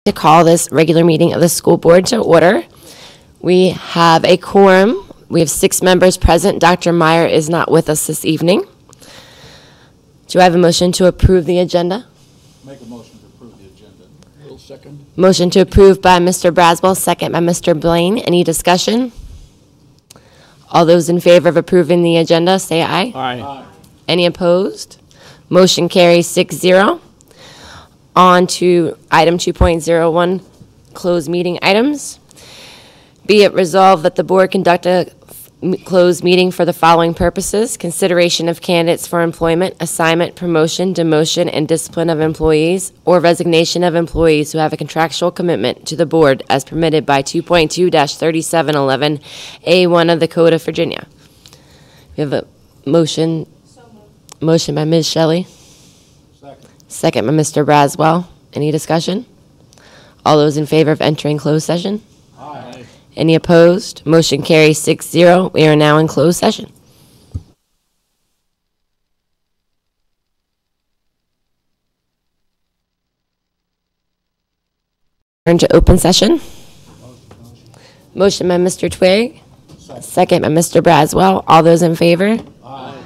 To call this regular meeting of the school board to order. We have a quorum. We have 6 members present. Dr. Meyer is not with us this evening. Do I have a motion to approve the agenda? Make a motion to approve the agenda. Will second. Motion to approve by Mr. Braswell, second by Mr. Blaine. Any discussion? All those in favor of approving the agenda, say aye. Aye. Any opposed? Motion carries 6-0. On to item 2.01, closed meeting items. Be it resolved that the board conduct a closed meeting for the following purposes: consideration of candidates for employment, assignment, promotion, demotion, and discipline of employees, or resignation of employees who have a contractual commitment to the board as permitted by 2.2-3711A1 of the Code of Virginia. We have a motion. Motion by Ms. Shelley. Second by Mr. Braswell. Any discussion? All those in favor of entering closed session? Aye. Any opposed? Motion carries 6-0. We are now in closed session. Turn to open session. Motion by Mr. Twigg. Second by Mr. Braswell. All those in favor? Aye.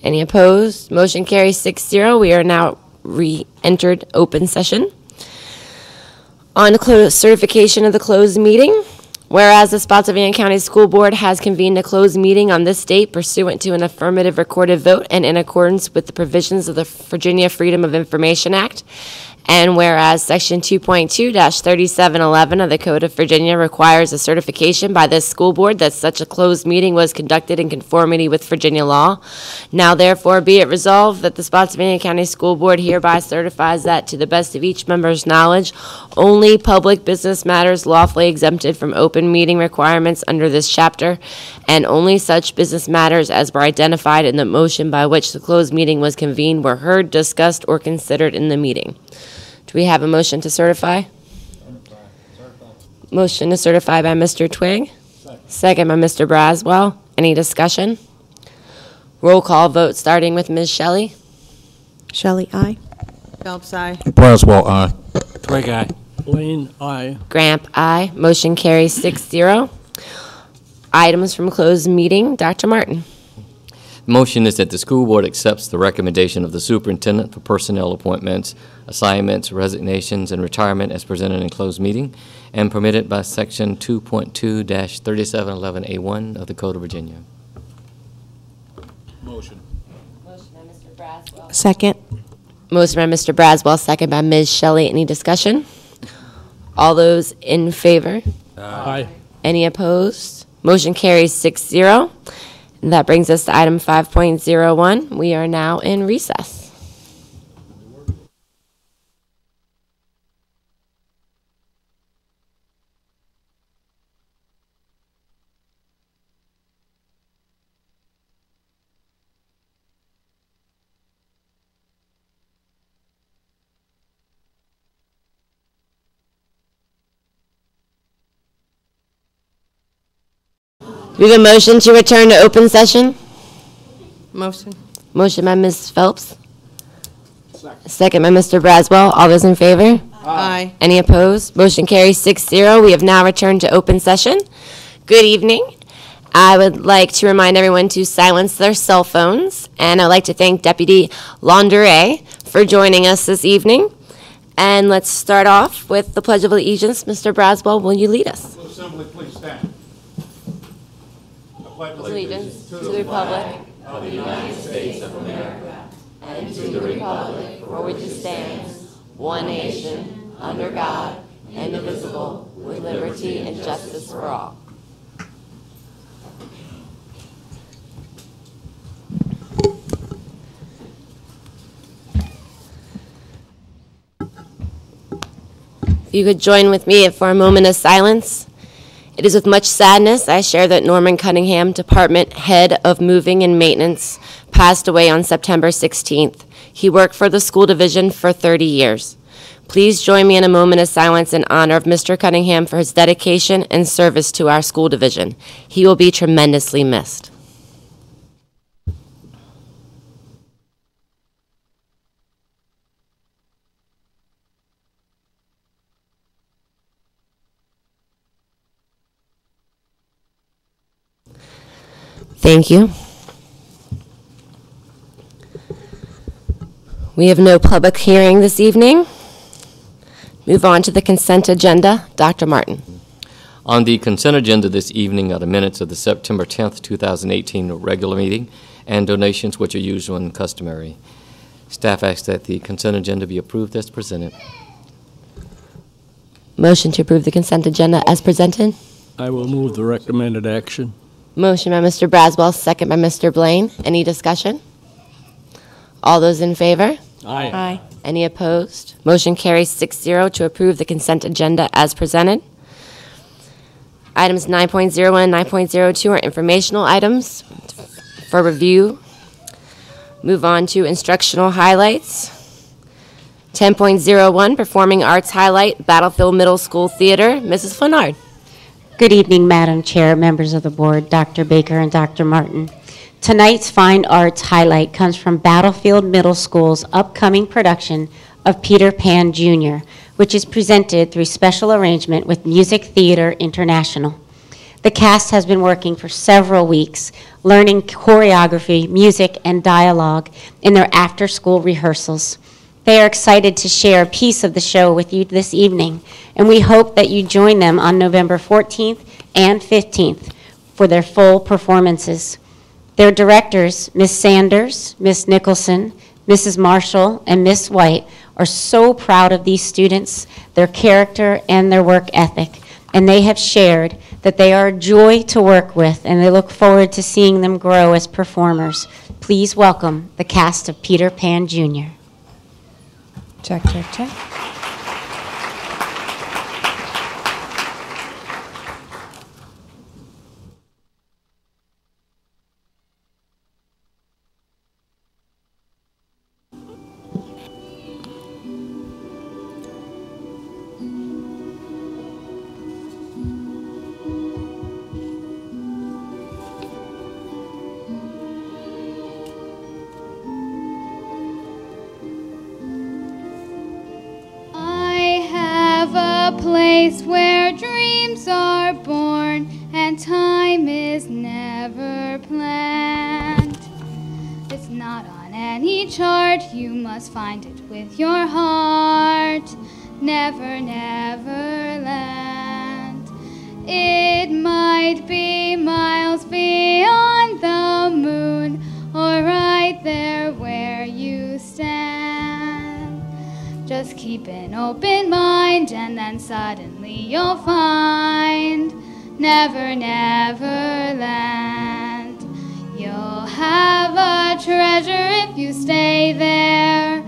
Any opposed? Motion carries 6-0. We are now re-entered open session. On to certification of the closed meeting. Whereas the Spotsylvania County School Board has convened a closed meeting on this date pursuant to an affirmative recorded vote and in accordance with the provisions of the Virginia Freedom of Information Act. And whereas Section 2.2-3711 of the Code of Virginia requires a certification by this school board that such a closed meeting was conducted in conformity with Virginia law. Now therefore be it resolved that the Spotsylvania County School Board hereby certifies that, to the best of each member's knowledge, only public business matters lawfully exempted from open meeting requirements under this chapter, and only such business matters as were identified in the motion by which the closed meeting was convened were heard, discussed, or considered in the meeting. Do we have a motion to certify? Motion to certify by Mr. Twigg. Second by Mr. Braswell. Any discussion? Roll call vote starting with Ms. Shelley. Shelley, aye. Phelps, aye. Braswell, aye. Twig eye. Blaine eye. Gramp, aye. Motion carries 6-0. Items from closed meeting. Dr. Martin. Motion is that the school board accepts the recommendation of the superintendent for personnel appointments, assignments, resignations, and retirement as presented in closed meeting and permitted by Section 2.2-3711A1 of the Code of Virginia. Motion. Motion by Mr. Braswell. Second. Motion by Mr. Braswell, second by Ms. Shelley. Any discussion? All those in favor? Aye. Any opposed? Motion carries 6-0. And that brings us to item 5.01. We are now in recess. We have a motion to return to open session. Motion. Motion by Ms. Phelps. Second by Mr. Braswell. All those in favor? Aye. Any opposed? Motion carries 6-0. We have now returned to open session. Good evening. I would like to remind everyone to silence their cell phones, and I'd like to thank Deputy Laundere for joining us this evening. And let's start off with the Pledge of Allegiance. Mr. Braswell, will you lead us? Will assembly please stand? I pledge Allegiance to the Republic of the United States of America and to the Republic for which it stands, one nation, under God, indivisible, with liberty and justice for all. If you could join with me for a moment of silence. It is with much sadness I share that Norman Cunningham, Department Head of Moving and Maintenance, passed away on September 16th. He worked for the school division for 30 years. Please join me in a moment of silence in honor of Mr. Cunningham for his dedication and service to our school division. He will be tremendously missed. Thank you. We have no public hearing this evening. Move on to the consent agenda. Dr. Martin. On the consent agenda this evening are the minutes of the September 10th, 2018 regular meeting and donations which are usual and customary. Staff asks that the consent agenda be approved as presented. Motion to approve the consent agenda as presented. I will move the recommended action. Motion by Mr. Braswell, second by Mr. Blaine. Any discussion? All those in favor? Aye. Any opposed? Motion carries 6-0 to approve the consent agenda as presented. Items 9.01 and 9.02 are informational items for review. Move on to instructional highlights. 10.01, Performing Arts Highlight, Battlefield Middle School Theater. Mrs. Flannard. Good evening, Madam Chair, members of the board, Dr. Baker and Dr. Martin. Tonight's fine arts highlight comes from Battlefield Middle School's upcoming production of Peter Pan Jr., which is presented through special arrangement with Music Theater International. The cast has been working for several weeks, learning choreography, music, and dialogue in their after-school rehearsals. They are excited to share a piece of the show with you this evening, and we hope that you join them on November 14th and 15th for their full performances. Their directors, Miss Sanders, Miss Nicholson, Mrs. Marshall, and Miss White, are so proud of these students, their character, and their work ethic, and they have shared that they are a joy to work with, and they look forward to seeing them grow as performers. Please welcome the cast of Peter Pan Jr. Check, check, check. Place where dreams are born and time is never planned. It's not on any chart, you must find it with your heart. Never, never land. It might be miles beyond the moon or right there where you stand. Just keep an open mind and then suddenly you'll find never, never land. You'll have a treasure if you stay there,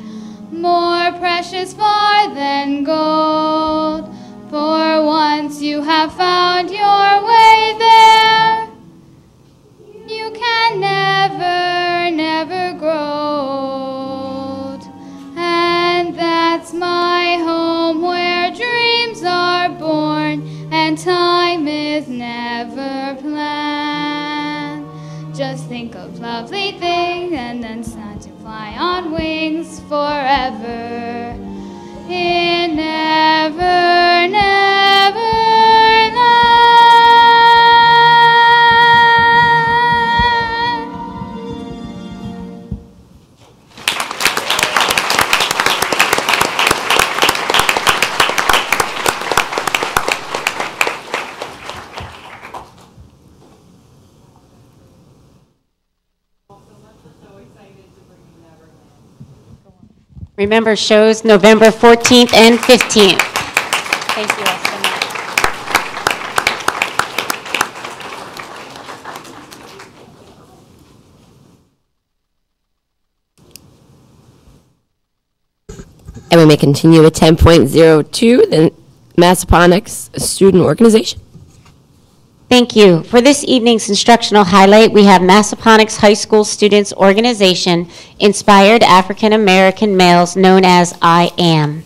more precious far than gold. For once you have found your way there, you can never, never grow. And that's my home where dreams are born and time is never planned. Just think of lovely things and then start to fly on wings forever in never, never land. Remember, shows November 14th and 15th. Thank you all so much. And we may continue with 10.02, the Massaponax Student Organization. Thank you. For this evening's instructional highlight, we have Massaponax High School Students Organization, Inspired African American Males, known as I Am.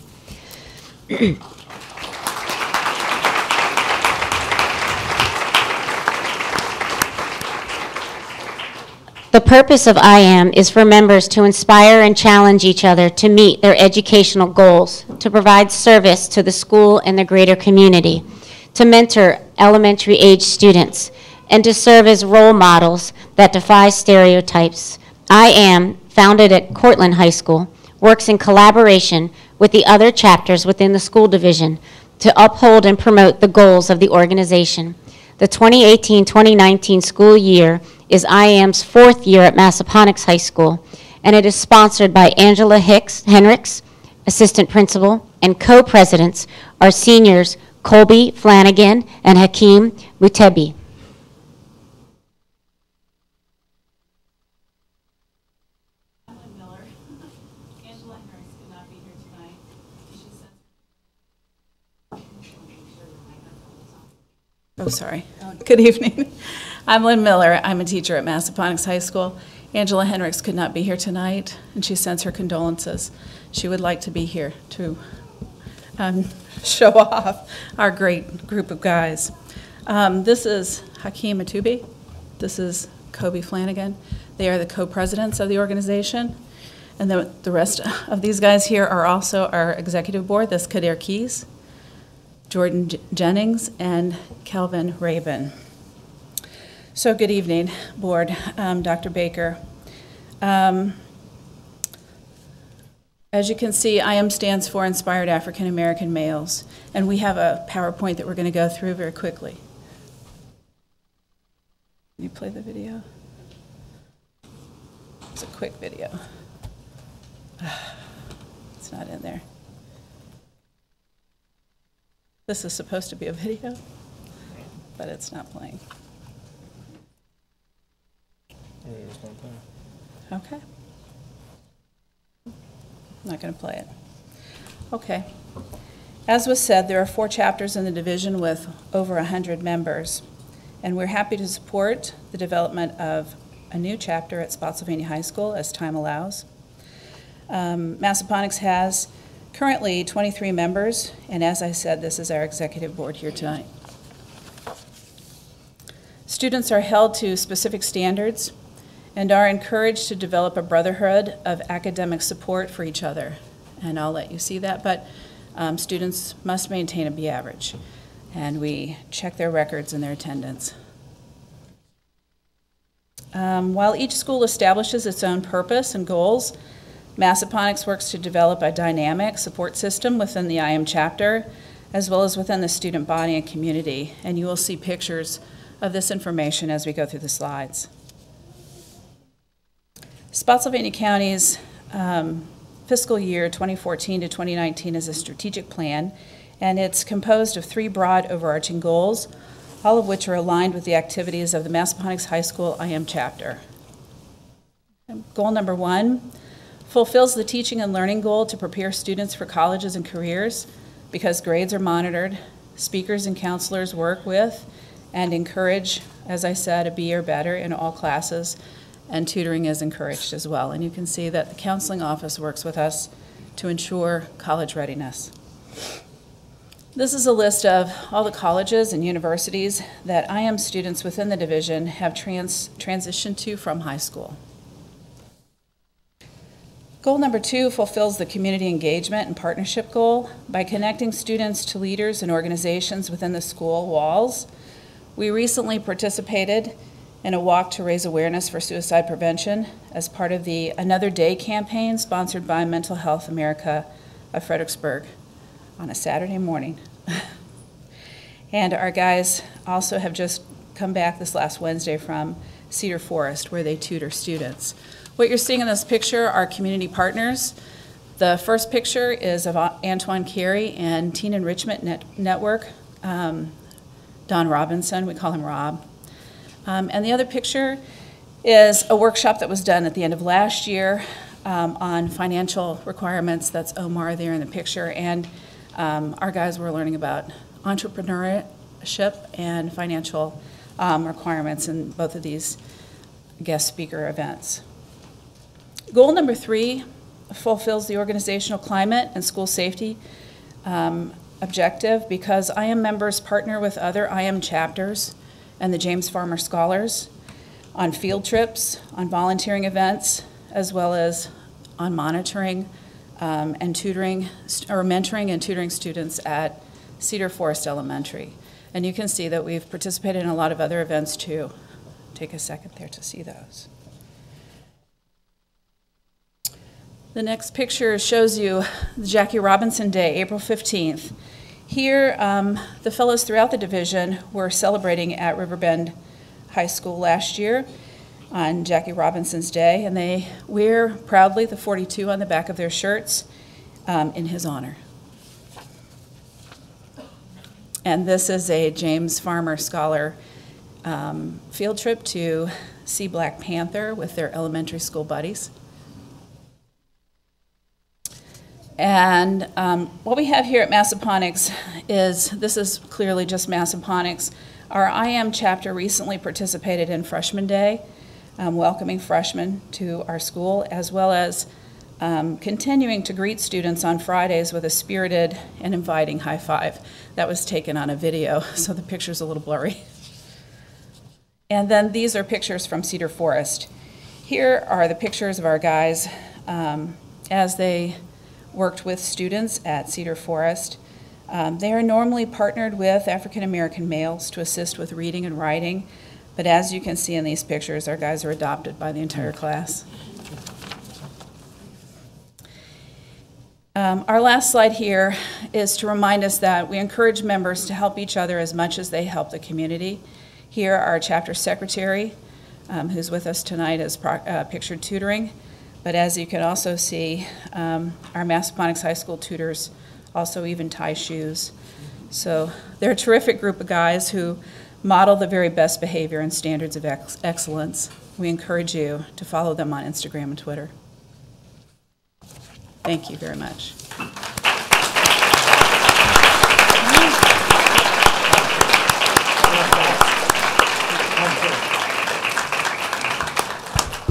The purpose of I Am is for members to inspire and challenge each other to meet their educational goals, to provide service to the school and the greater community, to mentor elementary age students, and to serve as role models that defies stereotypes. I Am, founded at Cortland High School, works in collaboration with the other chapters within the school division to uphold and promote the goals of the organization. The 2018-2019 school year is I Am's 4th year at Massaponax High School, and it is sponsored by Angela Henricks, assistant principal, and co-presidents are seniors Colby Flanagan and Hakeem Mutebi. Oh, sorry. Good evening. I'm Lynn Miller. I'm a teacher at Massaponax High School. Angela Henricks could not be here tonight, and she sends her condolences. She would like to be here to show off our great group of guys. This is Hakeem Mutebi. This is Kobe Flanagan. They are the co-presidents of the organization. And the rest of these guys here are also our executive board. That's Kadir Keys, Jordan Jennings, and Kelvin Rabin. So good evening, board. Dr. Baker. As you can see, IAM stands for Inspired African American Males, and we have a PowerPoint that we're going to go through very quickly. Can you play the video? It's a quick video. It's not in there. This is supposed to be a video, but it's not playing. Okay. I'm not going to play it. Okay. As was said, there are 4 chapters in the division with over 100 members, and we're happy to support the development of a new chapter at Spotsylvania High School as time allows. Massaponax has currently 23 members, and as I said, this is our executive board here tonight. Students are held to specific standards and are encouraged to develop a brotherhood of academic support for each other. And I'll let you see that, but students must maintain a B average, and we check their records and their attendance. While each school establishes its own purpose and goals, Massaponax works to develop a dynamic support system within the IM chapter, as well as within the student body and community, and you will see pictures of this information as we go through the slides. Spotsylvania County's fiscal year 2014 to 2019 is a strategic plan, and it's composed of 3 broad overarching goals, all of which are aligned with the activities of the Massaponax High School IM chapter. Goal number 1 fulfills the teaching and learning goal to prepare students for colleges and careers because grades are monitored, speakers and counselors work with and encourage, as I said, a B or better in all classes, and tutoring is encouraged as well. And you can see that the counseling office works with us to ensure college readiness. This is a list of all the colleges and universities that IM students within the division have transitioned to from high school. Goal number 2 fulfills the community engagement and partnership goal by connecting students to leaders and organizations within the school walls. We recently participated in a walk to raise awareness for suicide prevention as part of the Another Day campaign sponsored by Mental Health America of Fredericksburg on a Saturday morning. And our guys also have just come back this last Wednesday from Cedar Forest, where they tutor students. What you're seeing in this picture are community partners. The first picture is of Antoine Carey and Teen Enrichment Network, Don Robinson, we call him Rob. And the other picture is a workshop that was done at the end of last year on financial requirements. That's Omar there in the picture. And our guys were learning about entrepreneurship and financial requirements in both of these guest speaker events. Goal number 3 fulfills the organizational climate and school safety objective because IM members partner with other IM chapters and the James Farmer Scholars on field trips, on volunteering events, as well as on monitoring and tutoring, or mentoring and tutoring students at Cedar Forest Elementary. And you can see that we've participated in a lot of other events too take a second there to see those. The next picture shows you the Jackie Robinson Day, April 15th. Here, the fellows throughout the division were celebrating at Riverbend High School last year on Jackie Robinson's Day, and they wear proudly the 42 on the back of their shirts in his honor. And this is a James Farmer Scholar field trip to see Black Panther with their elementary school buddies. And what we have here at Massaponax is, this is clearly just Massaponax. Our IM chapter recently participated in Freshman Day, welcoming freshmen to our school, as well as continuing to greet students on Fridays with a spirited and inviting high five. That was taken on a video, so the picture's a little blurry. And then these are pictures from Cedar Forest. Here are the pictures of our guys as they worked with students at Cedar Forest. They are normally partnered with African American males to assist with reading and writing, but as you can see in these pictures, our guys are adopted by the entire class. Our last slide here is to remind us that we encourage members to help each other as much as they help the community. Here, our chapter secretary, who's with us tonight, is pictured tutoring. But as you can also see, our Massaponax High School tutors also even tie shoes. So they're a terrific group of guys who model the very best behavior and standards of excellence. We encourage you to follow them on Instagram and Twitter. Thank you very much.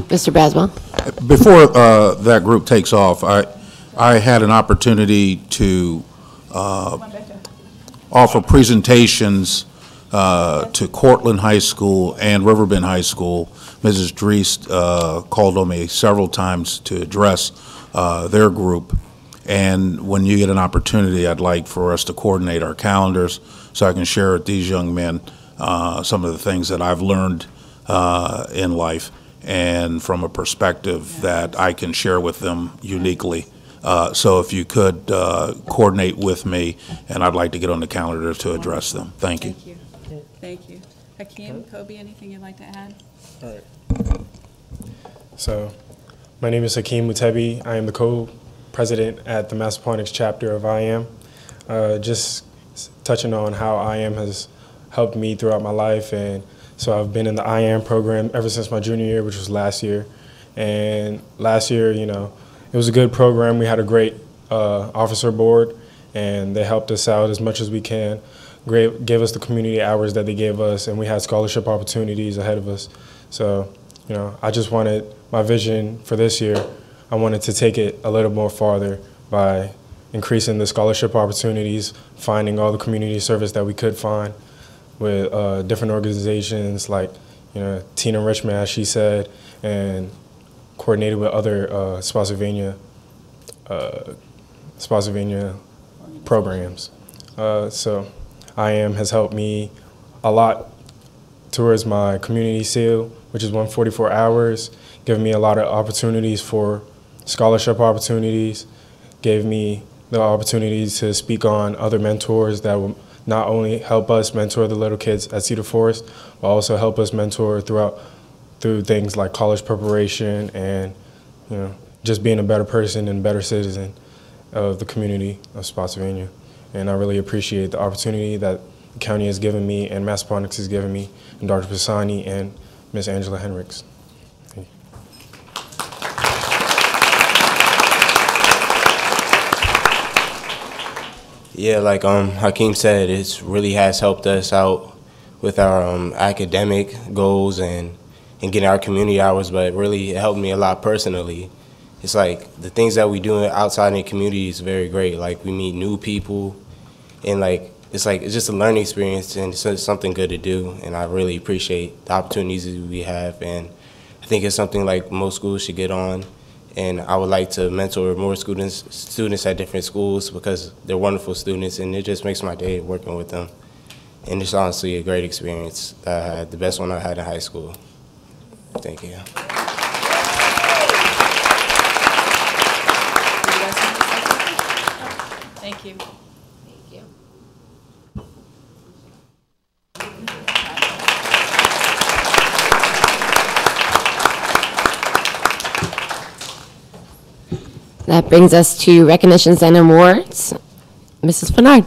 Mr. Braswell. Before that group takes off, I had an opportunity to offer presentations to Cortland High School and Riverbend High School. Mrs. Dreest called on me several times to address their group. And when you get an opportunity, I'd like for us to coordinate our calendars so I can share with these young men some of the things that I've learned in life, and from a perspective that I can share with them uniquely. So if you could coordinate with me, and I'd like to get on the calendar to address them. Thank you. Thank you. Thank you. Hakeem, Kobe, anything you'd like to add? All right. So, my name is Hakeem Mutebi. I am the co-president at the Massaponax chapter of IM. Just touching on how IM has helped me throughout my life, and so I've been in the IM program ever since my junior year, which was last year. And last year, you know, it was a good program. We had a great officer board, and they helped us out as much as we can. Gave us the community hours that they gave us, and we had scholarship opportunities ahead of us. So, you know, I just wanted, my vision for this year, I wanted to take it a little more farther by increasing the scholarship opportunities, finding all the community service that we could find with different organizations like, you know, Teen Enrichment, as she said, and coordinated with other Spotsylvania programs. So IM has helped me a lot towards my community seal, which is 144 hours, giving me a lot of opportunities for scholarship opportunities, gave me the opportunities to speak on other mentors that will not only help us mentor the little kids at Cedar Forest, but also help us mentor through things like college preparation and, you know, just being a better person and better citizen of the community of Spotsylvania. And I really appreciate the opportunity that the county has given me and Massaponax has given me, and Dr. Pisani and Ms. Angela Henricks. Thank you. Yeah, like Hakeem said, it really has helped us out with our academic goals and getting our community hours, but really it helped me a lot personally. It's like the things that we do outside in the community is very great. Like we meet new people, and it's just a learning experience, and it's something good to do. And I really appreciate the opportunities that we have, and I think it's something like most schools should get on. And I would like to mentor more students at different schools because they're wonderful students, and it just makes my day working with them. And it's honestly a great experience. The best one I had in high school. Thank you. Thank you. Thank you. That brings us to recognitions and awards. Mrs. Bernard.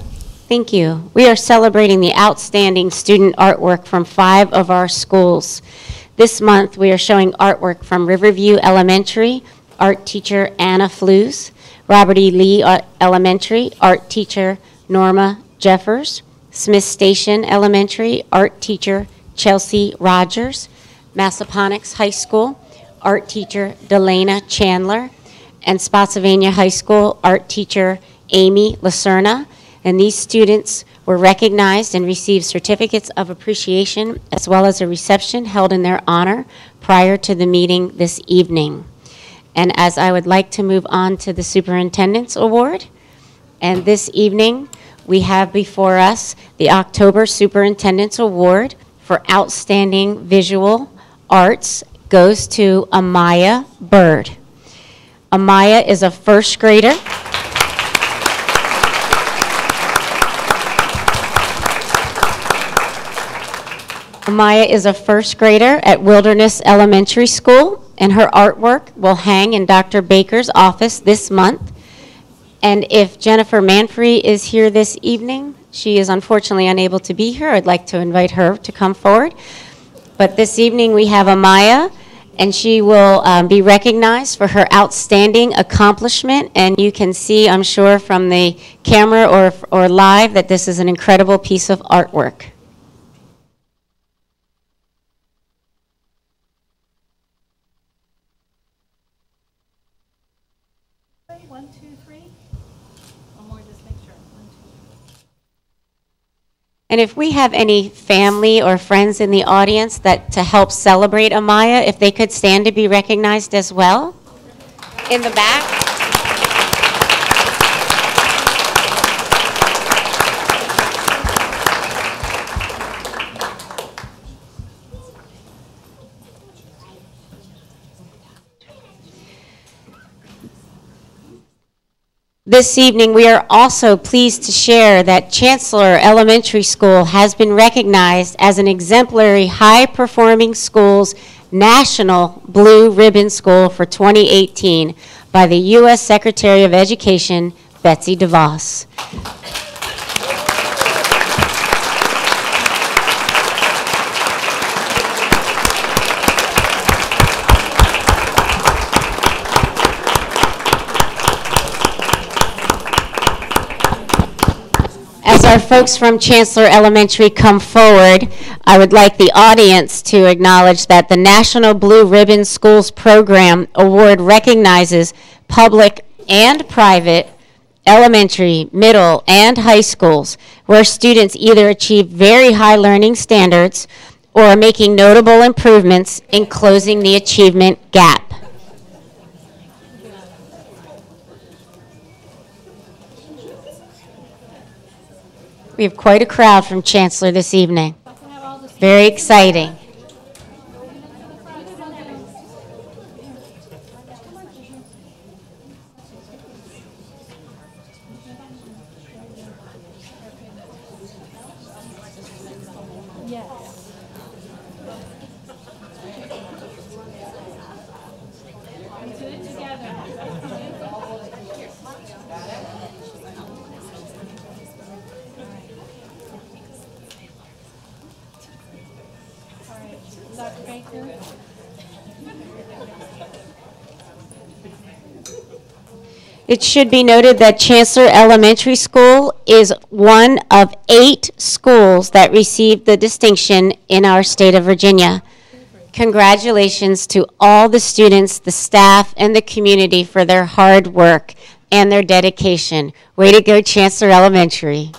Thank you. We are celebrating the outstanding student artwork from 5 of our schools. This month, we are showing artwork from Riverview Elementary, art teacher Anna Flews, Robert E. Lee Elementary, art teacher Norma Jeffers, Smith Station Elementary, art teacher Chelsea Rogers, Massaponax High School, art teacher Delana Chandler, and Spotsylvania High School art teacher Amy Lacerna. And these students were recognized and received certificates of appreciation as well as a reception held in their honor prior to the meeting this evening. And as I would like to move on to the Superintendent's Award, and this evening we have before us the October Superintendent's Award for Outstanding Visual Arts goes to Amaya Bird. Amaya is a first grader. Amaya is a first grader at Wilderness Elementary School, and her artwork will hang in Dr. Baker's office this month. And if Jennifer Manfrey is here this evening, she is unfortunately unable to be here. I'd like to invite her to come forward. But this evening we have Amaya, and she will be recognized for her outstanding accomplishment. And you can see, I'm sure, from the camera or live that this is an incredible piece of artwork. One, two, three. One more, just make sure. One, two. And if we have any family or friends in the audience that to help celebrate Amaya, if they could stand to be recognized as well. In the back. This evening, we are also pleased to share that Chancellor Elementary School has been recognized as an exemplary high-performing schools National Blue Ribbon School for 2018 by the U.S. Secretary of Education, Betsy DeVos. As our folks from Chancellor Elementary come forward, I would like the audience to acknowledge that the National Blue Ribbon Schools Program Award recognizes public and private elementary, middle, and high schools where students either achieve very high learning standards or are making notable improvements in closing the achievement gap. We have quite a crowd from Chancellor this evening. Very exciting. Dr. Baker. It should be noted that Chancellor Elementary School is one of 8 schools that received the distinction in our state of Virginia. Congratulations to all the students, the staff, and the community for their hard work and their dedication. Way to go, Chancellor Elementary.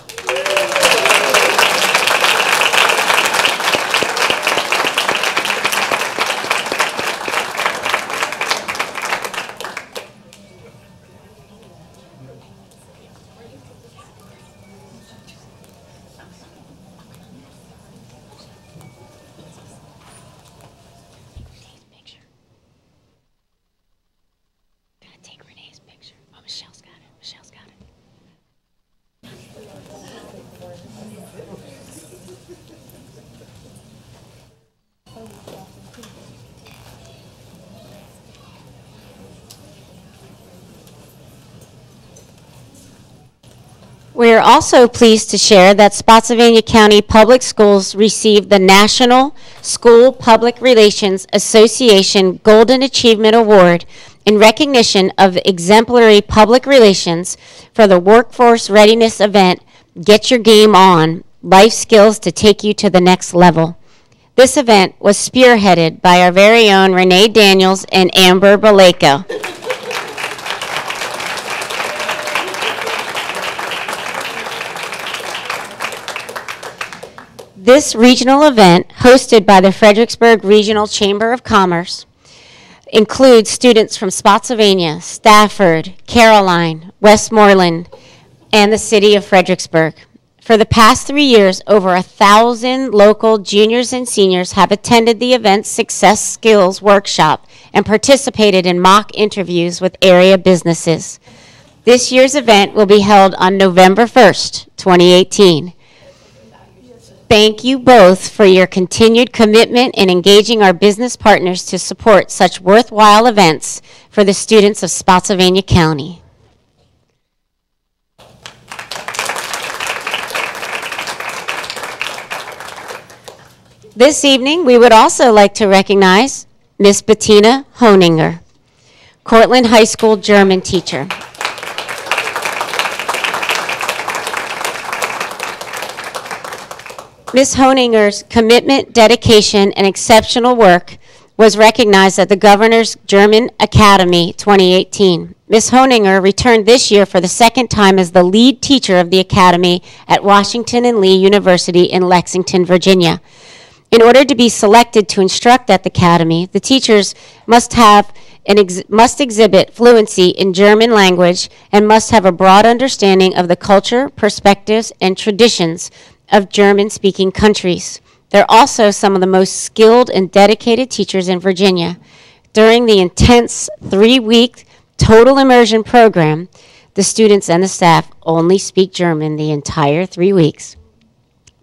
We are also pleased to share that Spotsylvania County Public Schools received the National School Public Relations Association Golden Achievement Award in recognition of exemplary public relations for the workforce readiness event, Get Your Game On, Life Skills to Take You to the Next Level. This event was spearheaded by our very own Renee Daniels and Amber Baleka. This regional event, hosted by the Fredericksburg Regional Chamber of Commerce, includes students from Spotsylvania, Stafford, Caroline, Westmoreland, and the city of Fredericksburg. For the past 3 years, over 1,000 local juniors and seniors have attended the event's Success Skills Workshop and participated in mock interviews with area businesses. This year's event will be held on November 1st, 2018. Thank you both for your continued commitment in engaging our business partners to support such worthwhile events for the students of Spotsylvania County. This evening, we would also like to recognize Miss Bettina Honinger, Cortland High School German teacher. Ms. Honinger's commitment, dedication, and exceptional work was recognized at the Governor's German Academy 2018. Ms. Honinger returned this year for the second time as the lead teacher of the Academy at Washington and Lee University in Lexington, Virginia. In order to be selected to instruct at the Academy, the teachers must exhibit fluency in German language and must have a broad understanding of the culture, perspectives, and traditions of German-speaking countries. They're also some of the most skilled and dedicated teachers in Virginia. During the intense 3-week total immersion program, the students and the staff only speak German the entire 3 weeks.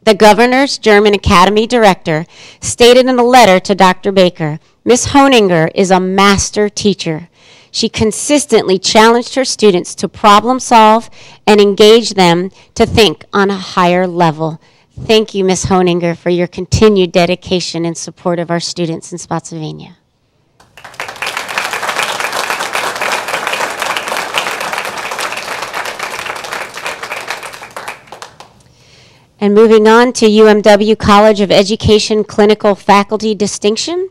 The Governor's German Academy Director stated in a letter to Dr. Baker, Ms. Honinger is a master teacher. She consistently challenged her students to problem solve and engage them to think on a higher level. Thank you, Ms. Honinger, for your continued dedication and support of our students in Spotsylvania. And moving on to UMW College of Education Clinical Faculty Distinction.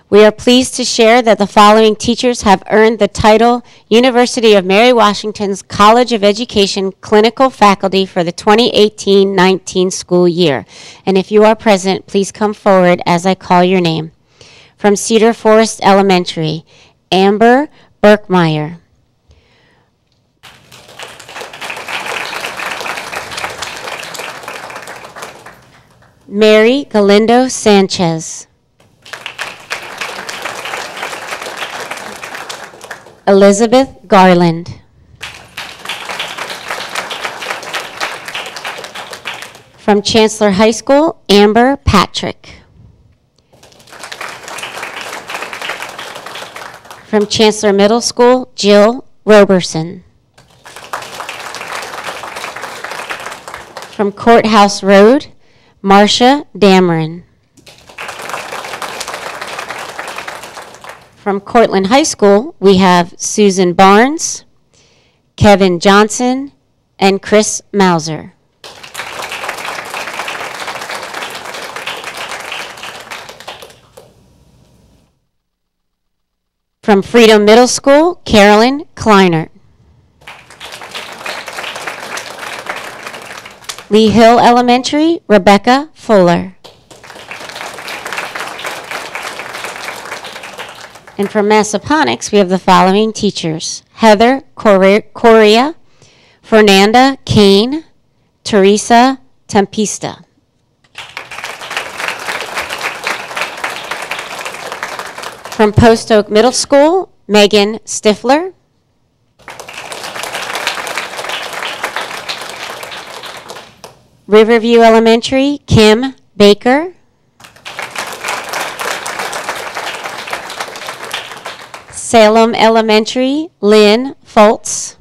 We are pleased to share that the following teachers have earned the title University of Mary Washington's College of Education Clinical Faculty for the 2018-19 school year. And if you are present, please come forward as I call your name. From Cedar Forest Elementary, Amber Berkmeyer. Mary Galindo Sanchez. Elizabeth Garland. From Chancellor High School, Amber Patrick. From Chancellor Middle School, Jill Roberson. From Courthouse Road, Marcia Dameron. From Cortland High School, we have Susan Barnes, Kevin Johnson, and Chris Mauser. From Freedom Middle School, Carolyn Kleinert. Lee Hill Elementary, Rebecca Fuller. And from Massaponax, we have the following teachers: Heather Correa, Fernanda Kane, Teresa Tempesta. From Post Oak Middle School, Megan Stifler. Riverview Elementary, Kim Baker. Salem Elementary, Lynn Foltz.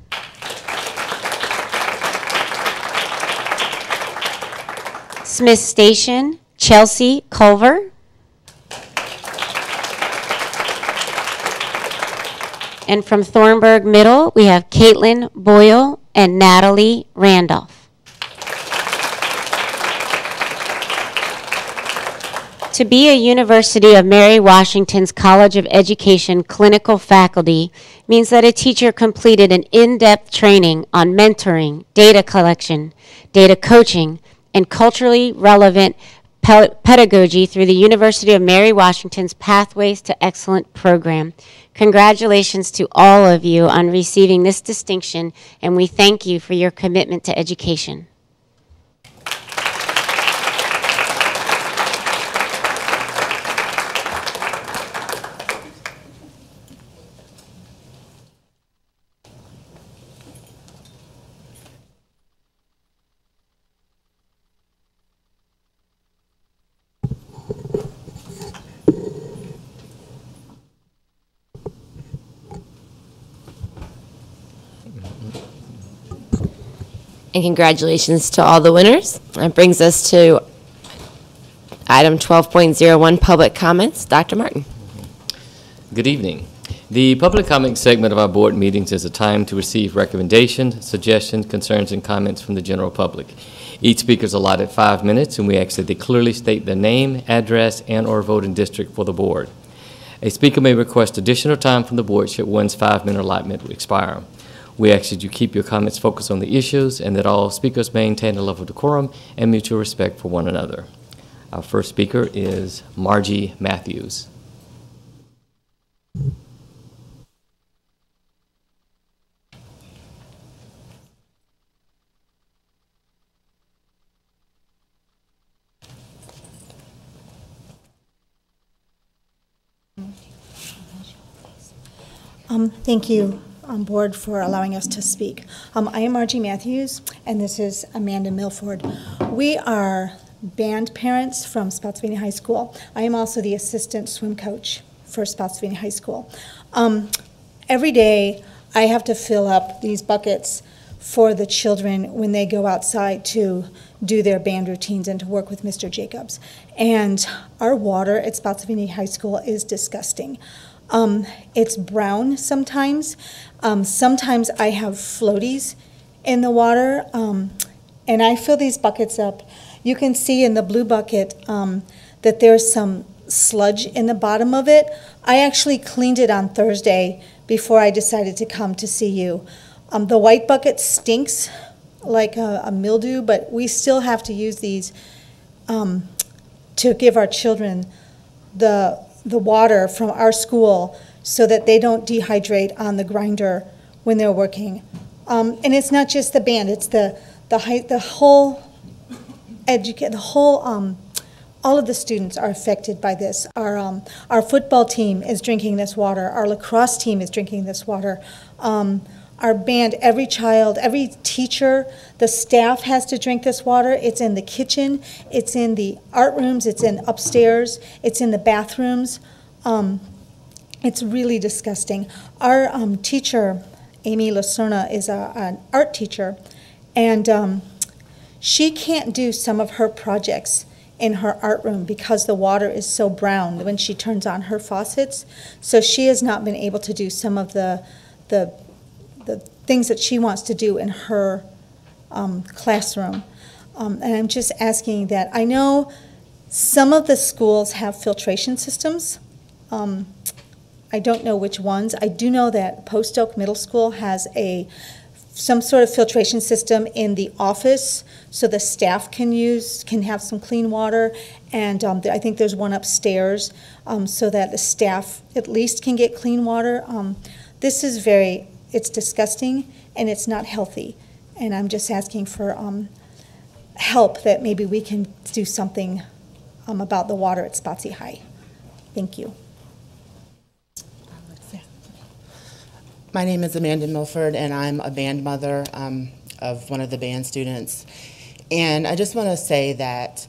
Smith Station, Chelsea Culver. And from Thornburg Middle, we have Caitlin Boyle and Natalie Randolph. To be a University of Mary Washington's College of Education clinical faculty means that a teacher completed an in-depth training on mentoring, data collection, data coaching, and culturally relevant pedagogy through the University of Mary Washington's Pathways to Excellent program. Congratulations to all of you on receiving this distinction, and we thank you for your commitment to education. And congratulations to all the winners. That brings us to item 12.01, public comments. Dr. Martin. Good evening. The public comment segment of our board meetings is a time to receive recommendations, suggestions, concerns, and comments from the general public. Each speaker is allotted 5 minutes, and we ask that they clearly state their name, address, and/or voting district for the board. A speaker may request additional time from the board should one's 5-minute allotment expire. We ask that you keep your comments focused on the issues and that all speakers maintain a level of decorum and mutual respect for one another. Our first speaker is Margie Matthews. Thank you, board, for allowing us to speak. I am Margie Matthews, and this is Amanda Milford. We are band parents from Spotsylvania High School. I am also the assistant swim coach for Spotsylvania High School. Every day, I have to fill up these buckets for the children when they go outside to do their band routines and to work with Mr. Jacobs. And our water at Spotsylvania High School is disgusting. It's brown sometimes. Sometimes I have floaties in the water, and I fill these buckets up. You can see in the blue bucket that there's some sludge in the bottom of it. I actually cleaned it on Thursday before I decided to come to see you. The white bucket stinks like a mildew, but we still have to use these to give our children the water from our school so that they don't dehydrate on the grinder when they're working. And it's not just the band, it's the whole all of the students are affected by this. Our football team is drinking this water. Our lacrosse team is drinking this water. Our band, every child, every teacher, the staff has to drink this water. It's in the kitchen, it's in the art rooms, it's in upstairs, it's in the bathrooms. It's really disgusting. Our teacher, Amy Lacerna, is an art teacher, and she can't do some of her projects in her art room because the water is so brown when she turns on her faucets. So she has not been able to do some of the things that she wants to do in her classroom. And I'm just asking that. I know some of the schools have filtration systems. I don't know which ones. I do know that Post Oak Middle School has some sort of filtration system in the office so the staff can have some clean water, and I think there's one upstairs so that the staff at least can get clean water. This is it's disgusting and it's not healthy, and I'm just asking for help that maybe we can do something about the water at Spotsy High. Thank you. My name is Amanda Milford, and I'm a band mother of one of the band students. And I just want to say that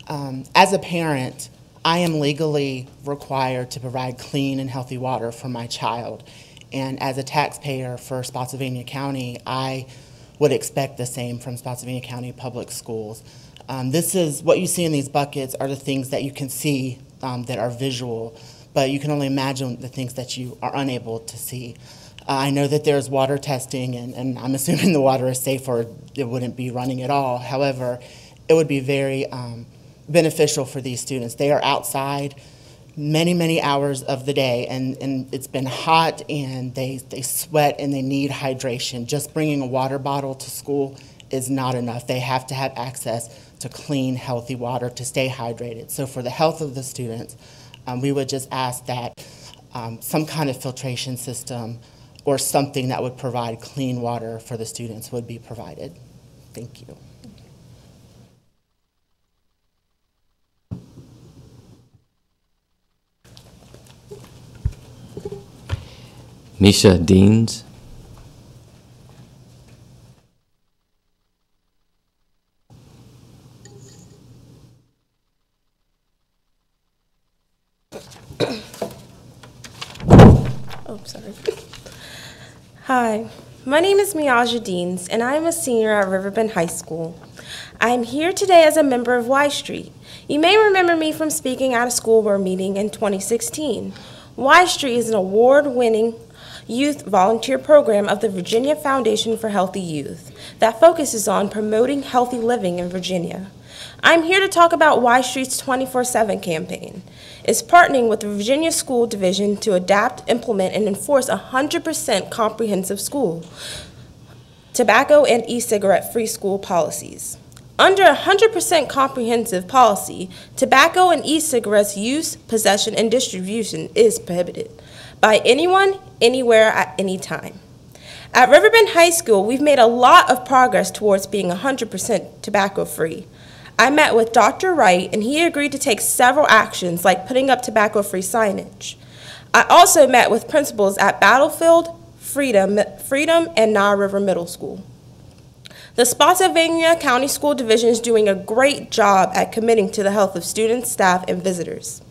as a parent, I am legally required to provide clean and healthy water for my child. And as a taxpayer for Spotsylvania County, I would expect the same from Spotsylvania County Public Schools. This is what you see in these buckets are the things that you can see that are visual, but you can only imagine the things that you are unable to see. I know that there's water testing, and I'm assuming the water is safe or it wouldn't be running at all. However, it would be very beneficial for these students. They are outside many, many hours of the day, and it's been hot, and they sweat, and they need hydration. Just bringing a water bottle to school is not enough. They have to have access to clean, healthy water to stay hydrated. So for the health of the students, we would just ask that some kind of filtration system or something that would provide clean water for the students would be provided. Thank you. Misha Deans. Oh, sorry. Hi, my name is Miaja Deans, and I am a senior at Riverbend High School. I am here today as a member of Y Street. You may remember me from speaking at a school board meeting in 2016. Y Street is an award-winning youth volunteer program of the Virginia Foundation for Healthy Youth that focuses on promoting healthy living in Virginia. I'm here to talk about Y Street's 24/7 campaign. It's partnering with the Virginia School Division to adapt, implement, and enforce 100% comprehensive school tobacco and e-cigarette free school policies. Under 100% comprehensive policy, tobacco and e-cigarettes use, possession, and distribution is prohibited by anyone, anywhere, at any time. At Riverbend High School, we've made a lot of progress towards being 100% tobacco-free. I met with Dr. Wright, and he agreed to take several actions, like putting up tobacco-free signage. I also met with principals at Battlefield, Freedom, and Nye River Middle School. The Spotsylvania County School Division is doing a great job at committing to the health of students, staff, and visitors.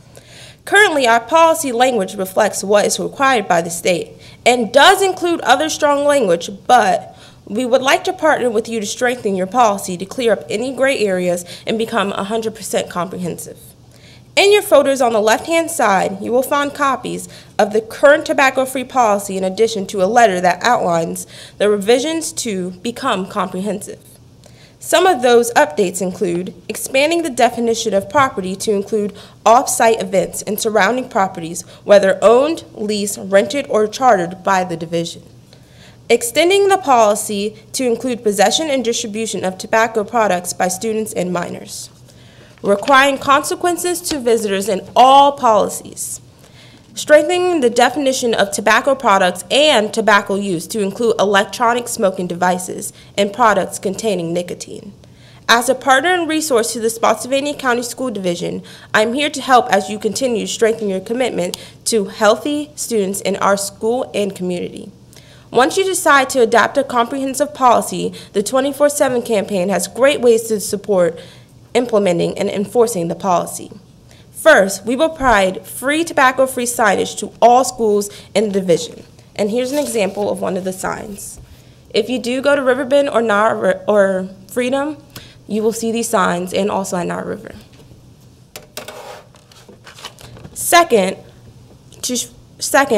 Currently, our policy language reflects what is required by the state and does include other strong language, but we would like to partner with you to strengthen your policy to clear up any gray areas and become 100% comprehensive. In your folders on the left-hand side, you will find copies of the current tobacco-free policy in addition to a letter that outlines the revisions to become comprehensive. Some of those updates include expanding the definition of property to include off-site events and surrounding properties, whether owned, leased, rented, or chartered by the division. Extending the policy to include possession and distribution of tobacco products by students and minors. Requiring consequences to visitors in all policies. Strengthening the definition of tobacco products and tobacco use to include electronic smoking devices and products containing nicotine. As a partner and resource to the Spotsylvania County School Division, I'm here to help as you continue to strengthen your commitment to healthy students in our school and community. Once you decide to adopt a comprehensive policy, the 24/7 campaign has great ways to support implementing and enforcing the policy. First, we will provide free tobacco-free signage to all schools in the division. And here's an example of one of the signs. If you do go to Riverbend or Freedom, you will see these signs, and also at Nye River. Second,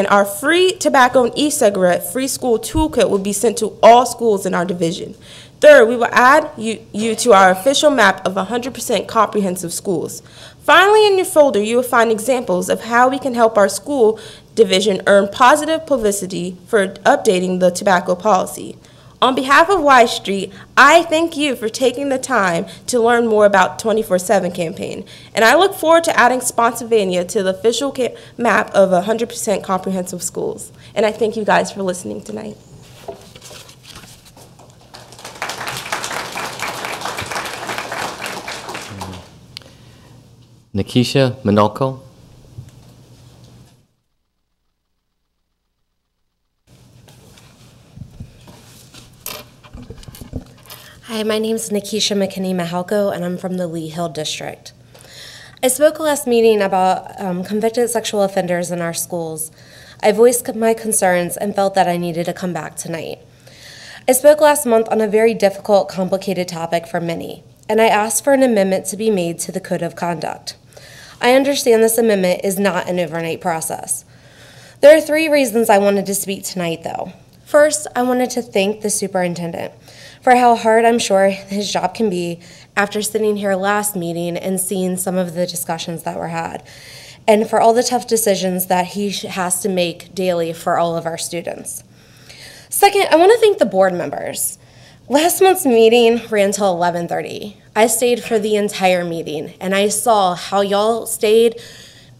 our free tobacco and e-cigarette free school toolkit will be sent to all schools in our division. Third, we will add you to our official map of 100% comprehensive schools. Finally, in your folder, you will find examples of how we can help our school division earn positive publicity for updating the tobacco policy. On behalf of Y Street, I thank you for taking the time to learn more about 24/7 campaign, and I look forward to adding Spotsylvania to the official map of 100% comprehensive schools. And I thank you guys for listening tonight. Nikisha Minolko. Hi, my name is Nikisha McKinney-Mahalko, and I'm from the Lee Hill District. I spoke last meeting about convicted sexual offenders in our schools. I voiced my concerns and felt that I needed to come back tonight. I spoke last month on a very difficult, complicated topic for many. and I asked for an amendment to be made to the Code of Conduct. I understand this amendment is not an overnight process. There are 3 reasons I wanted to speak tonight, though. First, I wanted to thank the superintendent for how hard I'm sure his job can be after sitting here last meeting and seeing some of the discussions that were had, and for all the tough decisions that he has to make daily for all of our students. Second, I want to thank the board members. Last month's meeting ran till 11:30. I stayed for the entire meeting, and I saw how y'all stayed,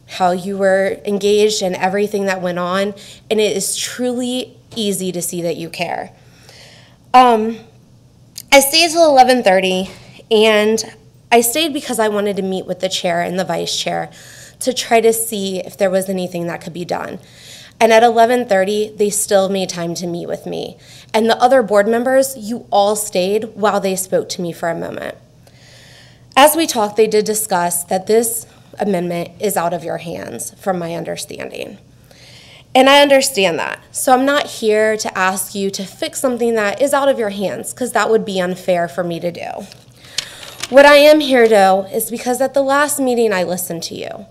how you were engaged in everything that went on, and it is truly easy to see that you care. I stayed till 11:30, and I stayed because I wanted to meet with the chair and the vice chair to try to see if there was anything that could be done. And at 11:30, they still made time to meet with me. And the other board members, you all stayed while they spoke to me for a moment. As we talked, they did discuss that this amendment is out of your hands, from my understanding. And I understand that. So I'm not here to ask you to fix something that is out of your hands, because that would be unfair for me to do. What I am here, though, is because at the last meeting I listened to you.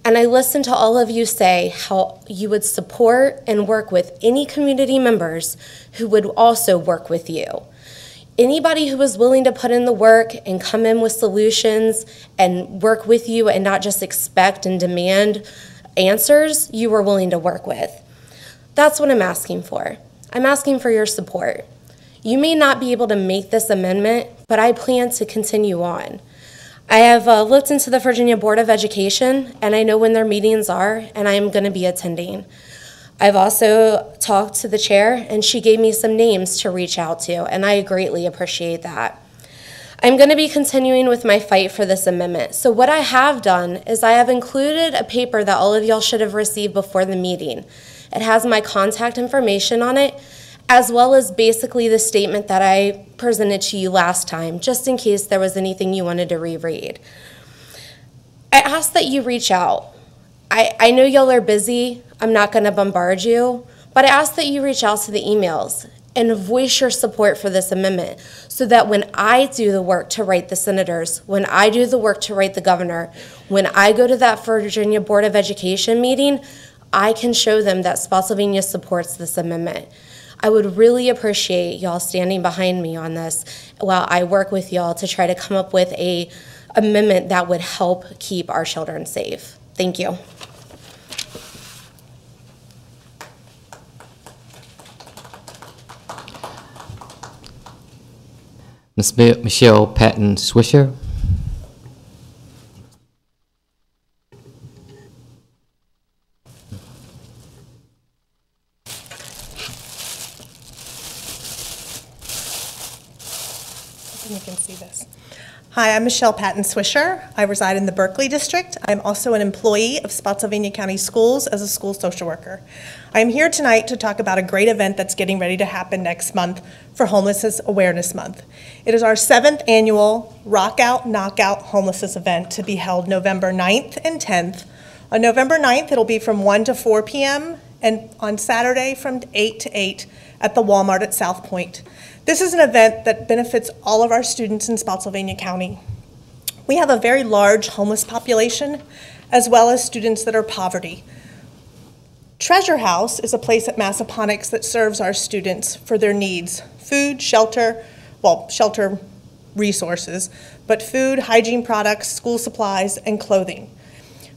And I listened to all of you say how you would support and work with any community members who would also work with you. Anybody who was willing to put in the work and come in with solutions and work with you and not just expect and demand answers, you were willing to work with. That's what I'm asking for. I'm asking for your support. You may not be able to make this amendment, but I plan to continue on. I have looked into the Virginia Board of Education, and I know when their meetings are, and I am going to be attending. I've also talked to the chair, and she gave me some names to reach out to, and I greatly appreciate that. I'm going to be continuing with my fight for this amendment. So what I have done is I have included a paper that all of y'all should have received before the meeting. It has my contact information on it, as well as basically the statement that I presented to you last time, just in case there was anything you wanted to reread. I ask that you reach out. I know y'all are busy. I'm not going to bombard you, but I ask that you reach out to the emails and voice your support for this amendment so that when I do the work to write the senators, when I do the work to write the governor, when I go to that Virginia Board of Education meeting, I can show them that Spotsylvania supports this amendment. I would really appreciate y'all standing behind me on this while I work with y'all to try to come up with an amendment that would help keep our children safe. Thank you. Ms. Michelle Patton Swisher. You can see this. Hi, I'm Michelle Patton Swisher. I reside in the Berkeley District. I'm also an employee of Spotsylvania County Schools as a school social worker. I'm here tonight to talk about a great event that's getting ready to happen next month for Homelessness Awareness Month. It is our 7th annual Rock Out, Knockout Homelessness event to be held November 9th and 10th. On November 9th, it'll be from 1 to 4 p.m. and on Saturday from 8 to 8 at the Walmart at South Point. This is an event that benefits all of our students in Spotsylvania County. We have a very large homeless population, as well as students that are poverty. Treasure House is a place at Massaponax that serves our students for their needs: food, shelter, well, shelter resources, but food, hygiene products, school supplies, and clothing.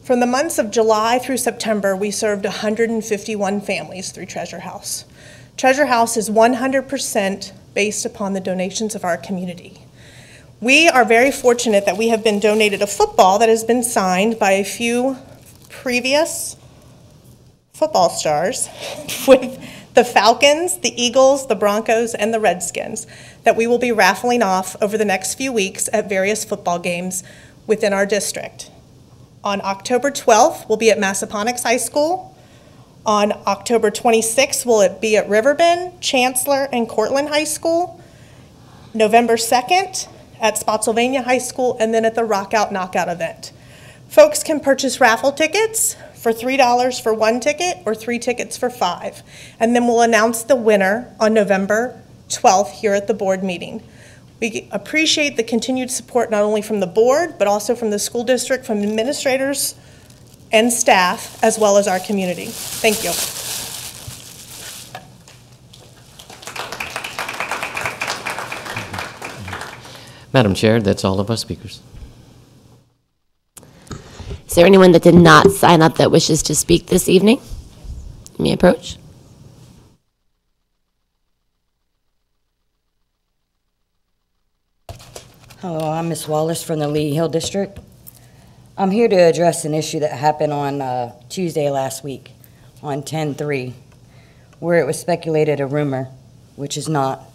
From the months of July through September, we served 151 families through Treasure House. Treasure House is 100% based upon the donations of our community. We are very fortunate that we have been donated a football that has been signed by a few previous football stars with the Falcons, the Eagles, the Broncos, and the Redskins that we will be raffling off over the next few weeks at various football games within our district. On October 12th, we'll be at Massaponax High School. On October 26th, will it be at Riverbend, Chancellor, and Cortland High School. November 2nd at Spotsylvania High School, and then at the Rock Out Knockout event. Folks can purchase raffle tickets for $3 for 1 ticket or 3 tickets for $5. And then we'll announce the winner on November 12th here at the board meeting. We appreciate the continued support not only from the board, but also from the school district, from administrators and staff, as well as our community. Thank you. Madam Chair, that's all of us speakers. Is there anyone that did not sign up that wishes to speak this evening? You may approach. Hello, I'm Ms. Wallace from the Lee Hill District. I'm here to address an issue that happened on Tuesday last week on 10/3, where it was speculated a rumor, which is not.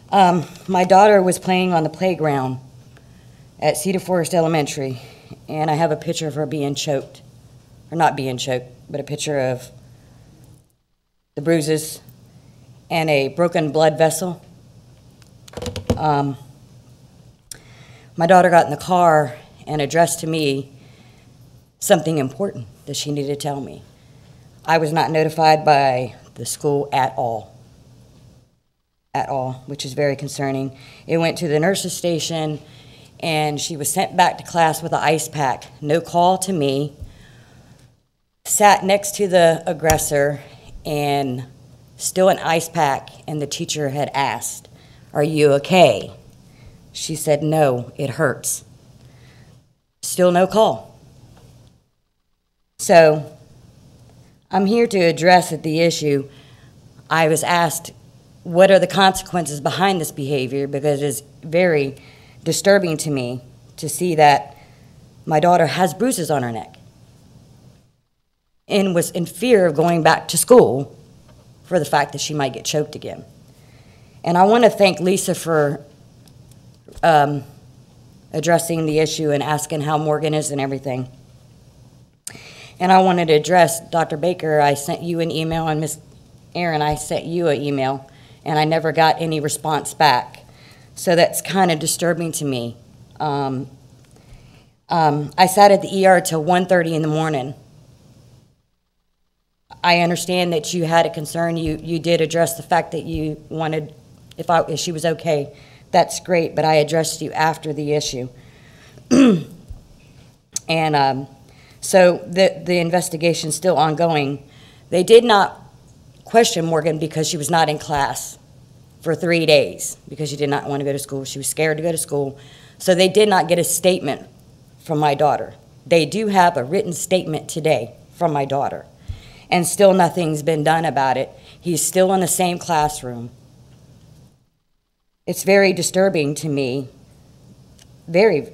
My daughter was playing on the playground at Cedar Forest Elementary, and I have a picture of her being choked, or not being choked, but a picture of the bruises and a broken blood vessel. My daughter got in the car and addressed to me something important that she needed to tell me. I was not notified by the school at all, which is very concerning. It went to the nurse's station, and she was sent back to class with an ice pack. No call to me. Sat next to the aggressor, and still an ice pack, and the teacher had asked, "Are you okay?" She said, "No, it hurts." Still no call. So I'm here to address the issue. I was asked, what are the consequences behind this behavior? Because it's very disturbing to me to see that my daughter has bruises on her neck and was in fear of going back to school for the fact that she might get choked again. And I want to thank Lisa for addressing the issue and asking how Morgan is and everything. And I wanted to address Dr. Baker. I sent you an email, and Ms. Aaron, I sent you an email, and I never got any response back. So that's kind of disturbing to me. I sat at the ER till 1:30 in the morning. I understand that you had a concern. You did address the fact that you wanted, if she was okay. That's great, but I addressed you after the issue. And so the investigation's still ongoing. They did not question Morgan because she was not in class for 3 days because she did not want to go to school. She was scared to go to school. So they did not get a statement from my daughter. They do have a written statement today from my daughter, and still nothing's been done about it. He's still in the same classroom. It's very disturbing to me. Very,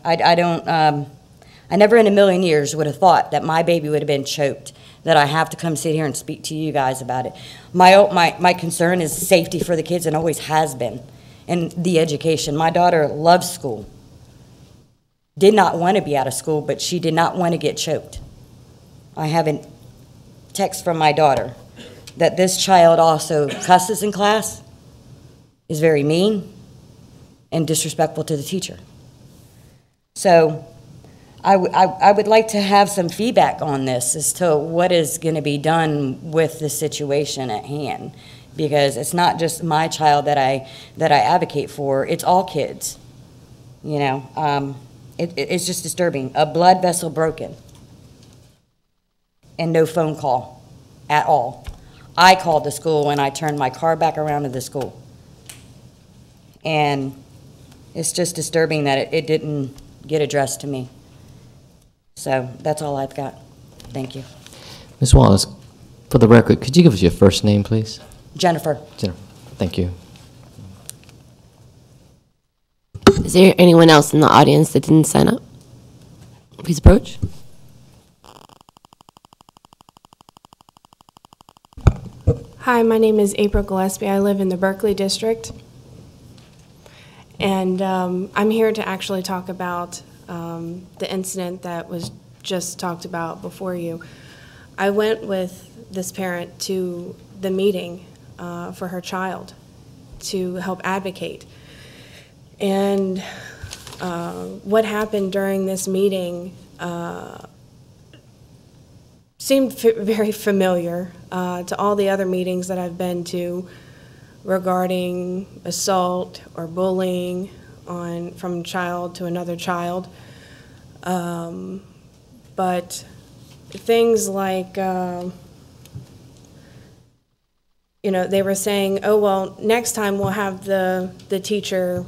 I don't, I never in a million years would have thought that my baby would have been choked, that I have to come sit here and speak to you guys about it. My concern is safety for the kids, and always has been, and the education. My daughter loves school. Did not want to be out of school, but she did not want to get choked. I have a text from my daughter that this child also cusses in class, is very mean and disrespectful to the teacher. So I would like to have some feedback on this as to what is going to be done with the situation at hand, because it's not just my child that I advocate for, it's all kids. It's just disturbing. A blood vessel broken and no phone call at all. I called the school when I turned my car back around to the school. And it's just disturbing that it didn't get addressed to me. So that's all I've got. Thank you. Ms. Wallace, for the record, could you give us your first name, please? Jennifer. Jennifer, thank you. Is there anyone else in the audience that didn't sign up? Please approach. Hi, my name is April Gillespie. I live in the Berkeley district. And I'm here to actually talk about the incident that was just talked about before you. I went with this parent to the meeting for her child to help advocate. And what happened during this meeting seemed very familiar to all the other meetings that I've been to regarding assault or bullying from child to another child. But things like, they were saying, oh, well, next time we'll have the teacher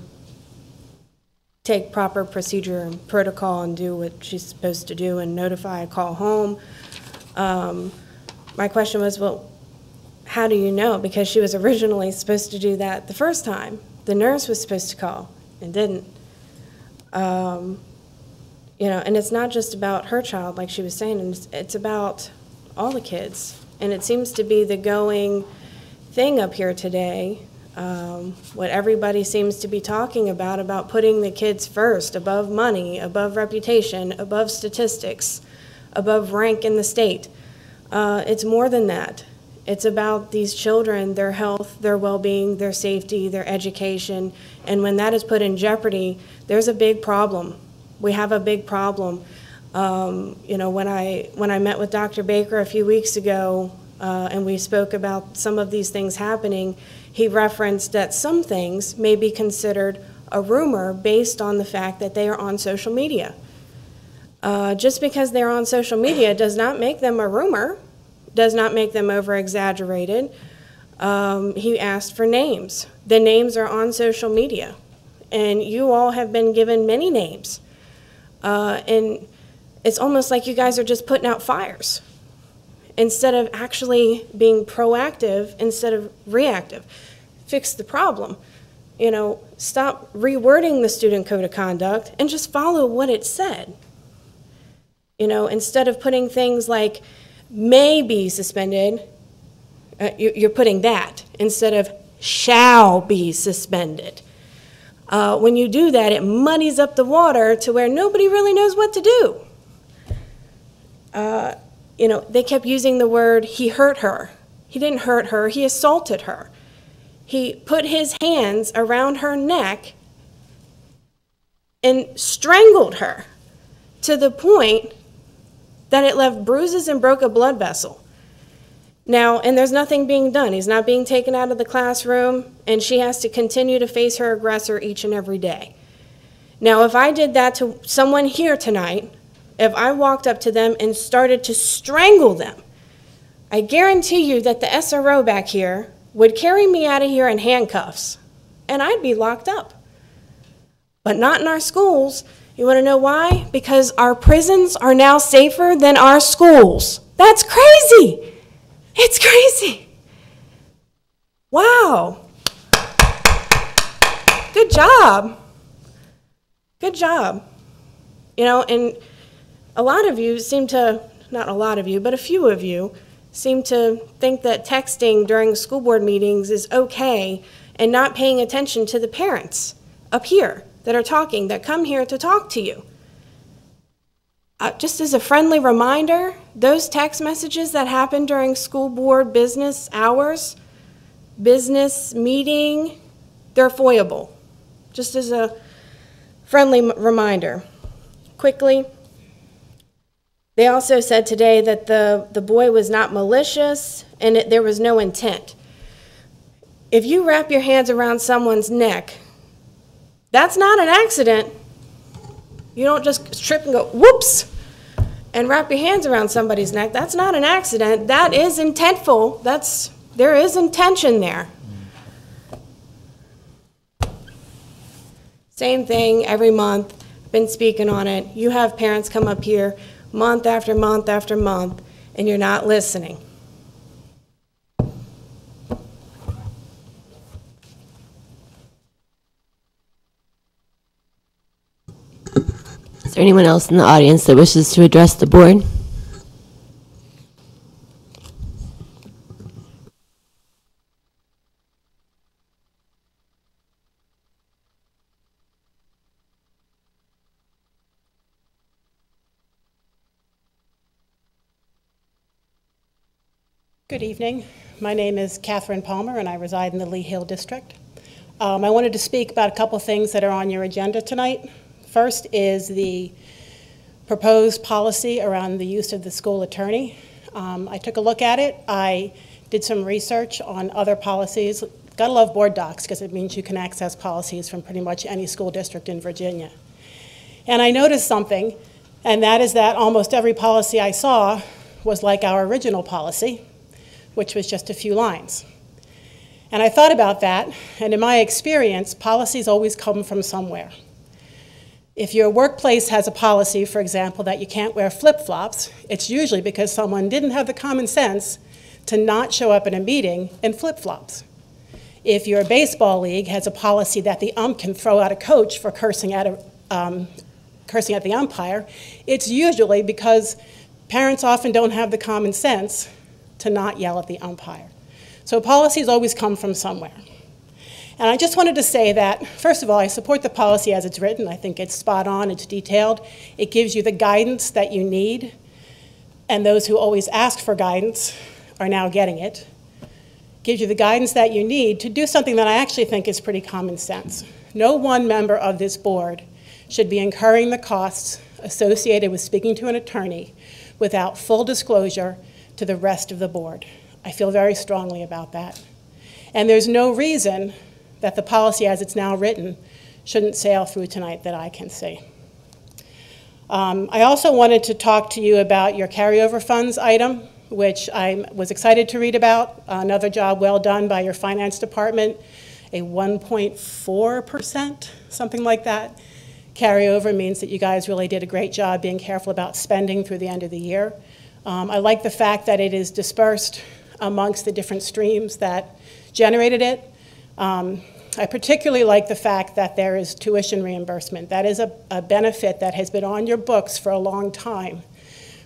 take proper procedure and protocol and do what she's supposed to do and notify, call home. My question was, well, how do you know? Because she was originally supposed to do that the first time. The nurse was supposed to call and didn't. And it's not just about her child, like she was saying, it's about all the kids. And it seems to be the going thing up here today, what everybody seems to be talking about putting the kids first, above money, above reputation, above statistics, above rank in the state. It's more than that. It's about these children, their health, their well-being, their safety, their education, and when that is put in jeopardy, there's a big problem. We have a big problem. When I met with Dr. Baker a few weeks ago, and we spoke about some of these things happening, he referenced that some things may be considered a rumor based on the fact that they are on social media. Just because they're on social media does not make them a rumor, does not make them over-exaggerated. He asked for names. The names are on social media, and you all have been given many names. And it's almost like you guys are just putting out fires instead of actually being proactive, instead of reactive. Fix the problem. Stop rewording the student code of conduct and just follow what it said. Instead of putting things like may be suspended, you're putting that instead of shall be suspended. When you do that, it muddies up the water to where nobody really knows what to do. They kept using the word, he hurt her. He didn't hurt her, he assaulted her. He put his hands around her neck and strangled her to the point that it left bruises and broke a blood vessel. Now, and there's nothing being done. He's not being taken out of the classroom, and she has to continue to face her aggressor each and every day. Now, if I did that to someone here tonight, if I walked up to them and started to strangle them, I guarantee you that the SRO back here would carry me out of here in handcuffs, and I'd be locked up. But not in our schools. You want to know why? Because our prisons are now safer than our schools. That's crazy. It's crazy. Wow. Good job. Good job. And a lot of you seem to, not a lot of you, but a few of you seem to think that texting during school board meetings is okay and not paying attention to the parents up here that are talking, that come here to talk to you. Just as a friendly reminder, those text messages that happen during school board business hours, business meeting, they're foiable. Just as a friendly reminder. Quickly, they also said today that the boy was not malicious and there was no intent. If you wrap your hands around someone's neck, that's not an accident. You don't just trip and go, whoops, and wrap your hands around somebody's neck. That's not an accident. That is intentful. There is intention there. Same thing every month. Been speaking on it. You have parents come up here month after month after month, and you're not listening. Is there anyone else in the audience that wishes to address the board? Good evening. My name is Catherine Palmer, and I reside in the Lee Hill District. I wanted to speak about a couple things that are on your agenda tonight. First is the proposed policy around the use of the school attorney. I took a look at it. I did some research on other policies Gotta love board docs because it means you can access policies from pretty much any school district in Virginia. And I noticed something, and that is that almost every policy I saw was like our original policy, which was just a few lines. And I thought about that, and in my experience, policies always come from somewhere. If your workplace has a policy, for example, that you can't wear flip-flops, it's usually because someone didn't have the common sense to not show up at a meeting in flip-flops. If your baseball league has a policy that the ump can throw out a coach for cursing at the umpire, it's usually because parents often don't have the common sense to not yell at the umpire. So policies always come from somewhere. And I just wanted to say that, first of all, I support the policy as it's written. I think it's spot on, it's detailed. It gives you the guidance that you need, and those who always ask for guidance are now getting it. Gives you the guidance that you need to do something that I actually think is pretty common sense. No one member of this board should be incurring the costs associated with speaking to an attorney without full disclosure to the rest of the board. I feel very strongly about that. And there's no reason that the policy as it's now written shouldn't sail through tonight that I can see. I also wanted to talk to you about your carryover funds item, which I was excited to read about. Another job well done by your finance department, a 1.4%, something like that. Carryover means that you guys really did a great job being careful about spending through the end of the year. I like the fact that it is dispersed amongst the different streams that generated it. I particularly like the fact that there is tuition reimbursement. That is a benefit that has been on your books for a long time,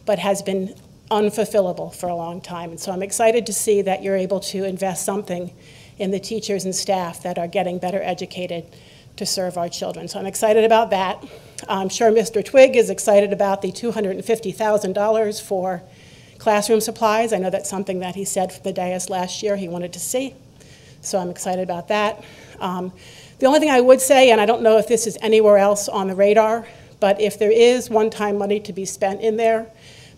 but has been unfulfillable for a long time. And so I'm excited to see that you're able to invest something in the teachers and staff that are getting better educated to serve our children. So I'm excited about that. I'm sure Mr. Twigg is excited about the $250,000 for classroom supplies. I know that's something that he said from the dais last year he wanted to see. So I'm excited about that. The only thing I would say, and I don't know if this is anywhere else on the radar, but if there is one-time money to be spent in there,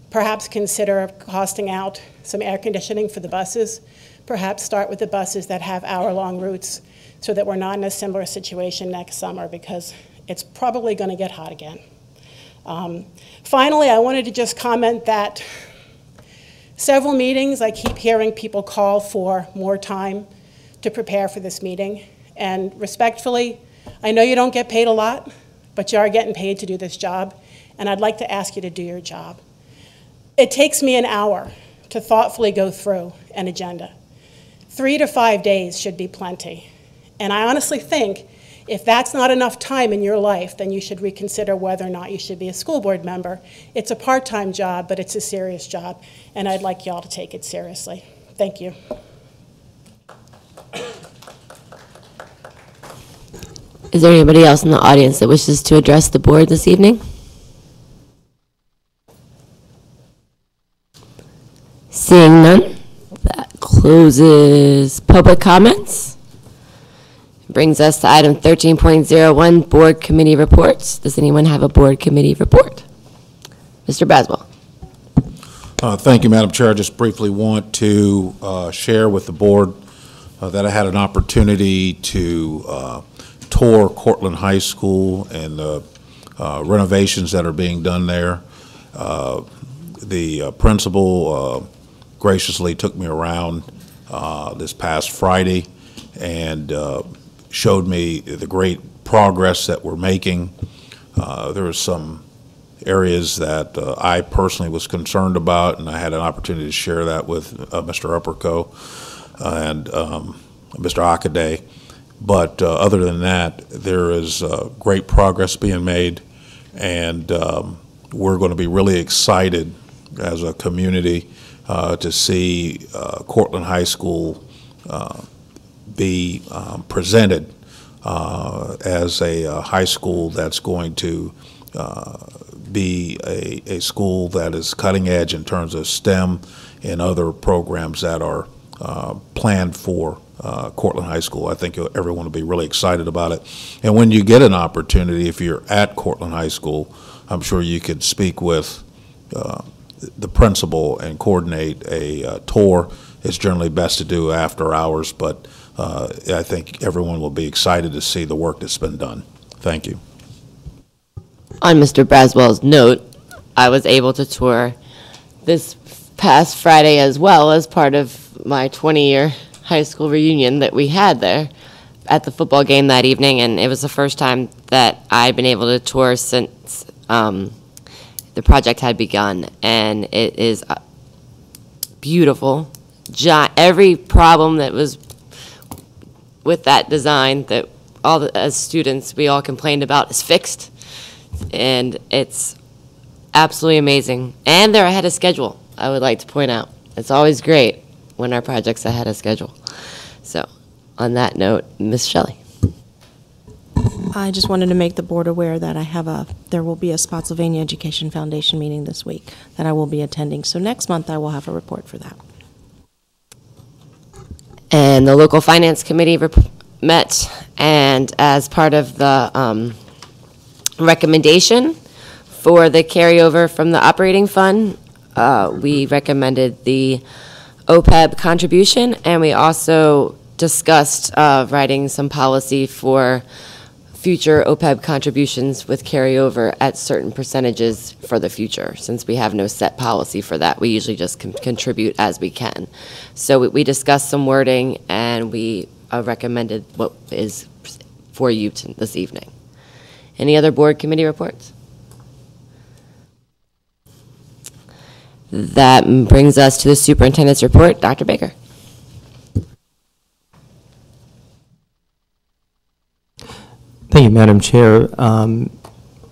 perhaps consider costing out some air conditioning for the buses. Perhaps start with the buses that have hour-long routes so that we're not in a similar situation next summer, because it's probably going to get hot again. Finally, I wanted to just comment that several meetings, I keep hearing people call for more time to prepare for this meeting. And respectfully, I know you don't get paid a lot, but you are getting paid to do this job, and I'd like to ask you to do your job. It takes me an hour to thoughtfully go through an agenda. 3 to 5 days should be plenty. And I honestly think if that's not enough time in your life, then you should reconsider whether or not you should be a school board member. It's a part-time job, but it's a serious job, and I'd like y'all to take it seriously. Thank you. Is there anybody else in the audience that wishes to address the board this evening? Seeing none, that closes public comments. Brings us to item 13.01, board committee reports. Does anyone have a board committee report? Mr. Braswell. Thank you, Madam Chair. I just briefly want to share with the board that I had an opportunity to tour Cortland High School and the renovations that are being done there. The principal graciously took me around this past Friday and showed me the great progress that we're making. There were some areas that I personally was concerned about, and I had an opportunity to share that with Mr. Upperco and Mr. Akaday. But other than that, there is great progress being made, and we're going to be really excited as a community to see Cortland High School be presented as a high school that's going to be a school that is cutting edge in terms of STEM and other programs that are planned for Cortland High School. I think everyone will be really excited about it. And when you get an opportunity, if you're at Cortland High School, I'm sure you could speak with the principal and coordinate a tour. It's generally best to do after hours, but I think everyone will be excited to see the work that's been done. Thank you. On Mr. Braswell's note, I was able to tour this past Friday as well as part of my 20-year high school reunion that we had there at the football game that evening, and it was the first time that I've been able to tour since the project had begun, and it is beautiful. Every problem that was with that design that as students we all complained about is fixed, and it's absolutely amazing. And they're ahead of schedule, I would like to point out. It's always great when our project's ahead of schedule. So on that note, Ms. Shelley. I just wanted to make the board aware that there will be a Spotsylvania Education Foundation meeting this week that I will be attending. So next month I will have a report for that. And the local finance committee met, and as part of the recommendation for the carryover from the operating fund, we recommended the OPEB contribution, and we also discussed writing some policy for future OPEB contributions with carryover at certain percentages for the future. Since we have no set policy for that, we usually just contribute as we can. So we discussed some wording, and we recommended what is for you this evening. Any other board committee reports? That brings us to the superintendent's report. Dr. Baker. Thank you, Madam Chair.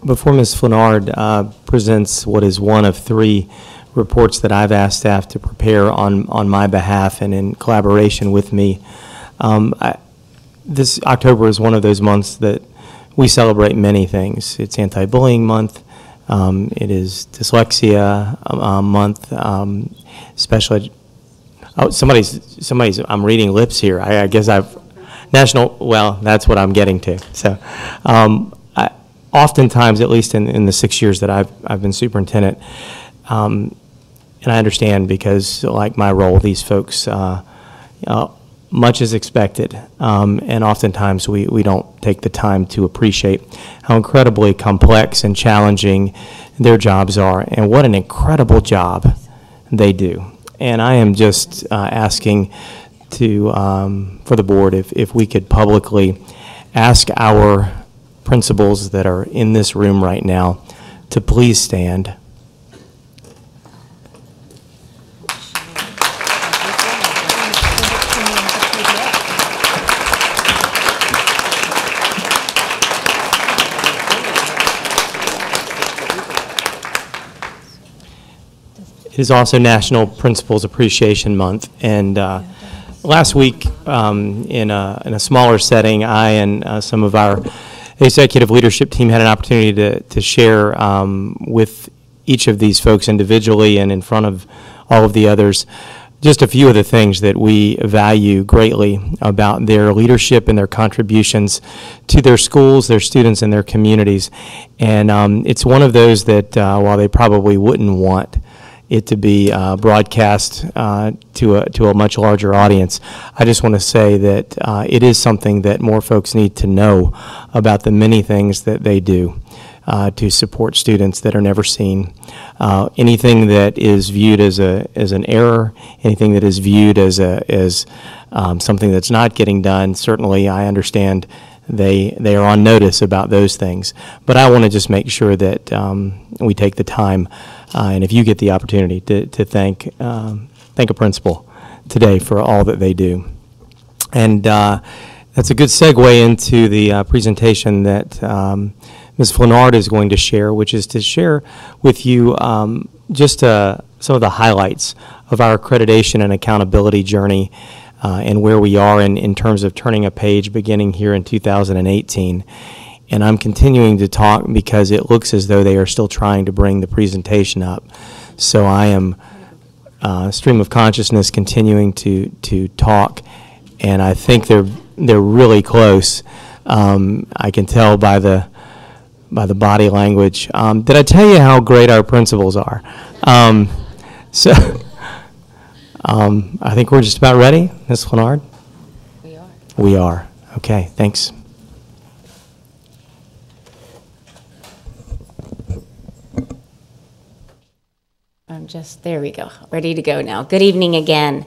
Before Ms. Flenard presents what is one of 3 reports that I've asked staff to prepare on my behalf and in collaboration with me, this October is one of those months that we celebrate many things. It's anti-bullying month. It is dyslexia month. Especially, somebody's. I'm reading lips here. I guess well, that's what I'm getting to. So, oftentimes, at least in the 6 years that I've been superintendent, and I understand because, like my role, these folks, much is expected, and oftentimes we don't take the time to appreciate how incredibly complex and challenging their jobs are, and what an incredible job they do. And I am just asking for the board if we could publicly ask our principals that are in this room right now to please stand. It is also National Principals Appreciation Month, and last week, in a smaller setting, I and some of our executive leadership team had an opportunity to share with each of these folks individually and in front of all of the others just a few of the things that we value greatly about their leadership and their contributions to their schools, their students, and their communities. And it's one of those that, while they probably wouldn't want it to be broadcast to a much larger audience, I just want to say that it is something that more folks need to know about the many things that they do to support students that are never seen. Anything that is viewed as an error, anything that is viewed as something that's not getting done, certainly I understand they are on notice about those things. But I want to just make sure that we take the time, and if you get the opportunity to thank a principal today for all that they do. And that's a good segue into the presentation that Ms. Flenard is going to share, which is to share with you just some of the highlights of our accreditation and accountability journey and where we are in terms of turning a page beginning here in 2018. And I'm continuing to talk because it looks as though they are still trying to bring the presentation up. So I am stream of consciousness continuing to talk, and I think they're really close. I can tell by the body language. Did I tell you how great our principals are? I think we're just about ready, Ms. Flenard. We are. We are. Okay, thanks. There we go, ready to go now. Good evening again.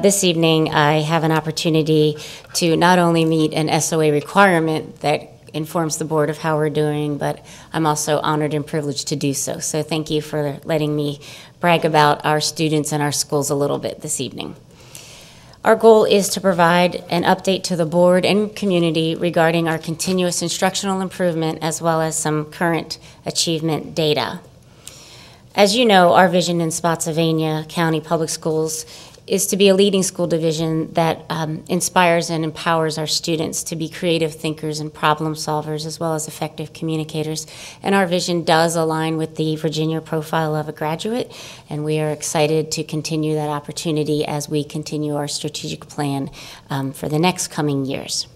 This evening, I have an opportunity to not only meet an SOA requirement that informs the board of how we're doing, but I'm also honored and privileged to do so. So thank you for letting me brag about our students and our schools a little bit this evening. Our goal is to provide an update to the board and community regarding our continuous instructional improvement as well as some current achievement data. As you know, our vision in Spotsylvania County Public Schools is to be a leading school division that inspires and empowers our students to be creative thinkers and problem solvers as well as effective communicators. And our vision does align with the Virginia profile of a graduate, and we are excited to continue that opportunity as we continue our strategic plan for the next coming years.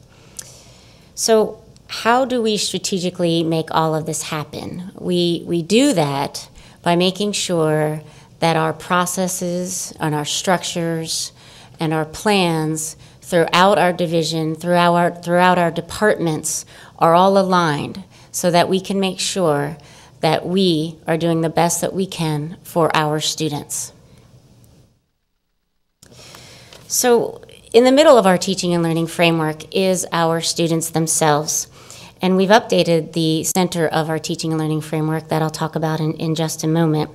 So how do we strategically make all of this happen? We do that by making sure that our processes and our structures and our plans throughout our division, throughout our departments are all aligned so that we can make sure that we are doing the best that we can for our students. So in the middle of our teaching and learning framework is our students themselves. And we've updated the center of our teaching and learning framework that I'll talk about in just a moment.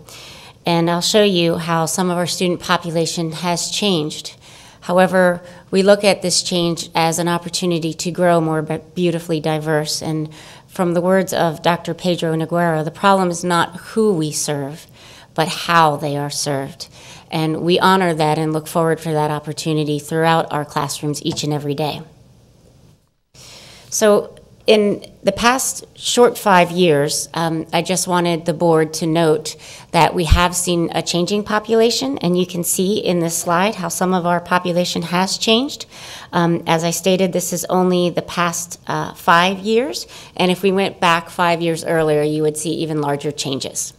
And I'll show you how some of our student population has changed. However, we look at this change as an opportunity to grow more beautifully diverse. And from the words of Dr. Pedro Noguera, the problem is not who we serve, but how they are served. And we honor that and look forward for that opportunity throughout our classrooms each and every day. So in the past short 5 years, I just wanted the board to note that we have seen a changing population, and you can see in this slide how some of our population has changed. As I stated, this is only the past 5 years, and if we went back 5 years earlier, you would see even larger changes.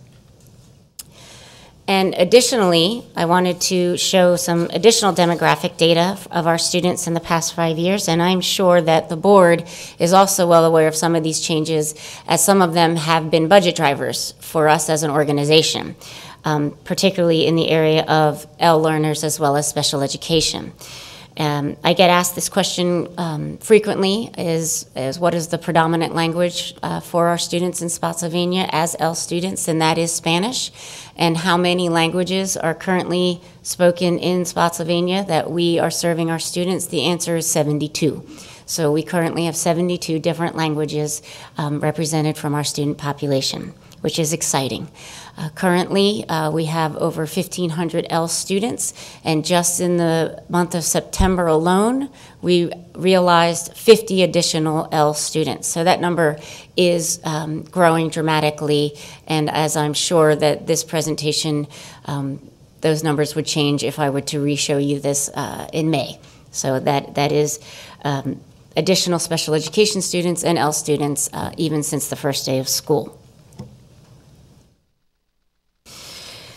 And additionally, I wanted to show some additional demographic data of our students in the past 5 years, and I'm sure that the board is also well aware of some of these changes, as some of them have been budget drivers for us as an organization, particularly in the area of L learners as well as special education. I get asked this question frequently, is what is the predominant language for our students in Spotsylvania as L students, and that is Spanish. And how many languages are currently spoken in Spotsylvania that we are serving our students? The answer is 72. So we currently have 72 different languages represented from our student population, which is exciting. Currently, we have over 1,500 L students, and just in the month of September alone, we realized 50 additional L students. So that number is growing dramatically, and as I'm sure that this presentation, those numbers would change if I were to re-show you this in May. So that is additional special education students and L students even since the first day of school.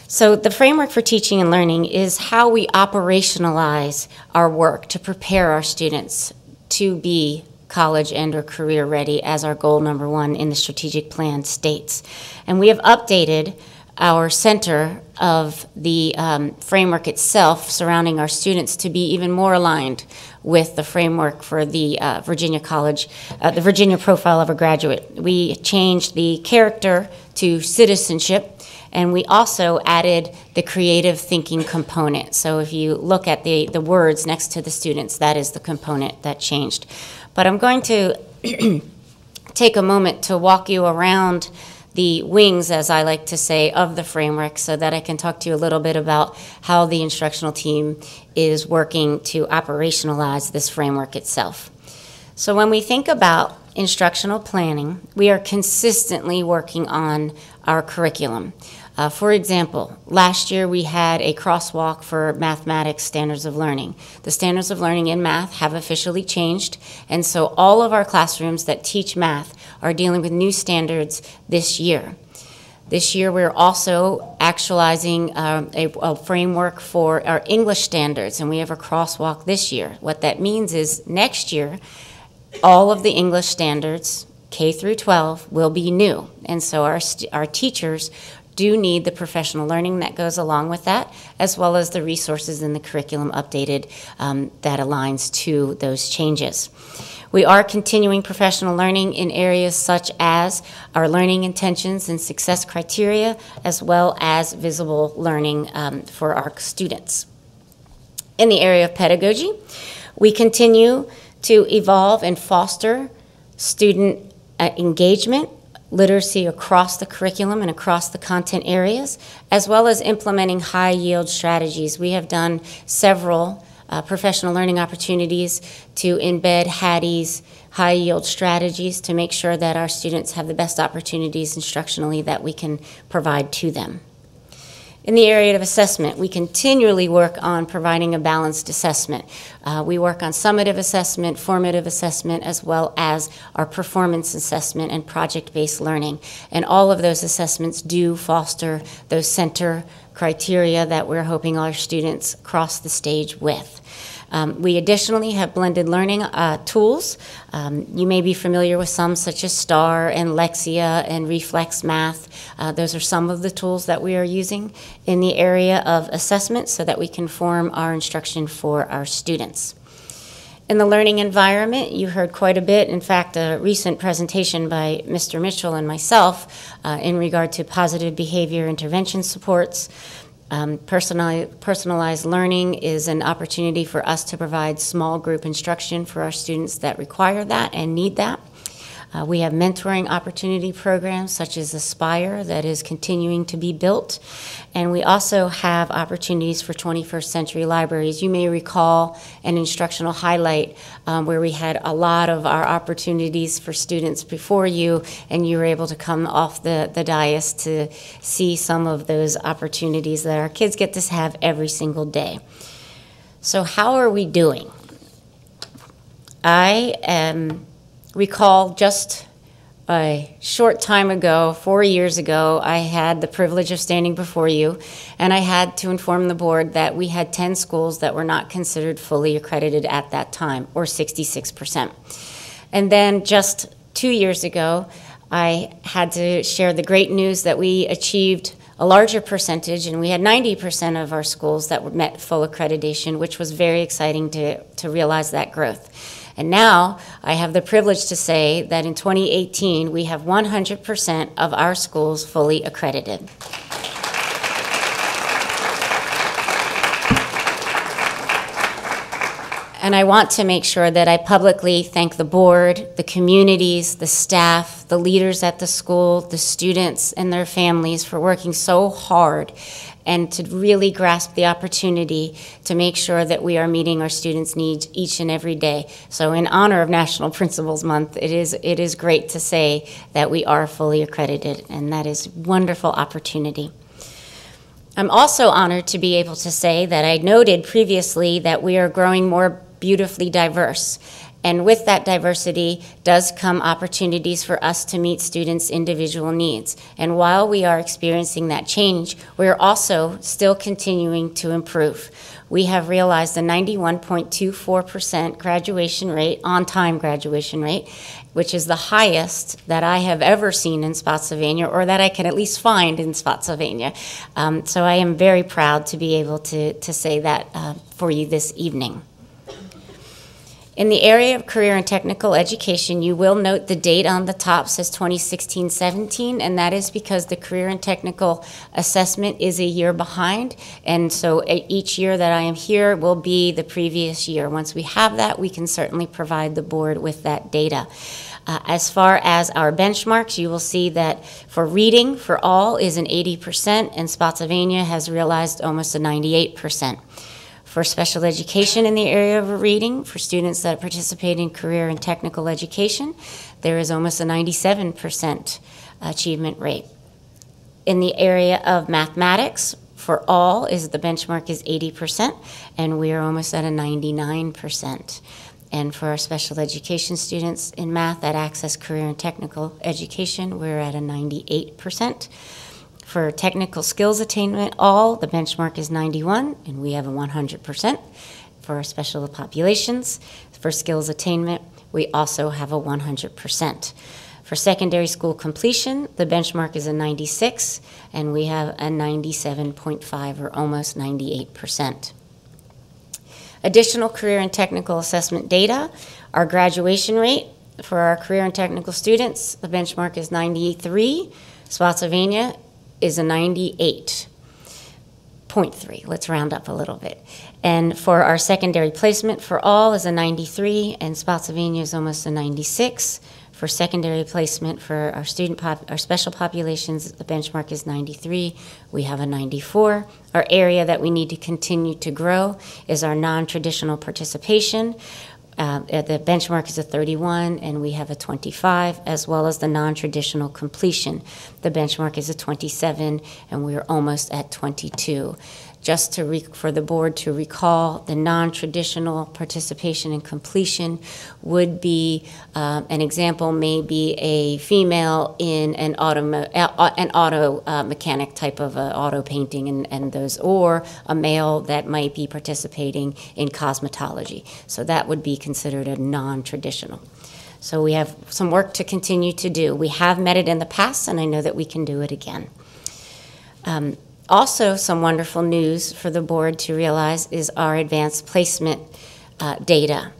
So the framework for teaching and learning is how we operationalize our work to prepare our students to be college and or career ready, as our goal number 1 in the strategic plan states. And we have updated our center of the framework itself surrounding our students to be even more aligned with the framework for the Virginia College, the Virginia profile of a graduate. We changed the character to citizenship, and we also added the creative thinking component. So if you look at the words next to the students, that is the component that changed. But I'm going to take a moment to walk you around the wings, as I like to say, of the framework so that I can talk to you a little bit about how the instructional team is working to operationalize this framework itself. So when we think about instructional planning, we are consistently working on our curriculum. For example, last year we had a crosswalk for mathematics standards of learning. The standards of learning in math have officially changed, and so all of our classrooms that teach math are dealing with new standards this year. This year we're also actualizing a framework for our English standards, and we have a crosswalk this year. What that means is next year, all of the English standards, K through 12, will be new. And so our teachers do need the professional learning that goes along with that, as well as the resources in the curriculum updated that aligns to those changes. We are continuing professional learning in areas such as our learning intentions and success criteria, as well as visible learning for our students. In the area of pedagogy, we continue to evolve and foster student engagement, literacy across the curriculum and across the content areas, as well as implementing high-yield strategies. We have done several professional learning opportunities to embed Hattie's high-yield strategies to make sure that our students have the best opportunities instructionally that we can provide to them. In the area of assessment, we continually work on providing a balanced assessment. We work on summative assessment, formative assessment, as well as our performance assessment and project-based learning. And all of those assessments do foster those center criteria that we're hoping our students cross the stage with. We additionally have blended learning tools. You may be familiar with some such as STAR and Lexia and Reflex Math. Those are some of the tools that we are using in the area of assessment so that we can form our instruction for our students. In the learning environment, you heard quite a bit. In fact, a recent presentation by Mr. Mitchell and myself in regard to positive behavior intervention supports. Personalized learning is an opportunity for us to provide small group instruction for our students that require that and need that. We have mentoring opportunity programs such as Aspire that is continuing to be built. And we also have opportunities for 21st century libraries. You may recall an instructional highlight where we had a lot of our opportunities for students before you, and you were able to come off the dais to see some of those opportunities that our kids get to have every single day. So how are we doing? I recall just a short time ago, 4 years ago, I had the privilege of standing before you, and I had to inform the board that we had 10 schools that were not considered fully accredited at that time, or 66%. And then just 2 years ago, I had to share the great news that we achieved a larger percentage, and we had 90% of our schools that met full accreditation, which was very exciting to realize that growth. And now I have the privilege to say that in 2018, we have 100% of our schools fully accredited. And I want to make sure that I publicly thank the board, the communities, the staff, the leaders at the school, the students and their families for working so hard and to really grasp the opportunity to make sure that we are meeting our students' needs each and every day. So in honor of National Principals Month, it is great to say that we are fully accredited, and that is a wonderful opportunity. I'm also honored to be able to say that I noted previously that we are growing more beautifully diverse. And with that diversity does come opportunities for us to meet students' individual needs. And while we are experiencing that change, we are also still continuing to improve. We have realized a 91.24% graduation rate, on-time graduation rate, which is the highest that I have ever seen in Spotsylvania, or that I can at least find in Spotsylvania. So I am very proud to be able to say that for you this evening. In the area of career and technical education, you will note the date on the top says 2016-17, and that is because the career and technical assessment is a year behind, and so each year that I am here will be the previous year. Once we have that, we can certainly provide the board with that data. As far as our benchmarks, you will see that for reading for all is an 80%, and Spotsylvania has realized almost a 98%. For special education in the area of reading, for students that participate in career and technical education, there is almost a 97% achievement rate. In the area of mathematics, for all, the benchmark is 80%, and we are almost at a 99%. And for our special education students in math that access career and technical education, we're at a 98%. For technical skills attainment, all, the benchmark is 91, and we have a 100%. For our special populations, for skills attainment, we also have a 100%. For secondary school completion, the benchmark is a 96, and we have a 97.5, or almost 98%. Additional career and technical assessment data, our graduation rate for our career and technical students, the benchmark is 93. Spotsylvania is a 98.3. Let's round up a little bit. And for our secondary placement for all is a 93, and Spotsylvania is almost a 96. For secondary placement for our our special populations, the benchmark is 93. We have a 94. Our area that we need to continue to grow is our non-traditional participation. The benchmark is a 31, and we have a 25, as well as the non-traditional completion. The benchmark is a 27, and we're almost at 22. Just for the board to recall, the non-traditional participation and completion would be, an example may be a female in an auto mechanic type of auto painting and those, or a male that might be participating in cosmetology. So that would be considered a non-traditional. So we have some work to continue to do. We have met it in the past, and I know that we can do it again. Also, some wonderful news for the board to realize is our advanced placement data.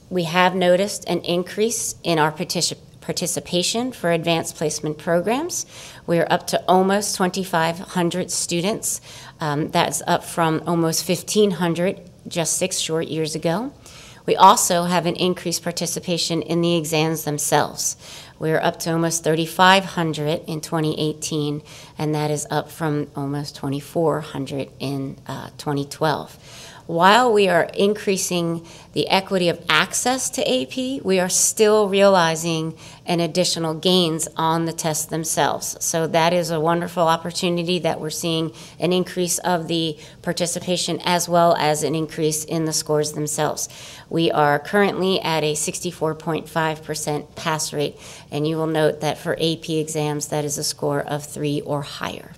We have noticed an increase in our participation for advanced placement programs. We are up to almost 2,500 students. That's up from almost 1,500 just 6 short years ago. We also have an increased participation in the exams themselves. We're up to almost 3,500 in 2018, and that is up from almost 2,400 in 2012. While we are increasing the equity of access to AP, we are still realizing an additional gains on the tests themselves. So that is a wonderful opportunity that we're seeing an increase of the participation as well as an increase in the scores themselves. We are currently at a 64.5% pass rate, and you will note that for AP exams, that is a score of 3 or higher.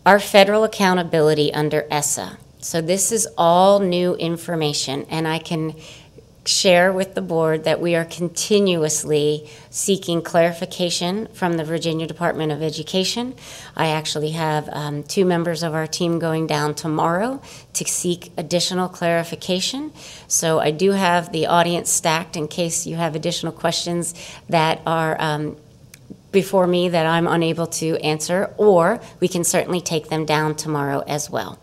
Our federal accountability under ESSA. So this is all new information, and I can share with the board that we are continuously seeking clarification from the Virginia Department of Education. I actually have 2 members of our team going down tomorrow to seek additional clarification. So I do have the audience stacked in case you have additional questions that are before me that I'm unable to answer, or we can certainly take them down tomorrow as well.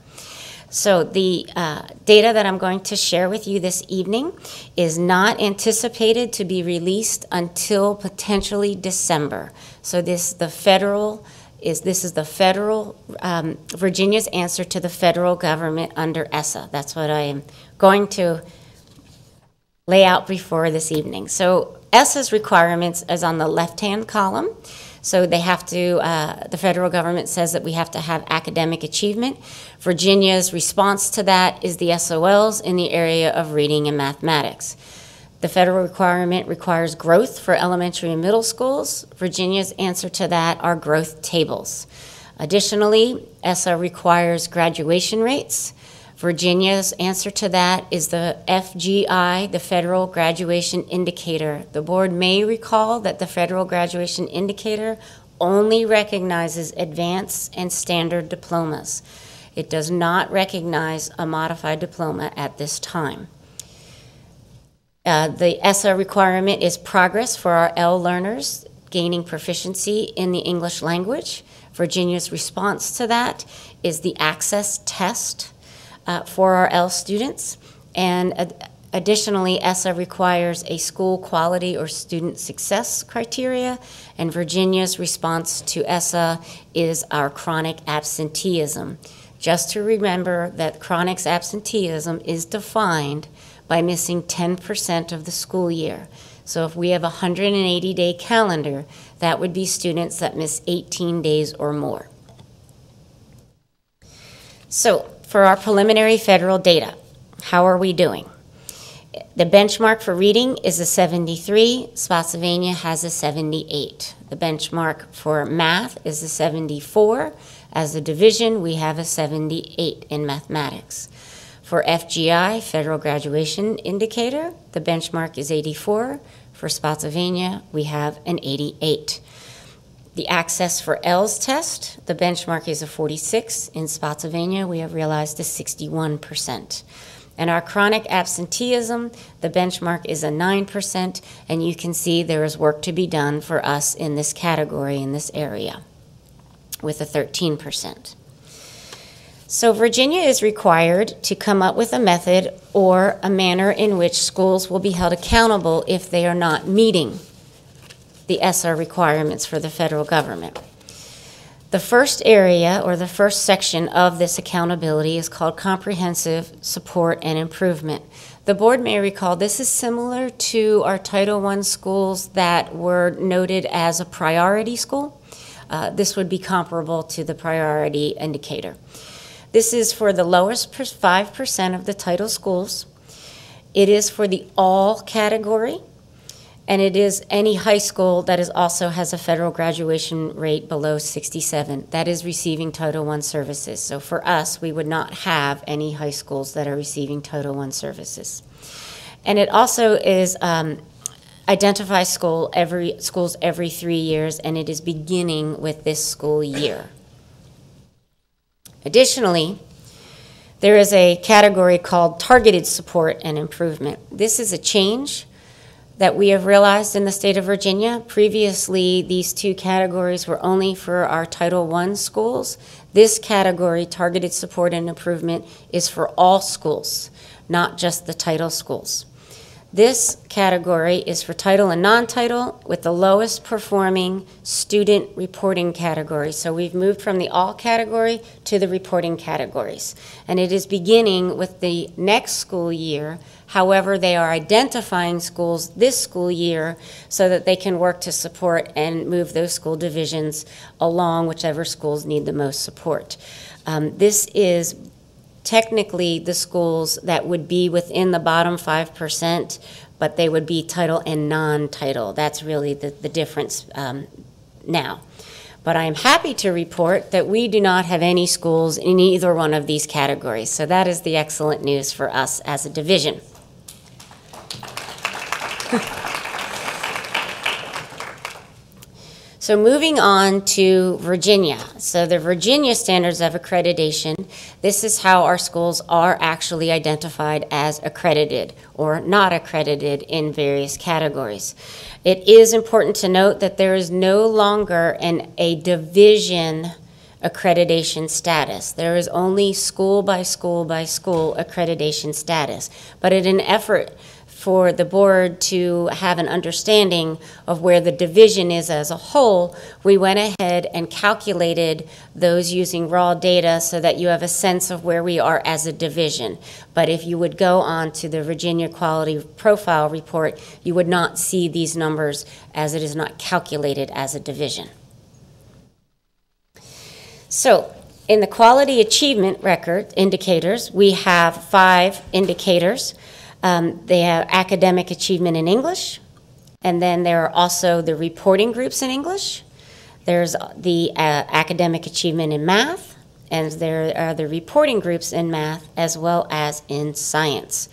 So the data that I'm going to share with you this evening is not anticipated to be released until potentially December. So this is the federal, Virginia's answer to the federal government under ESSA. That's what I am going to lay out before this evening. So ESSA's requirements is on the left-hand column. So they have to, the federal government says that we have to have academic achievement. Virginia's response to that is the SOLs in the area of reading and mathematics. The federal requirement requires growth for elementary and middle schools. Virginia's answer to that are growth tables. Additionally, ESSA requires graduation rates. Virginia's answer to that is the FGI, the Federal Graduation Indicator. The board may recall that the Federal Graduation Indicator only recognizes advanced and standard diplomas. It does not recognize a modified diploma at this time. The ESSA requirement is progress for our L learners gaining proficiency in the English language. Virginia's response to that is the access test for our L students, and additionally, ESSA requires a school quality or student success criteria, and Virginia's response to ESSA is our chronic absenteeism. Just to remember that chronic absenteeism is defined by missing 10% of the school year. So if we have a 180-day calendar, that would be students that miss 18 days or more. So, for our preliminary federal data, how are we doing? The benchmark for reading is a 73. Spotsylvania has a 78. The benchmark for math is a 74. As a division, we have a 78 in mathematics. For FGI, Federal Graduation Indicator, the benchmark is 84. For Spotsylvania, we have an 88. The Access for ELS test, the benchmark is a 46. In Spotsylvania, we have realized a 61%. And our chronic absenteeism, the benchmark is a 9%, and you can see there is work to be done for us in this category, in this area, with a 13%. So Virginia is required to come up with a method or a manner in which schools will be held accountable if they are not meeting the ESSER requirements for the federal government. The first area, or the first section of this accountability, is called Comprehensive Support and Improvement. The board may recall this is similar to our Title I schools that were noted as a priority school. This would be comparable to the priority indicator. This is for the lowest 5% of the title schools. It is for the all category, and it is any high school that is also has a federal graduation rate below 67 that is receiving Title I services. So for us, we would not have any high schools that are receiving Title I services. And it also is identifies schools every 3 years, and it is beginning with this school year. Additionally, there is a category called Targeted Support and Improvement. This is a change that we have realized in the state of Virginia. Previously, these two categories were only for our Title I schools. This category, Targeted Support and Improvement, is for all schools, not just the title schools. This category is for title and non-title with the lowest performing student reporting category. So we've moved from the all category to the reporting categories. And it is beginning with the next school year. However, they are identifying schools this school year so that they can work to support and move those school divisions along whichever schools need the most support. This is technically the schools that would be within the bottom 5%, but they would be title and non-title. That's really the difference now. But I am happy to report that we do not have any schools in either one of these categories. So that is the excellent news for us as a division. So moving on to Virginia. So the Virginia Standards of Accreditation, this is how our schools are actually identified as accredited or not accredited in various categories. It is important to note that there is no longer a division accreditation status. There is only school by school by school accreditation status. But in an effort for the board to have an understanding of where the division is as a whole, we went ahead and calculated those using raw data so that you have a sense of where we are as a division. But if you would go on to the Virginia Quality Profile Report, you would not see these numbers as it is not calculated as a division. So, in the Quality Achievement Record indicators, we have 5 indicators. They have academic achievement in English, and then there are also the reporting groups in English. There's the academic achievement in math, and there are the reporting groups in math as well as in science.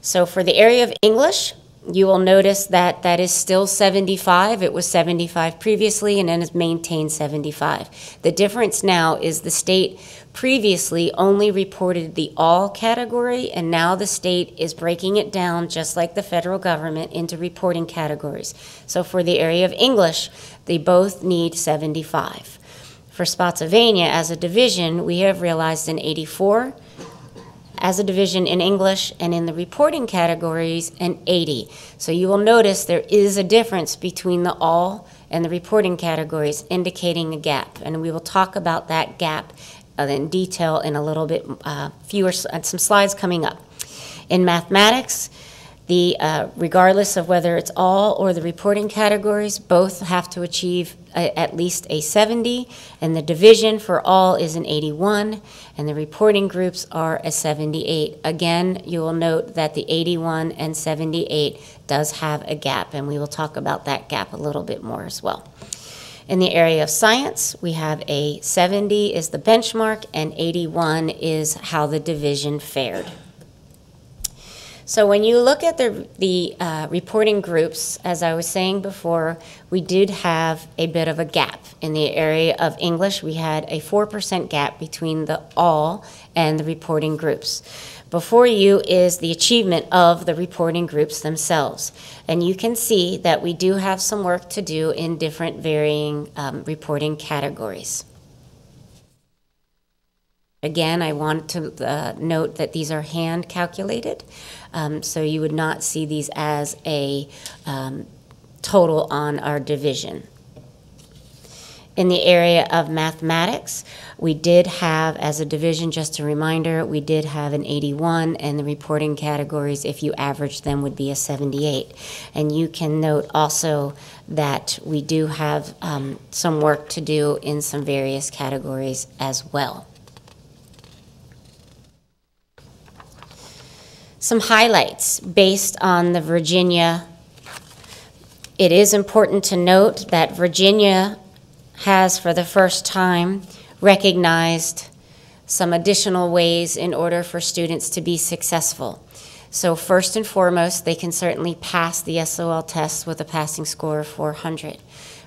So for the area of English, you will notice that that is still 75. It was 75 previously, and then it's maintained 75. The difference now is the state previously only reported the all category, and now the state is breaking it down, just like the federal government, into reporting categories. So for the area of English, they both need 75. For Spotsylvania, as a division, we have realized an 84 as a division in English, and in the reporting categories, an 80. So you will notice there is a difference between the all and the reporting categories, indicating a gap. And we will talk about that gap in detail in a little bit some slides coming up. In mathematics, Regardless of whether it's all or the reporting categories, both have to achieve at least a 70, and the division for all is an 81, and the reporting groups are a 78. Again, you will note that the 81 and 78 does have a gap, and we will talk about that gap a little bit more as well. In the area of science, we have a 70 is the benchmark, and 81 is how the division fared. So when you look at the reporting groups, as I was saying before, we did have a bit of a gap. In the area of English, we had a 4% gap between the all and the reporting groups. Before you is the achievement of the reporting groups themselves. And you can see that we do have some work to do in different varying reporting categories. Again, I want to note that these are hand calculated, so you would not see these as a total on our division. In the area of mathematics, we did have, as a division, just a reminder, we did have an 81, and the reporting categories, if you average them, would be a 78. And you can note also that we do have some work to do in some various categories as well. Some highlights based on the Virginia. It is important to note that Virginia has, for the first time, recognized some additional ways in order for students to be successful. So first and foremost, they can certainly pass the SOL test with a passing score of 400.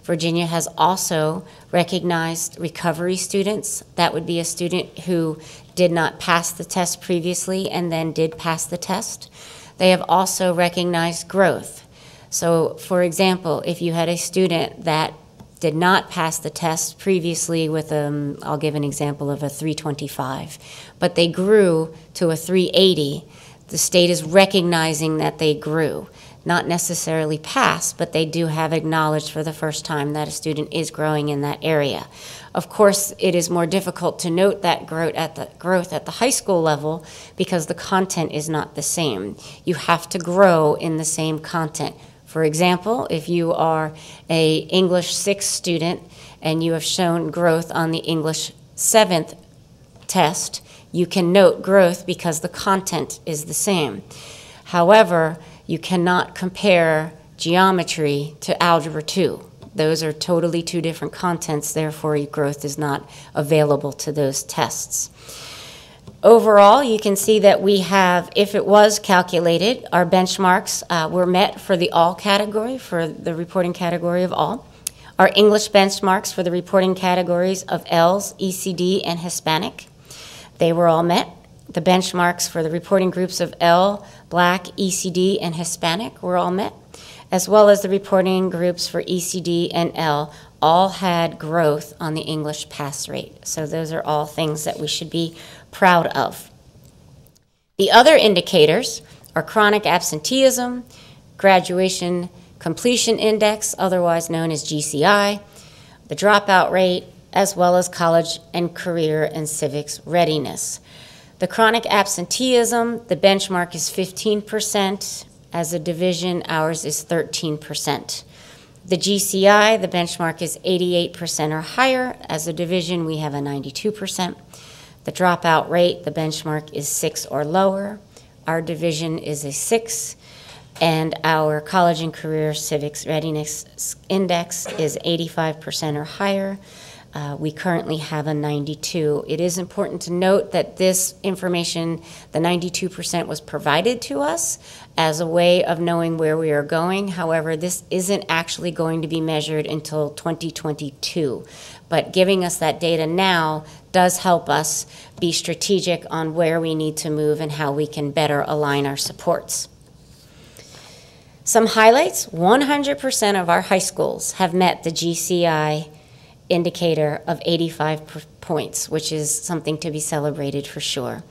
Virginia has also recognized recovery students. That would be a student who did not pass the test previously and then did pass the test. They have also recognized growth. So, for example, if you had a student that did not pass the test previously with, I'll give an example of a 325, but they grew to a 380, the state is recognizing that they grew. Not necessarily passed, but they do have acknowledged for the first time that a student is growing in that area. Of course, it is more difficult to note that growth at the high school level because the content is not the same. You have to grow in the same content. For example, if you are a English 6th student and you have shown growth on the English 7th test, you can note growth because the content is the same. However, you cannot compare geometry to Algebra 2. Those are totally two different contents, therefore your growth is not available to those tests. Overall, you can see that we have, if it was calculated, our benchmarks were met for the all category, for the reporting category of all. Our English benchmarks for the reporting categories of L's, ECD, and Hispanic, they were all met. The benchmarks for the reporting groups of L, Black, ECD, and Hispanic were all met, as well as the reporting groups for ECD and L all had growth on the English pass rate. So those are all things that we should be proud of. The other indicators are chronic absenteeism, graduation completion index, otherwise known as GCI, the dropout rate, as well as college and career and civics readiness. The chronic absenteeism, the benchmark is 15%. As a division, ours is 13%. The GCI, the benchmark is 88% or higher. As a division, we have a 92%. The dropout rate, the benchmark is 6 or lower. Our division is a 6. And our college and career civics readiness index is 85% or higher. We currently have a 92. It is important to note that this information, the 92%, was provided to us as a way of knowing where we are going. However, this isn't actually going to be measured until 2022. But giving us that data now does help us be strategic on where we need to move and how we can better align our supports. Some highlights: 100% of our high schools have met the GCI indicator of 85 points, which is something to be celebrated for sure.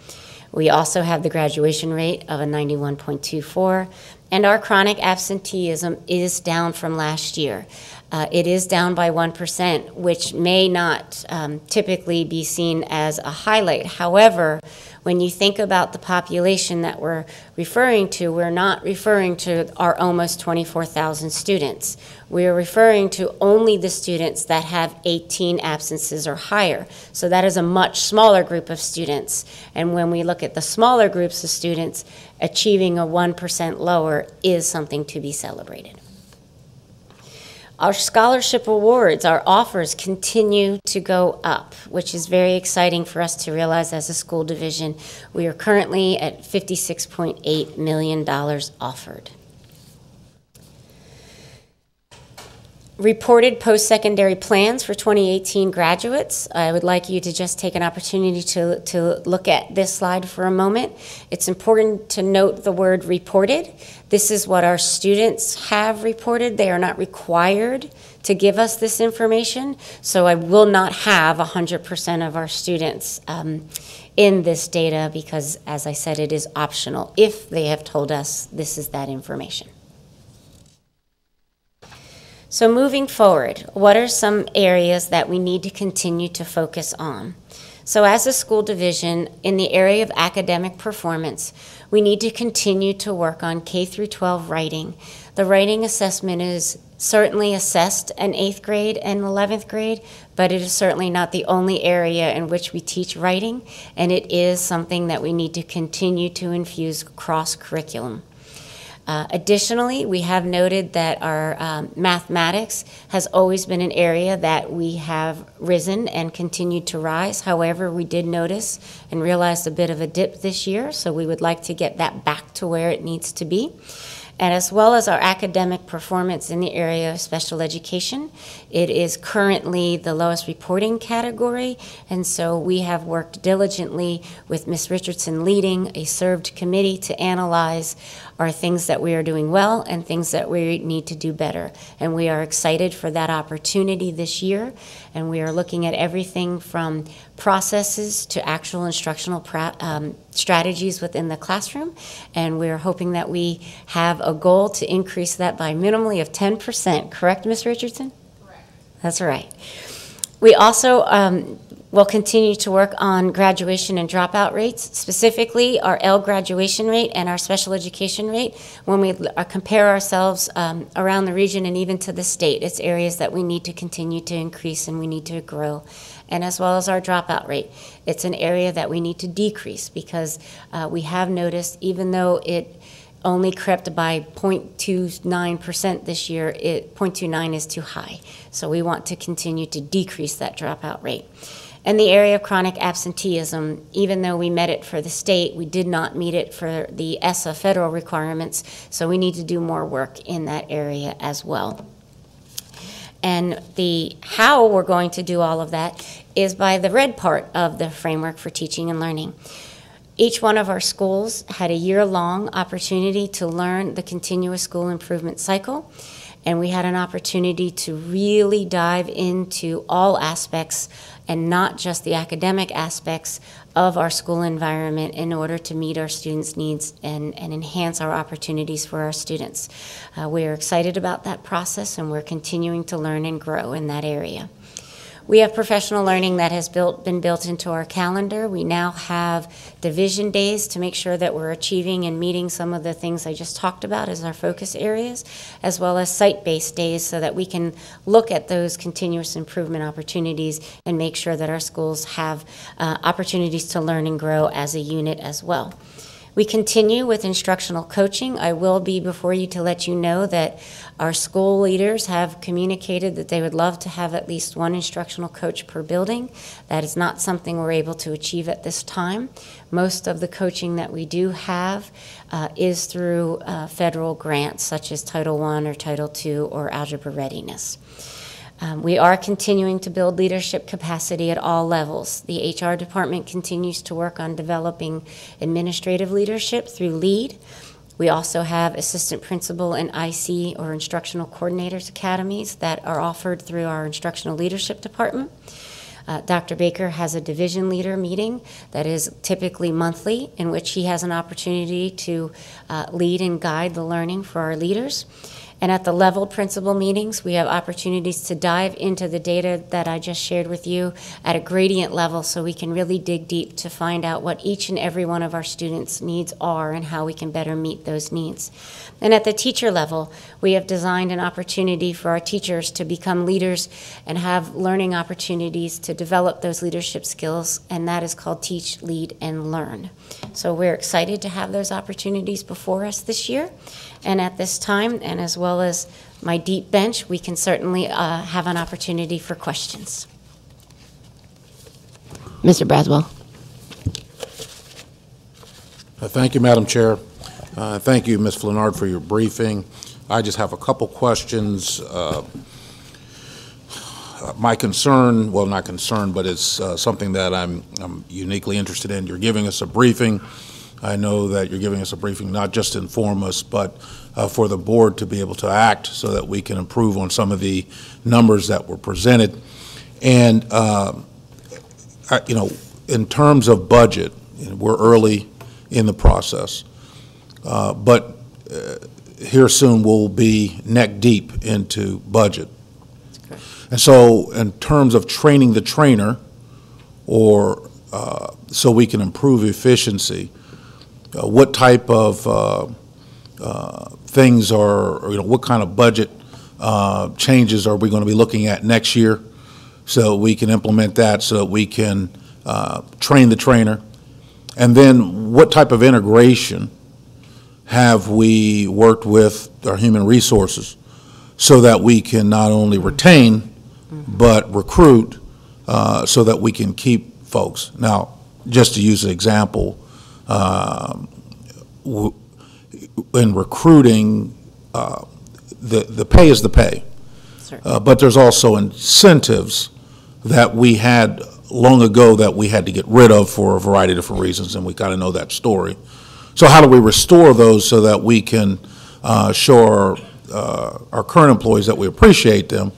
We also have the graduation rate of a 91.24, and our chronic absenteeism is down from last year. It is down by 1%, which may not typically be seen as a highlight. However, when you think about the population that we're referring to, we're not referring to our almost 24,000 students. We are referring to only the students that have 18 absences or higher. So that is a much smaller group of students. And when we look at the smaller groups of students, achieving a 1% lower is something to be celebrated. Our scholarship awards, our offers continue to go up, which is very exciting for us to realize as a school division. We are currently at $56.8 million offered. Reported post-secondary plans for 2018 graduates. I would like you to just take an opportunity to look at this slide for a moment. It's important to note the word reported. This is what our students have reported. They are not required to give us this information, so I will not have 100% of our students in this data because, as I said, it is optional if they have told us this is that information. So moving forward, what are some areas that we need to continue to focus on? So as a school division, in the area of academic performance, we need to continue to work on K through 12 writing. The writing assessment is certainly assessed in 8th grade and 11th grade, but it is certainly not the only area in which we teach writing, and it is something that we need to continue to infuse cross-curriculum. Additionally, we have noted that our mathematics has always been an area that we have risen and continued to rise. However, we did notice and realized a bit of a dip this year, so we would like to get that back to where it needs to be. And as well as our academic performance in the area of special education, it is currently the lowest reporting category, and so we have worked diligently with Ms. Richardson leading a served committee to analyze our things that we are doing well and things that we need to do better. And we are excited for that opportunity this year, and we are looking at everything from processes to actual instructional strategies within the classroom, and we're hoping that we have a goal to increase that by minimally of 10%. Correct, Ms. Richardson? Correct. That's right. We also will continue to work on graduation and dropout rates, specifically our L graduation rate and our special education rate. When we compare ourselves around the region and even to the state, it's areas that we need to continue to increase and we need to grow. And as well as our dropout rate, it's an area that we need to decrease because we have noticed, even though it only crept by 0.29% this year, 0.29 is too high. So we want to continue to decrease that dropout rate. And the area of chronic absenteeism, even though we met it for the state, we did not meet it for the ESSA federal requirements, so we need to do more work in that area as well. And the how we're going to do all of that is by the red part of the framework for teaching and learning. Each one of our schools had a year-long opportunity to learn the continuous school improvement cycle, and we had an opportunity to really dive into all aspects and not just the academic aspects of our school environment in order to meet our students' needs and enhance our opportunities for our students. We are excited about that process, and we're continuing to learn and grow in that area. We have professional learning that has been built into our calendar. We now have division days to make sure that we're achieving and meeting some of the things I just talked about as our focus areas, as well as site-based days so that we can look at those continuous improvement opportunities and make sure that our schools have opportunities to learn and grow as a unit as well. We continue with instructional coaching. I will be before you to let you know that our school leaders have communicated that they would love to have at least one instructional coach per building. That is not something we're able to achieve at this time. Most of the coaching that we do have is through federal grants such as Title I or Title II or Algebra Readiness. We are continuing to build leadership capacity at all levels. The HR department continues to work on developing administrative leadership through LEAD. We also have assistant principal and IC or instructional coordinators academies that are offered through our instructional leadership department. Dr. Baker has a division leader meeting that is typically monthly, in which he has an opportunity to lead and guide the learning for our leaders. And at the level principal meetings, we have opportunities to dive into the data that I just shared with you at a gradient level so we can really dig deep to find out what each and every one of our students' needs are and how we can better meet those needs. And at the teacher level, we have designed an opportunity for our teachers to become leaders and have learning opportunities to develop those leadership skills, and that is called Teach, Lead, and Learn. So we're excited to have those opportunities before us this year. And at this time, and as well as my deep bench, we can certainly have an opportunity for questions. Mr. Braswell. Thank you, Madam Chair. Thank you, Ms. Flenard, for your briefing. I just have a couple questions. My concern, well, not concern, but it's something that I'm uniquely interested in. You're giving us a briefing. I know that you're giving us a briefing not just to inform us, but for the board to be able to act so that we can improve on some of the numbers that were presented. And, you know, in terms of budget, we're early in the process, but here soon we'll be neck deep into budget. And so in terms of training the trainer, or so we can improve efficiency, what type of things are, or, you know, what kind of budget changes are we going to be looking at next year so we can implement that, so that we can train the trainer? And then what type of integration have we worked with our human resources so that we can not only retain but recruit so that we can keep folks? Now, just to use an example, in recruiting, the pay is the pay, but there's also incentives that we had long ago that we had to get rid of for a variety of different reasons, and we kind of know that story. So how do we restore those so that we can show our current employees that we appreciate them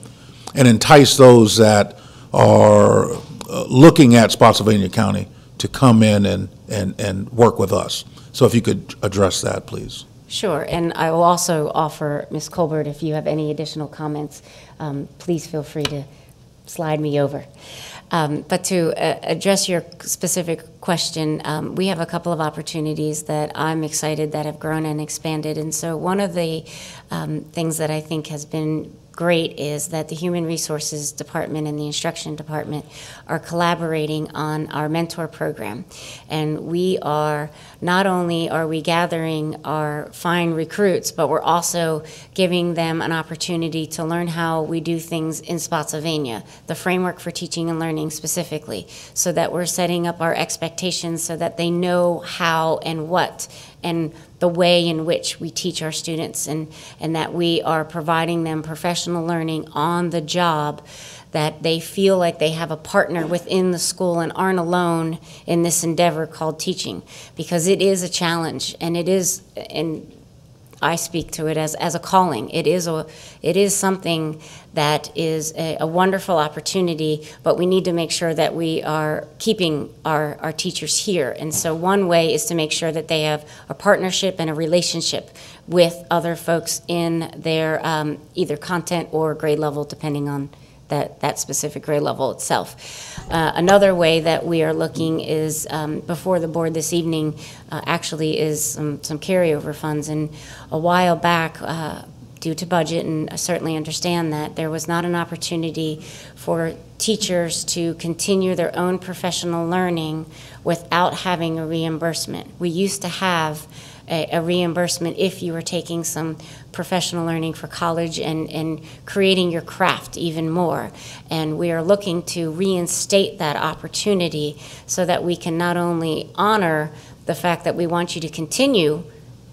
and entice those that are looking at Spotsylvania County to come in and work with us? So if you could address that, please. Sure, and I will also offer, Ms. Colbert, if you have any additional comments, please feel free to slide me over. But to address your specific question, we have a couple of opportunities that I'm excited that have grown and expanded. And so one of the things that I think has been great is that the Human Resources Department and the Instruction Department are collaborating on our mentor program. And we are, not only are we gathering our fine recruits, but we're also giving them an opportunity to learn how we do things in Spotsylvania, the framework for teaching and learning specifically, so that we're setting up our expectations so that they know how and what and the way in which we teach our students, and that we are providing them professional learning on the job, that they feel like they have a partner within the school and aren't alone in this endeavor called teaching, because it is a challenge, and it is, and I speak to it as a calling. It is something that is a wonderful opportunity, but we need to make sure that we are keeping our teachers here. And so one way is to make sure that they have a partnership and a relationship with other folks in their either content or grade level, depending on that specific grade level itself. Another way that we are looking is before the board this evening actually is some carryover funds. And a while back, due to budget, and I certainly understand that, there was not an opportunity for teachers to continue their own professional learning without having a reimbursement. We used to have a reimbursement if you were taking some professional learning for college and creating your craft even more. And we are looking to reinstate that opportunity so that we can not only honor the fact that we want you to continue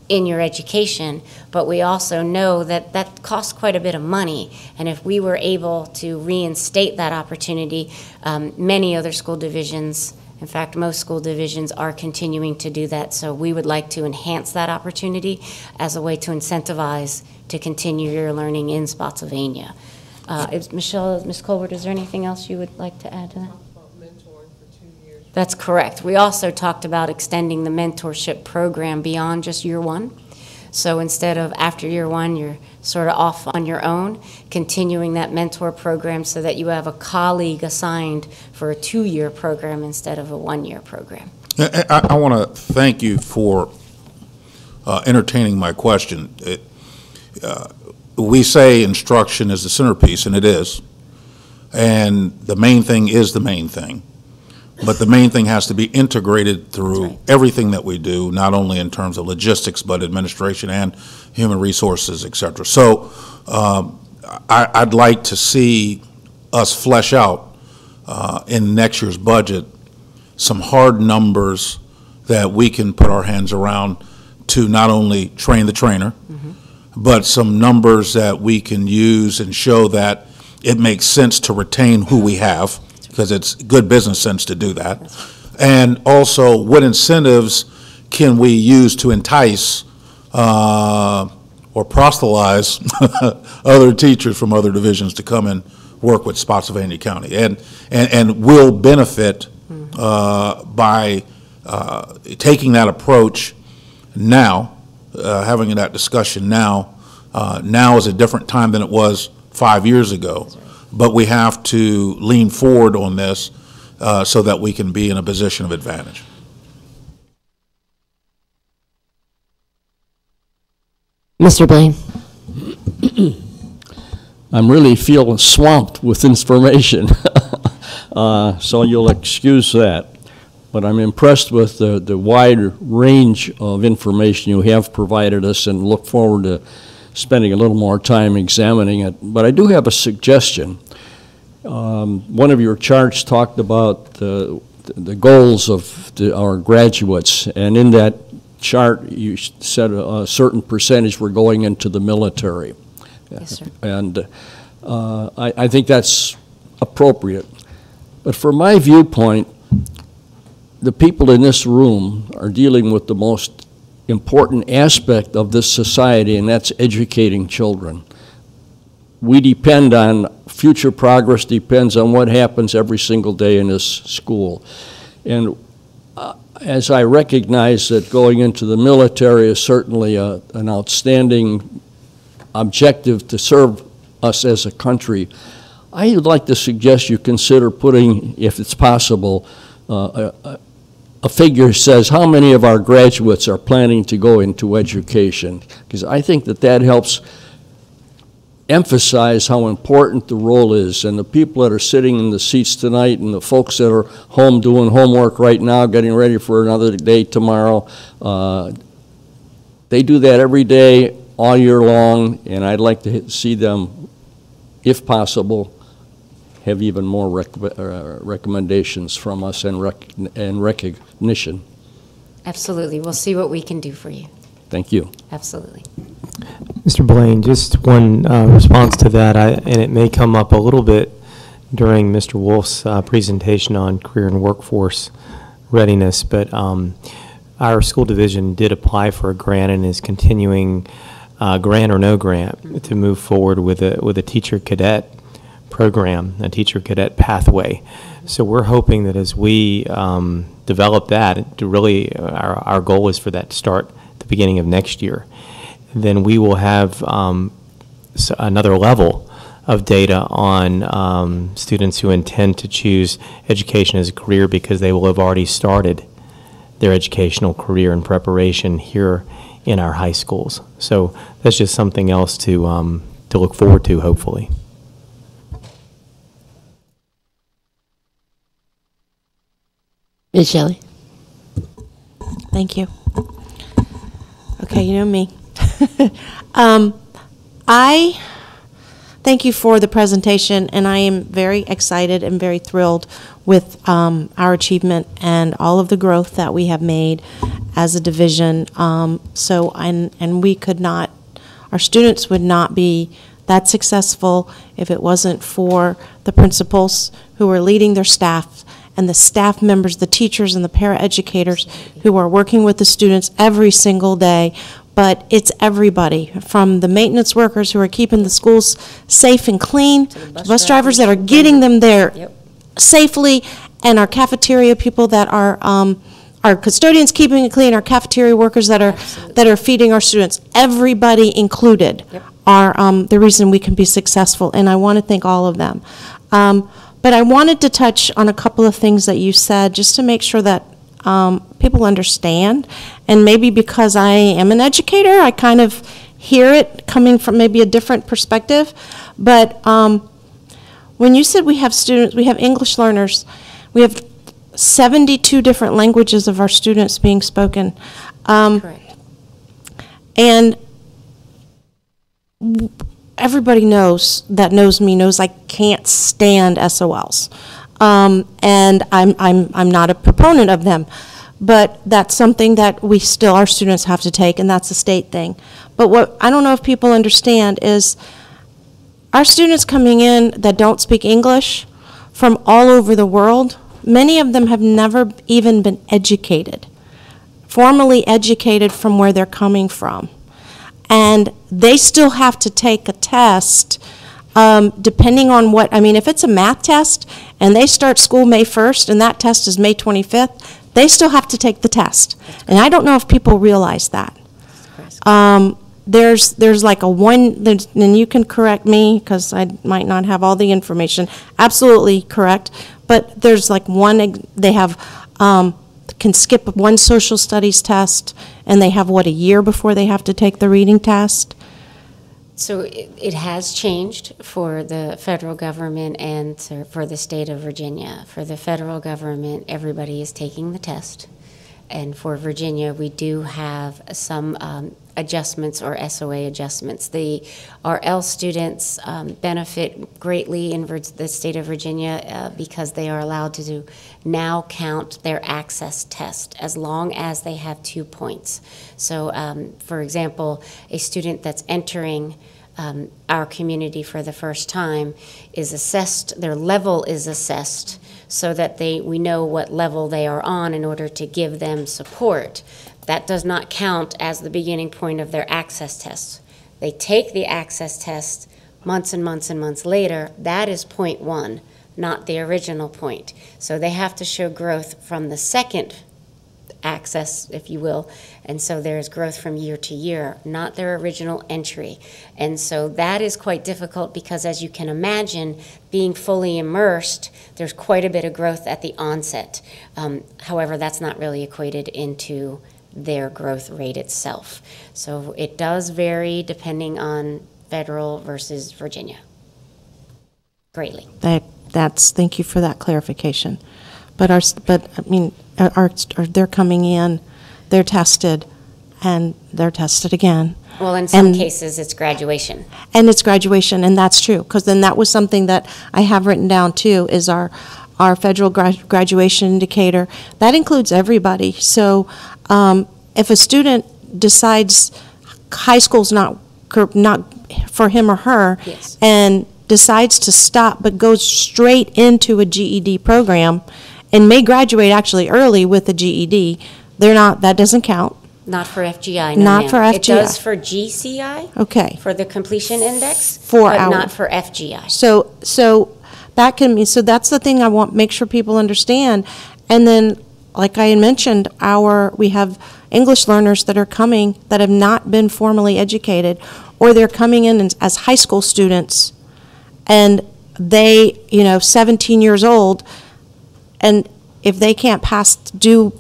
in your education, but we also know that that costs quite a bit of money. And if we were able to reinstate that opportunity, many other school divisions, in fact, most school divisions are continuing to do that. So we would like to enhance that opportunity as a way to incentivize to continue your learning in Spotsylvania. Michelle, Ms. Colbert, is there anything else you would like to add to that? That's correct. We also talked about extending the mentorship program beyond just year one. So instead of after year one, you're sort of off on your own, continuing that mentor program so that you have a colleague assigned for a 2-year program instead of a 1-year program. I want to thank you for entertaining my question. We say instruction is the centerpiece, and it is. And the main thing is the main thing. But the main thing has to be integrated through everything that we do, not only in terms of logistics, but administration and human resources, et cetera. So I'd like to see us flesh out in next year's budget some hard numbers that we can put our hands around to not only train the trainer, but some numbers that we can use and show that it makes sense to retain who we have, because it's good business sense to do that. And also, what incentives can we use to entice or proselytize other teachers from other divisions to come and work with Spotsylvania County, and will benefit by taking that approach now, having that discussion now. Now is a different time than it was 5 years ago, but we have to lean forward on this so that we can be in a position of advantage. Mr. Blaine. I'm really feeling swamped with information, so you'll excuse that. But I'm impressed with the wide range of information you have provided us, and look forward to spending a little more time examining it. But I do have a suggestion. One of your charts talked about the goals of our graduates, and in that chart you said a certain percentage were going into the military. Yes, sir. And I think that's appropriate. But from my viewpoint, the people in this room are dealing with the most important aspect of this society, and that's educating children. We depend on future progress, depends on what happens every single day in this school. And as I recognize that going into the military is certainly an outstanding objective to serve us as a country, I would like to suggest you consider putting, if it's possible, a figure says how many of our graduates are planning to go into education, because I think that helps emphasize how important the role is. And the people that are sitting in the seats tonight and the folks that are home doing homework right now, getting ready for another day tomorrow, they do that every day, all year long, and I'd like to see them, if possible, have even more recommendations from us and recognition. Absolutely. We'll see what we can do for you. Thank you. Absolutely. Mr. Blaine, just one response to that, and it may come up a little bit during Mr. Wolf's presentation on career and workforce readiness, but our school division did apply for a grant and is continuing, grant or no grant, to move forward with a teacher cadet program, a teacher cadet pathway. So we're hoping that as we develop that, to really, our goal is for that to start at the beginning of next year. Then we will have another level of data on students who intend to choose education as a career, because they will have already started their educational career and preparation here in our high schools. So that's just something else to look forward to, hopefully. Ms. Shelley. Thank you. Okay, you know me. I thank you for the presentation, and I am very excited and very thrilled with our achievement and all of the growth that we have made as a division. And we could not, our students would not be that successful if it wasn't for the principals who are leading their staff, and the staff members, the teachers and the paraeducators who are working with the students every single day. But it's everybody, from the maintenance workers who are keeping the schools safe and clean, to bus drivers that are getting them there safely, and our cafeteria people that are our custodians keeping it clean, our cafeteria workers that are feeding our students, everybody included are the reason we can be successful, and I want to thank all of them. But I wanted to touch on a couple of things that you said, just to make sure that people understand, and maybe because I am an educator, I kind of hear it coming from maybe a different perspective. But when you said we have students, we have English learners, we have 72 different languages of our students being spoken. Correct. And everybody knows me knows I can't stand SOLs. And I'm not a proponent of them, but that's something that our students have to take, and that's a state thing. But what I don't know if people understand is our students coming in that don't speak English from all over the world, many of them have never even been educated, formally educated from where they're coming from. And they still have to take a test depending on if it's a math test and they start school May 1st and that test is May 25th, they still have to take the test. And I don't know if people realize that. There's like and you can correct me because I might not have all the information, absolutely correct, but there's like they have, can skip one social studies test, and they have, a year before they have to take the reading test? So it has changed for the federal government and for the state of Virginia. For the federal government, everybody is taking the test. And for Virginia, we do have some adjustments or SOA adjustments. Our L students benefit greatly in the state of Virginia because they are allowed to now count their access test as long as they have 2 points. So, for example, a student that's entering our community for the first time is assessed, their level is assessed so that we know what level they are on in order to give them support. That does not count as the beginning point of their access test. They take the access test months and months and months later. That is point 1, not the original point. So they have to show growth from the second access, if you will, and so there's growth from year to year, not their original entry. And so that is quite difficult because, as you can imagine, being fully immersed, there's quite a bit of growth at the onset. However, that's not really equated into their growth rate itself. So it does vary depending on federal versus Virginia. Greatly. Thank you for that clarification. They're coming in, they're tested, and they're tested again. Well, in some cases, it's graduation. And it's graduation, and that's true, because then that was something that I have written down too, is our federal graduation indicator. That includes everybody. So if a student decides high school's not for him or her, yes, and decides to stop but goes straight into a GED program and may graduate actually early with a GED, that doesn't count. Not for FGI, no, Not for FGI. It does for GCI. Okay. For the completion index, but not for FGI. So that can mean, so that's the thing I want to make sure people understand. And then, like I had mentioned, we have English learners that are coming that have not been formally educated, or they're coming in as high school students, and they, 17 years old, and if they can't do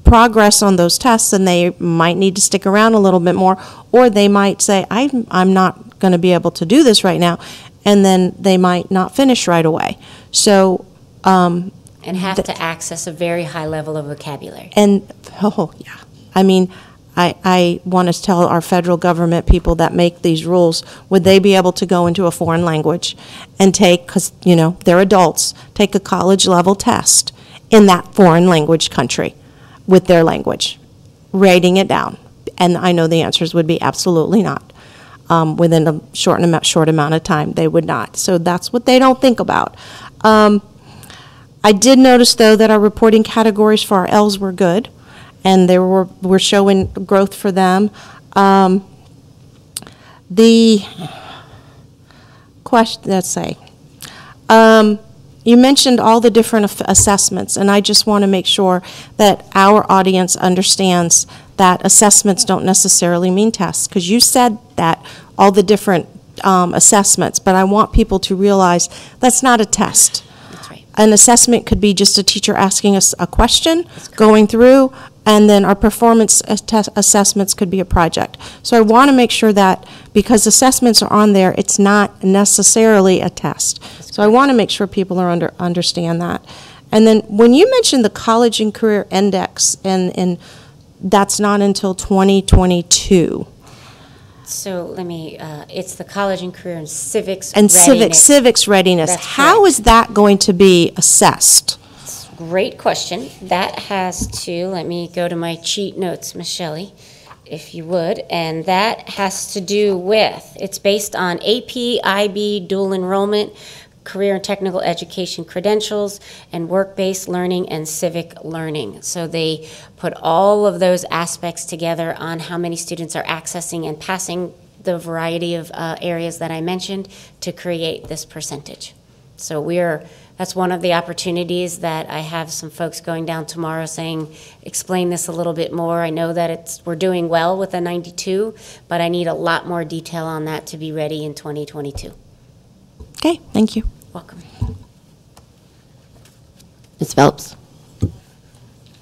progress on those tests, then they might need to stick around a little bit more, or they might say, I'm not going to be able to do this right now, and then they might not finish right away. So, and have to access a very high level of vocabulary. And, yeah. I mean, I want to tell our federal government people that make these rules, would they be able to go into a foreign language and take, because, they're adults, take a college level test in that foreign language country with their language, rating it down? And I know the answers would be absolutely not. Within a short amount of time, they would not. So that's what they don't think about. I did notice, though, that our reporting categories for our L's were good, and we're showing growth for them. The question, let's say, you mentioned all the different assessments, and I just want to make sure that our audience understands that assessments don't necessarily mean tests, because you said that, all the different assessments, but I want people to realize that's not a test. That's right. An assessment could be just a teacher asking us a question, going through, and then our performance assessments could be a project. So I want to make sure that, because assessments are on there, it's not necessarily a test. So I want to make sure people are understand that. And then when you mentioned the College and Career Index, and that's not until 2022. So let me, it's the College and Career and Civics And Readiness. civics readiness. That's How correct. is that going to be assessed? Great question. That has to, let me go to my cheat notes, Michelle, if you would, and that has to do with, it's based on AP, IB, dual enrollment, career and technical education credentials, and work-based learning and civic learning. So they put all of those aspects together on how many students are accessing and passing the variety of areas that I mentioned to create this percentage. So that's one of the opportunities that I have some folks going down tomorrow saying, explain this a little bit more. I know that we're doing well with a 92, but I need a lot more detail on that to be ready in 2022. Okay, thank you. Welcome. Ms. Phelps.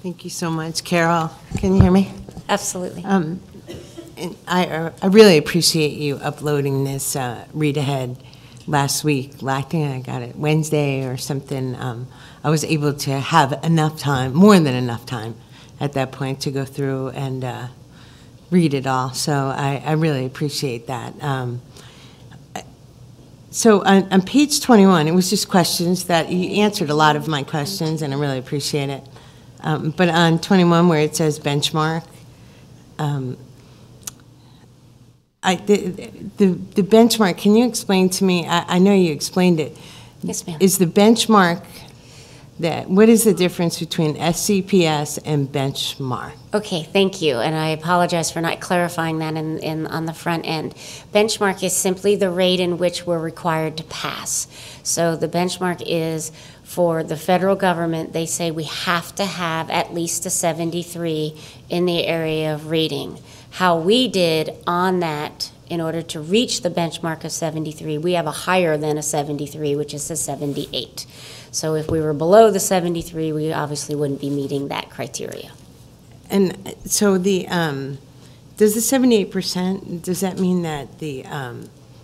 Thank you so much. Carol, can you hear me? Absolutely. And I really appreciate you uploading this read ahead last week. I think I got it Wednesday or something. I was able to have enough time, more than enough time at that point to go through and read it all. So I really appreciate that. So on page 21, it was just questions that you answered a lot of my questions, and I really appreciate it. But on 21, where it says benchmark, the benchmark, can you explain to me, I know you explained it. Yes, ma'am. Is the benchmark what is the difference between SCPS and benchmark? Okay, thank you, and I apologize for not clarifying that on the front end. Benchmark is simply the rate in which we're required to pass. So the benchmark is for the federal government. They say we have to have at least a 73 in the area of reading. How we did on that, in order to reach the benchmark of 73, we have a higher than a 73, which is a 78. So if we were below the 73, we obviously wouldn't be meeting that criteria. And so does the 78%, does that mean that the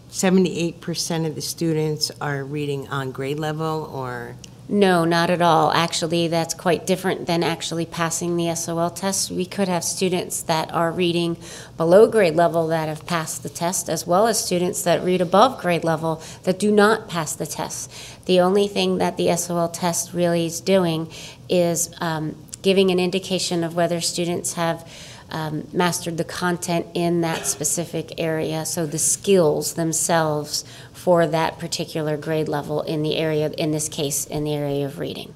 78% of the students are reading on grade level, or? No, not at all. Actually, that's quite different than actually passing the SOL test. We could have students that are reading below grade level that have passed the test, as well as students that read above grade level that do not pass the test. The only thing that the SOL test really is doing is giving an indication of whether students have mastered the content in that specific area, so the skills themselves for that particular grade level in the area, in this case, in the area of reading.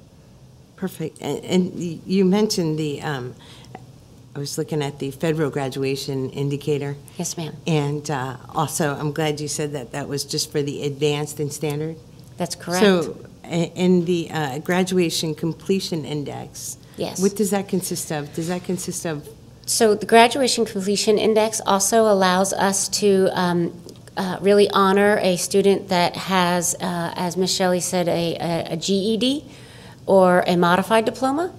Perfect. And you mentioned I was looking at the federal graduation indicator. Yes, ma'am. And also, I'm glad you said that was just for the advanced and standard. That's correct. So in the graduation completion index, yes. What does that consist of? Does that consist of? So the graduation completion index also allows us to really honor a student that has, as Ms. Shelley said, a GED or a modified diploma,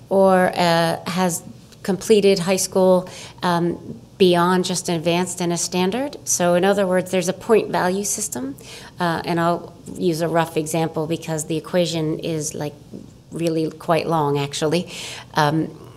or has completed high school beyond just an advanced and a standard. So in other words, there's a point value system, and I'll use a rough example because the equation is like really quite long actually.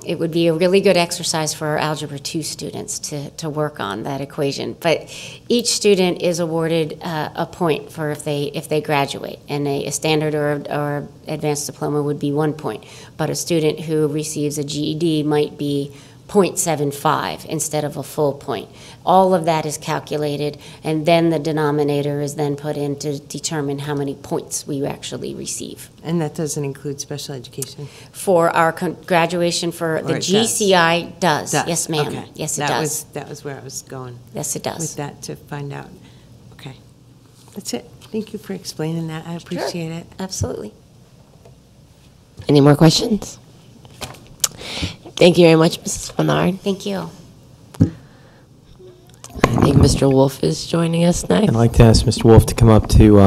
It would be a really good exercise for our Algebra 2 students to work on that equation. But each student is awarded a point for if they graduate, and a standard or advanced diploma would be 1 point. But a student who receives a GED might be 0.75 instead of a full point. All of that is calculated, and then the denominator is then put in to determine how many points we actually receive. And that doesn't include special education? For our graduation for the GCI does. Yes, ma'am. Okay. Yes, it does. That was where I was going. Yes, it does. With that, to find out. Okay. That's it. Thank you for explaining that. I appreciate it. Absolutely. Any more questions? Thank you very much, Mrs. Bernard. Thank you. I think Mr. Wolf is joining us next. I'd like to ask Mr. Wolf to come up to,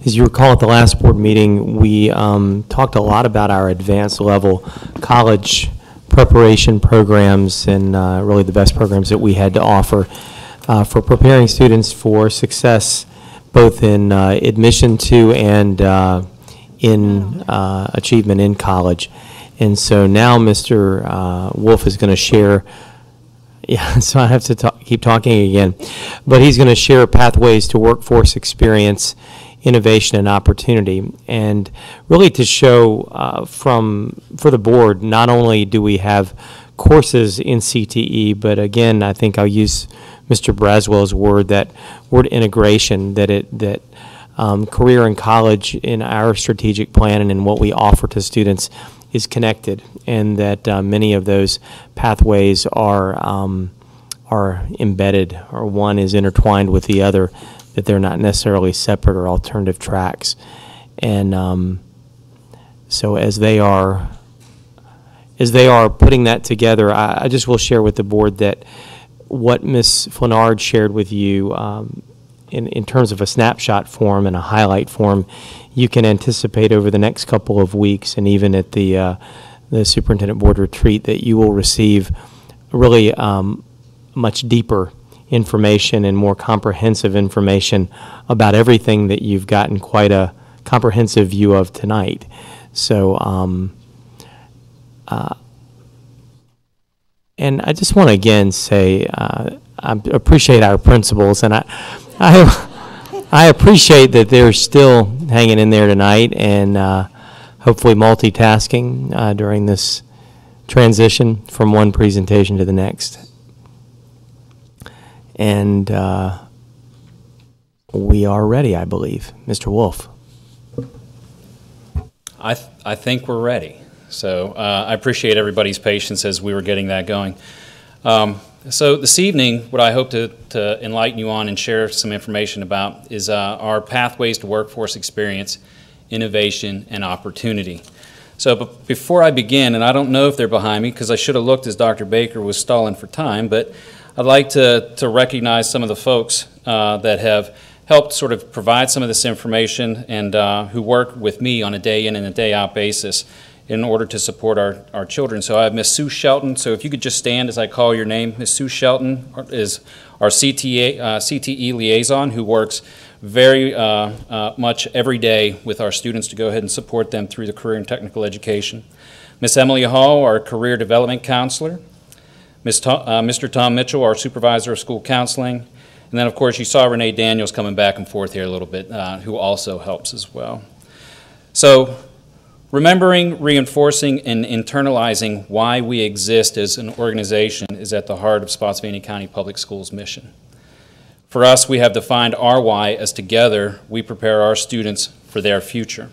as you recall at the last board meeting, we talked a lot about our advanced level college preparation programs and really the best programs that we had to offer for preparing students for success both in admission to and in achievement in college. And so now Mr. Wolf is going to share. Yeah, so I have to keep talking again. But he's going to share pathways to workforce experience, innovation, and opportunity. And really to show for the board, not only do we have courses in CTE, but again, I think I'll use Mr. Braswell's word integration, that career in college in our strategic plan and in what we offer to students is connected, and that many of those pathways are embedded, or one is intertwined with the other, that they're not necessarily separate or alternative tracks. And so as they are putting that together, I just will share with the board that what Ms. Flanard shared with you in terms of a snapshot form and a highlight form, you can anticipate over the next couple of weeks, and even at the superintendent board retreat, that you will receive really much deeper information and more comprehensive information about everything that you've gotten quite a comprehensive view of tonight. So, and I just want to again say I appreciate our principals, and I appreciate that they're still hanging in there tonight and hopefully multitasking during this transition from one presentation to the next. And we are ready, I believe. Mr. Wolf. I think we're ready. So I appreciate everybody's patience as we were getting that going. So this evening, what I hope to enlighten you on and share some information about is our pathways to workforce experience, innovation, and opportunity. So but before I begin, and I don't know if they're behind me because I should have looked as Dr. Baker was stalling for time, but I'd like to recognize some of the folks that have helped sort of provide some of this information and who work with me on a day in and a day out basis in order to support our children. So I have Miss Sue Shelton. So if you could just stand as I call your name. Miss Sue Shelton is our CTE liaison who works very much every day with our students to go ahead and support them through the career and technical education. Miss Emily Hall, our career development counselor. Mr. Tom Mitchell, our supervisor of school counseling. And then, of course, you saw Renee Daniels coming back and forth here a little bit, who also helps as well. So, remembering, reinforcing, and internalizing why we exist as an organization is at the heart of Spotsylvania County Public Schools' mission. For us, we have defined our why as together we prepare our students for their future.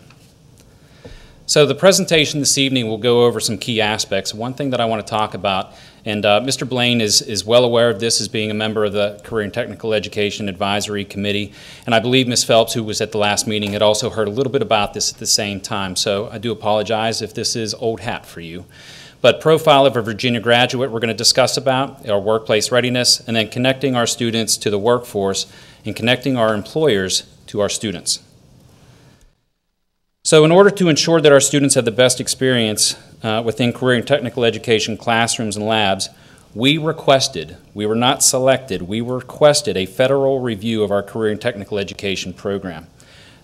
So the presentation this evening will go over some key aspects. One thing that I want to talk about, and Mr. Blaine is well aware of this as being a member of the Career and Technical Education Advisory Committee, and I believe Ms. Phelps, who was at the last meeting, had also heard a little bit about this at the same time, so I do apologize if this is old hat for you. But profile of a Virginia graduate we're going to discuss about, our workplace readiness, and then connecting our students to the workforce and connecting our employers to our students. So in order to ensure that our students have the best experience within career and technical education classrooms and labs, we were not selected, we requested a federal review of our career and technical education program.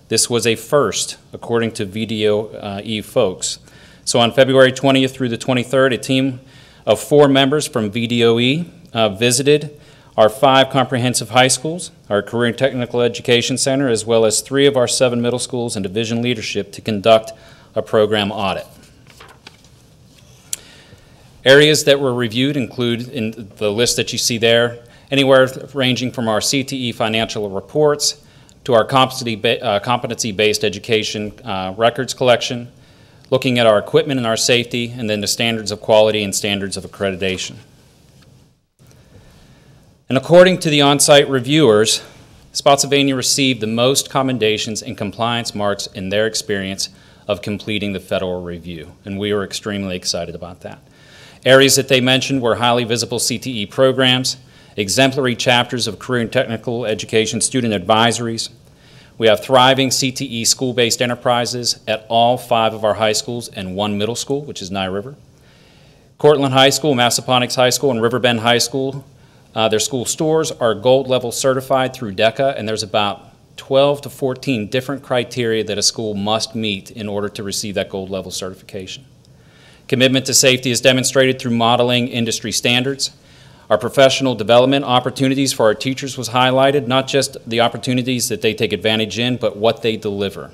This was a first, according to VDOE folks. So on February 20th through the 23rd, a team of 4 members from VDOE visited our 5 comprehensive high schools, our Career and Technical Education Center, as well as 3 of our 7 middle schools and division leadership to conduct a program audit. Areas that were reviewed include, in the list that you see there, anywhere ranging from our CTE financial reports to our competency-based education records collection, looking at our equipment and our safety, and then the standards of quality and standards of accreditation. And according to the on-site reviewers, Spotsylvania received the most commendations and compliance marks in their experience of completing the federal review, and we were extremely excited about that. Areas that they mentioned were highly visible CTE programs, exemplary chapters of career and technical education student advisories. We have thriving CTE school-based enterprises at all 5 of our high schools and 1 middle school, which is Nye River. Cortland High School, Massaponax High School, and Riverbend High School, their school stores are gold level certified through DECA, and there's about 12 to 14 different criteria that a school must meet in order to receive that gold level certification. Commitment to safety is demonstrated through modeling industry standards. Our professional development opportunities for our teachers was highlighted, not just the opportunities that they take advantage in, but what they deliver.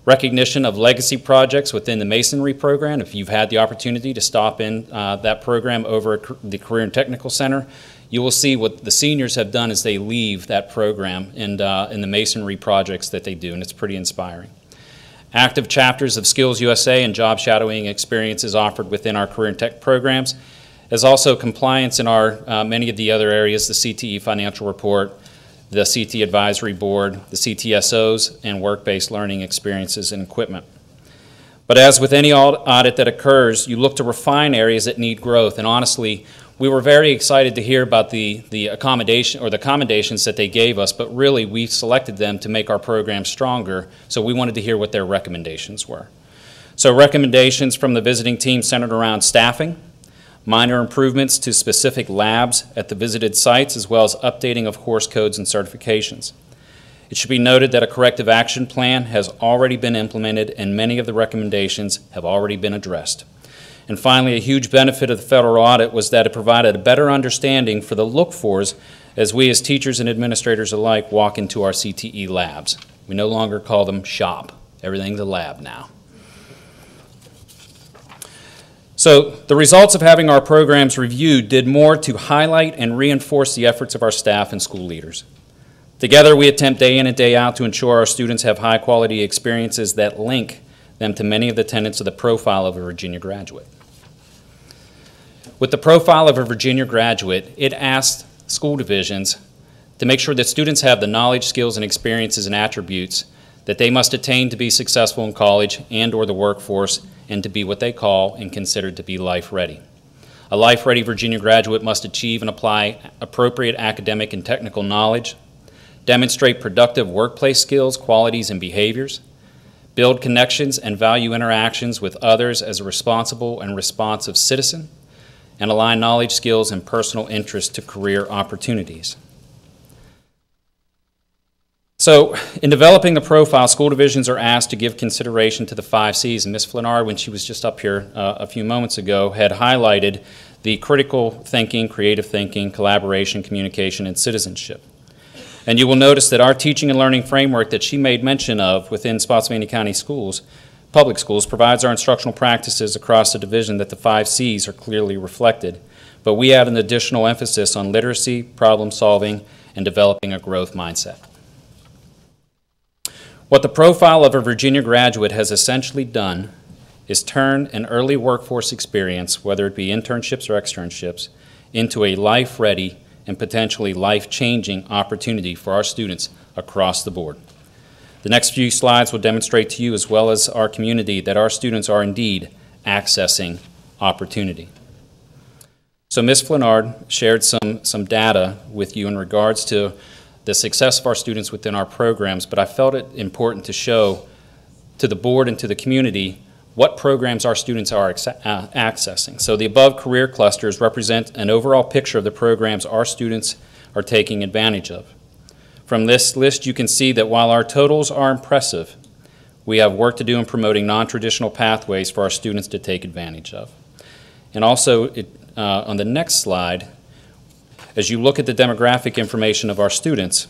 Recognition of legacy projects within the masonry program. If you've had the opportunity to stop in that program over at the Career and Technical Center, you will see what the seniors have done as they leave that program and in the masonry projects that they do, and it's pretty inspiring. Active chapters of Skills USA and job shadowing experiences offered within our career and tech programs, as also compliance in our many of the other areas, the CTE financial report, the CTE advisory board, the CTSOs, and work-based learning experiences and equipment. But as with any audit that occurs, you look to refine areas that need growth, and honestly, we were very excited to hear about the accommodation or the commendations that they gave us, but really we selected them to make our program stronger, so we wanted to hear what their recommendations were. So recommendations from the visiting team centered around staffing, minor improvements to specific labs at the visited sites, as well as updating of course codes and certifications. It should be noted that a corrective action plan has already been implemented and many of the recommendations have already been addressed. And finally, a huge benefit of the federal audit was that it provided a better understanding for the look-fors as we as teachers and administrators alike walk into our CTE labs. We no longer call them shop. Everything's a lab now. So the results of having our programs reviewed did more to highlight and reinforce the efforts of our staff and school leaders. Together, we attempt day in and day out to ensure our students have high-quality experiences that link them to many of the tenets of the profile of a Virginia graduate. With the profile of a Virginia graduate, it asked school divisions to make sure that students have the knowledge, skills, and experiences and attributes that they must attain to be successful in college and or the workforce and to be what they call and consider to be life-ready. A life-ready Virginia graduate must achieve and apply appropriate academic and technical knowledge, demonstrate productive workplace skills, qualities, and behaviors, build connections and value interactions with others as a responsible and responsive citizen, and align knowledge, skills, and personal interests to career opportunities. So, in developing the profile, school divisions are asked to give consideration to the 5 C's, and Ms. Flinard, when she was just up here a few moments ago, had highlighted the critical thinking, creative thinking, collaboration, communication, and citizenship. And you will notice that our teaching and learning framework that she made mention of within Spotsylvania County Schools, public schools, provides our instructional practices across the division that the 5 C's are clearly reflected. But we add an additional emphasis on literacy, problem solving, and developing a growth mindset. What the profile of a Virginia graduate has essentially done is turn an early workforce experience, whether it be internships or externships, into a life-ready and potentially life-changing opportunity for our students across the board. The next few slides will demonstrate to you, as well as our community, that our students are indeed accessing opportunity. So Ms. Flinard shared some data with you in regards to the success of our students within our programs, but I felt it important to show to the board and to the community what programs our students are accessing. So the above career clusters represent an overall picture of the programs our students are taking advantage of. From this list, you can see that while our totals are impressive, we have work to do in promoting non-traditional pathways for our students to take advantage of. And also, on the next slide, as you look at the demographic information of our students,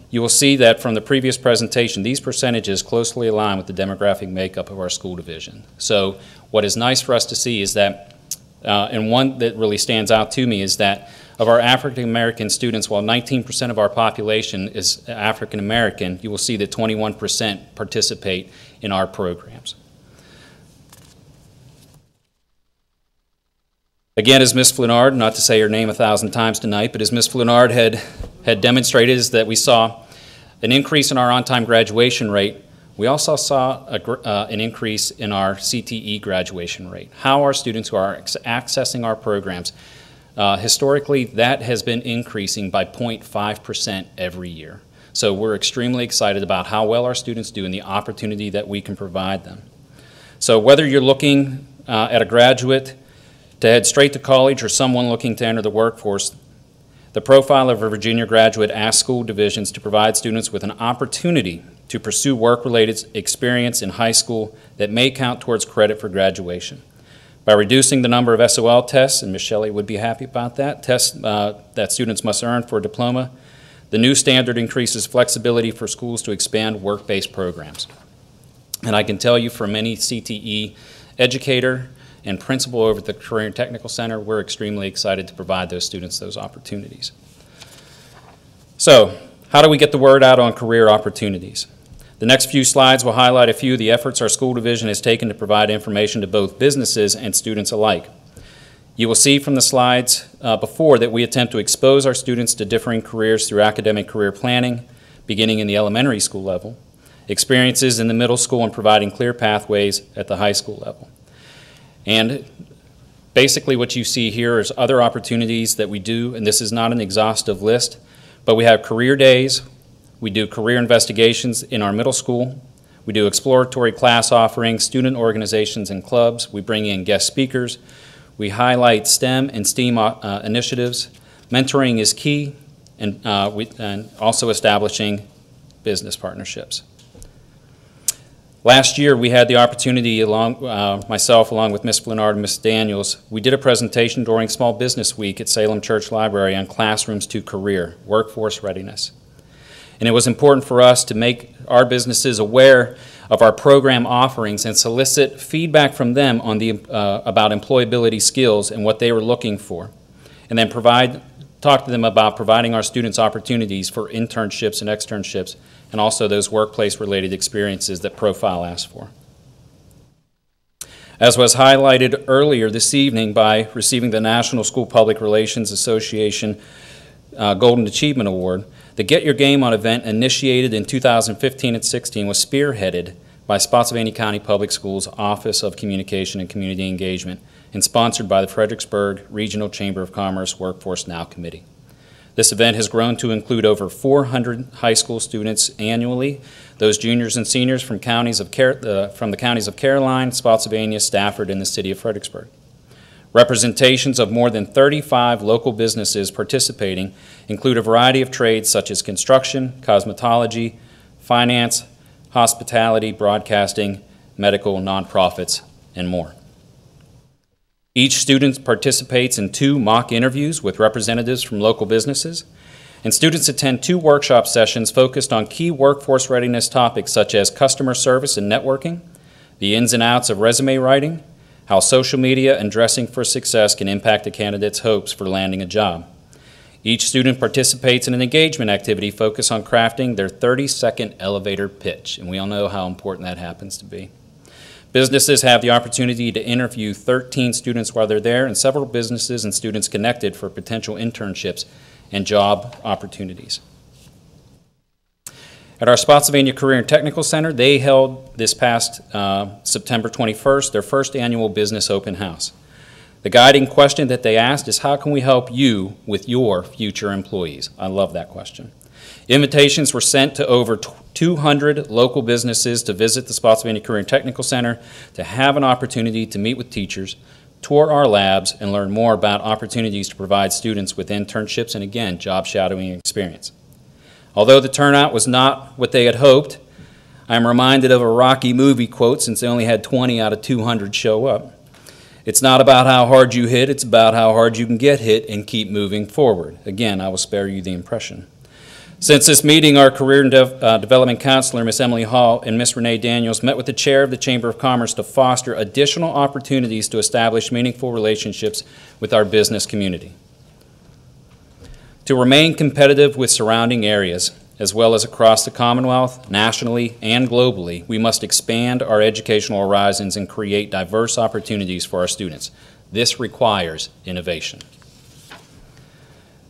you will see that from the previous presentation, these percentages closely align with the demographic makeup of our school division. So what is nice for us to see is that, and one that really stands out to me is that of our African American students, while 19% of our population is African American, you will see that 21% participate in our programs. Again, as Ms. Flinard, not to say her name 1,000 times tonight, but as Ms. Flinard had demonstrated, is that we saw an increase in our on-time graduation rate we also saw an increase in our CTE graduation rate. How our students who are accessing our programs, historically, that has been increasing by 0.5% every year. So we're extremely excited about how well our students do and the opportunity that we can provide them. So whether you're looking at a graduate to head straight to college or someone looking to enter the workforce, the profile of a Virginia graduate asks school divisions to provide students with an opportunity to pursue work-related experience in high school that may count towards credit for graduation. By reducing the number of SOL tests, and Ms. Shelley would be happy about that, tests that students must earn for a diploma, the new standard increases flexibility for schools to expand work-based programs. And I can tell you from any CTE educator and principal over at the Career and Technical Center, we're extremely excited to provide those students those opportunities. So, how do we get the word out on career opportunities? The next few slides will highlight a few of the efforts our school division has taken to provide information to both businesses and students alike. You will see from the slides before that we attempt to expose our students to differing careers through academic career planning, beginning in the elementary school level, experiences in the middle school, and providing clear pathways at the high school level. And basically what you see here is other opportunities that we do, and this is not an exhaustive list, but we have career days, we do career investigations in our middle school, we do exploratory class offerings, student organizations and clubs, we bring in guest speakers, we highlight STEM and STEAM initiatives, mentoring is key, and also establishing business partnerships. Last year, we had the opportunity, myself along with Ms. Flinard and Ms. Daniels, we did a presentation during Small Business Week at Salem Church Library on Classrooms to Career, Workforce Readiness. And it was important for us to make our businesses aware of our program offerings and solicit feedback from them on about employability skills and what they were looking for. And then talk to them about providing our students opportunities for internships and externships, and also those workplace-related experiences that Profile asks for. As was highlighted earlier this evening by receiving the National School Public Relations Association Golden Achievement Award, the Get Your Game On event initiated in 2015 and 16 was spearheaded by Spotsylvania County Public Schools Office of Communication and Community Engagement and sponsored by the Fredericksburg Regional Chamber of Commerce Workforce Now Committee. This event has grown to include over 400 high school students annually, those juniors and seniors from the counties of Caroline, Spotsylvania, Stafford, and the city of Fredericksburg. Representations of more than 35 local businesses participating include a variety of trades such as construction, cosmetology, finance, hospitality, broadcasting, medical, nonprofits, and more. Each student participates in 2 mock interviews with representatives from local businesses, and students attend 2 workshop sessions focused on key workforce readiness topics such as customer service and networking, the ins and outs of resume writing, how social media and dressing for success can impact a candidate's hopes for landing a job. Each student participates in an engagement activity focused on crafting their 30-second elevator pitch, and we all know how important that happens to be. Businesses have the opportunity to interview 13 students while they're there, and several businesses and students connected for potential internships and job opportunities. At our Spotsylvania Career and Technical Center, they held this past September 21st their first annual business open house. The guiding question that they asked is, how can we help you with your future employees? I love that question. Invitations were sent to over 200 local businesses to visit the Spotsylvania Career and Technical Center to have an opportunity to meet with teachers, tour our labs, and learn more about opportunities to provide students with internships and, again, job shadowing experience. Although the turnout was not what they had hoped, I'm reminded of a Rocky movie quote since they only had 20 out of 200 show up. It's not about how hard you hit, it's about how hard you can get hit and keep moving forward. Again, I will spare you the impression. Since this meeting, our Career and Development Counselor, Ms. Emily Hall, and Ms. Renee Daniels met with the Chair of the Chamber of Commerce to foster additional opportunities to establish meaningful relationships with our business community. To remain competitive with surrounding areas, as well as across the Commonwealth, nationally, and globally, we must expand our educational horizons and create diverse opportunities for our students. This requires innovation.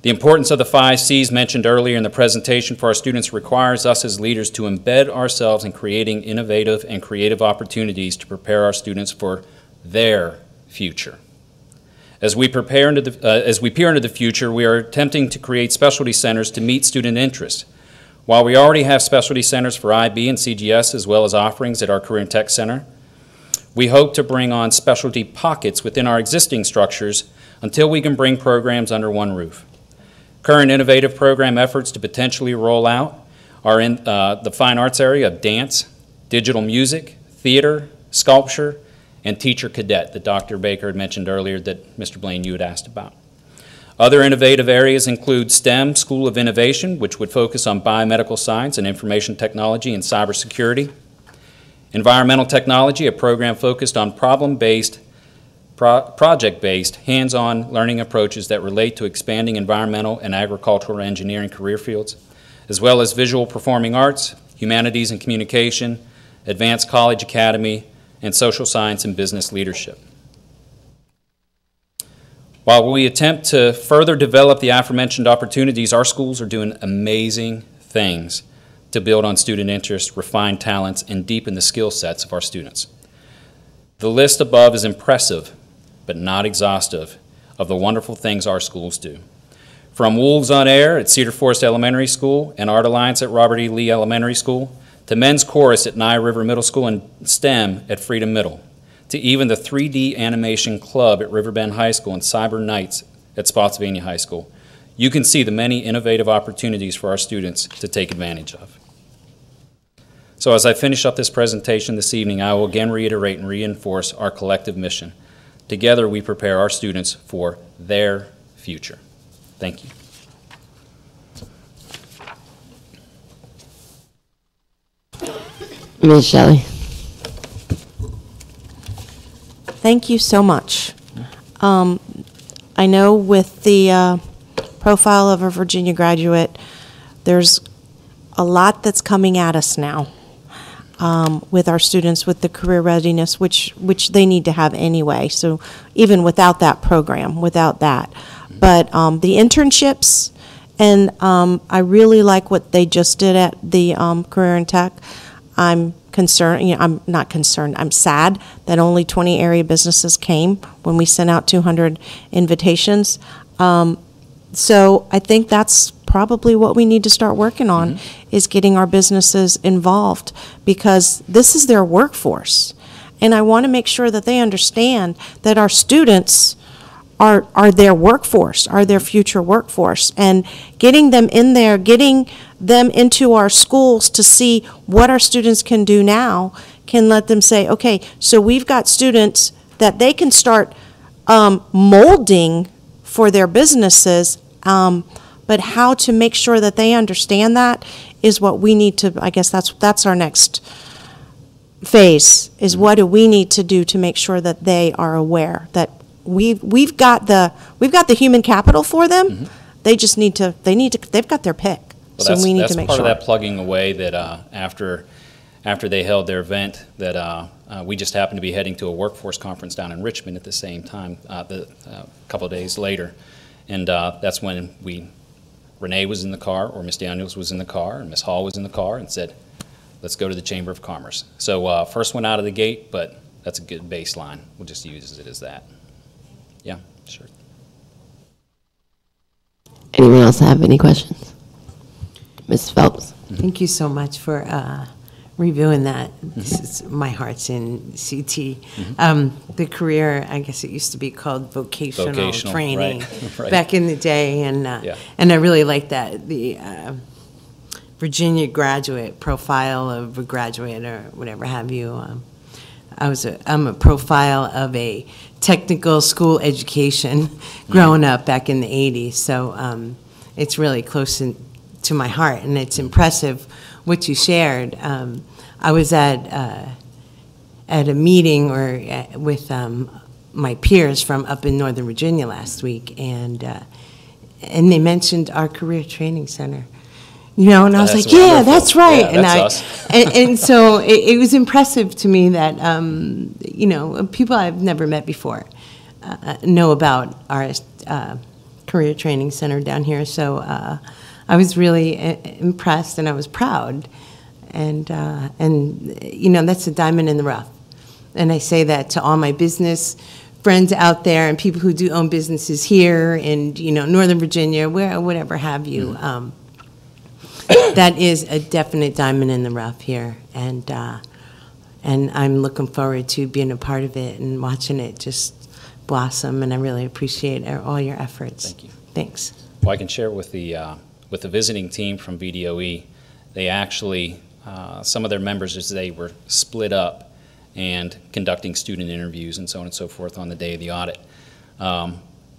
The importance of the 5 C's mentioned earlier in the presentation for our students requires us as leaders to embed ourselves in creating innovative and creative opportunities to prepare our students for their future. As we peer into the future, we are attempting to create specialty centers to meet student interests. While we already have specialty centers for IB and CGS as well as offerings at our Career and Tech Center, we hope to bring on specialty pockets within our existing structures until we can bring programs under one roof. Current innovative program efforts to potentially roll out are in the fine arts area of dance, digital music, theater, sculpture, and teacher cadet that Dr. Baker had mentioned earlier that Mr. Blaine, you had asked about. Other innovative areas include STEM, School of Innovation, which would focus on biomedical science and information technology and cybersecurity. Environmental technology, a program focused on problem-based, project-based, hands-on learning approaches that relate to expanding environmental and agricultural engineering career fields, as well as visual performing arts, humanities and communication, advanced college academy, and social science and business leadership. While we attempt to further develop the aforementioned opportunities, our schools are doing amazing things to build on student interest, refine talents, and deepen the skill sets of our students. The list above is impressive, but not exhaustive, of the wonderful things our schools do. From Wolves on Air at Cedar Forest Elementary School and Art Alliance at Robert E. Lee Elementary School, to men's chorus at Nye River Middle School and STEM at Freedom Middle, to even the 3D Animation Club at Riverbend High School and Cyber Nights at Spotsylvania High School, you can see the many innovative opportunities for our students to take advantage of. So as I finish up this presentation this evening, I will again reiterate and reinforce our collective mission. Together we prepare our students for their future. Thank you. Ms. Shelley. Thank you so much. I know with the profile of a Virginia graduate, there's a lot that's coming at us now with our students with the career readiness, which they need to have anyway. So even without that program, without that. But the internships, and I really like what they just did at the Career and Tech. I'm concerned, I'm not concerned, I'm sad that only 20 area businesses came when we sent out 200 invitations. So I think that's probably what we need to start working on, is getting our businesses involved, because this is their workforce. And I want to make sure that they understand that our students are their workforce, are their future workforce, and getting them in there, getting them into our schools to see what our students can do now can let them say, okay, so we've got students that they can start molding for their businesses, but how to make sure that they understand that is what we need to, I guess that's our next phase, is what do we need to do to make sure that they are aware that we've got the human capital for them. They just need to, they've got their pick. Well, so we need to make sure. That's part of that plugging away that after they held their event, that we just happened to be heading to a workforce conference down in Richmond at the same time, a couple of days later. And that's when Renee was in the car, or Miss Daniels was in the car, and Miss Hall was in the car, and said, let's go to the Chamber of Commerce. So first one out of the gate, but that's a good baseline. We'll just use it as that. Yeah, sure. Anyone else have any questions? Ms. Phelps. Thank you so much for reviewing that. This is my heart's in CT. The career, I guess it used to be called vocational training right. back in the day, and I really like that, the Virginia graduate profile of a graduate or whatever have you. I'm a profile of a technical school education growing up back in the 80s, so it's really close to my heart, and it's impressive what you shared. I was at a meeting with my peers from up in Northern Virginia last week, and they mentioned our career training center. You know, and I was like, yeah, that's right. Yeah, that's us. and so it was impressive to me that, you know, people I've never met before know about our Career Training Center down here. So I was really impressed, and I was proud. And you know, that's a diamond in the rough. And I say that to all my business friends out there and people who do own businesses here in, you know, Northern Virginia, whatever have you. That is a definite diamond in the rough here. And I'm looking forward to being a part of it and watching it just blossom, and I really appreciate all your efforts. Thank you. Thanks. Well, I can share with the visiting team from VDOE, they actually, some of their members, as they were split up and conducting student interviews and so on and so forth on the day of the audit,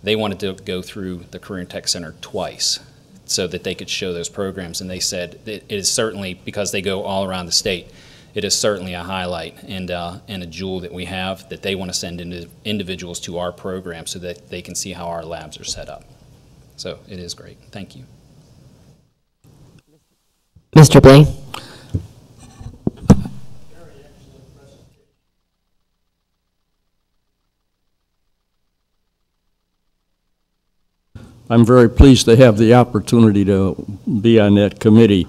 they wanted to go through the Career and Tech Center twice so that they could show those programs, and they said it is certainly, because they go all around the state, it is certainly a highlight and a jewel that we have that they want to send individuals to our program so that they can see how our labs are set up. So it is great. Thank you. Mr. Blaine. I'm very pleased to have the opportunity to be on that committee.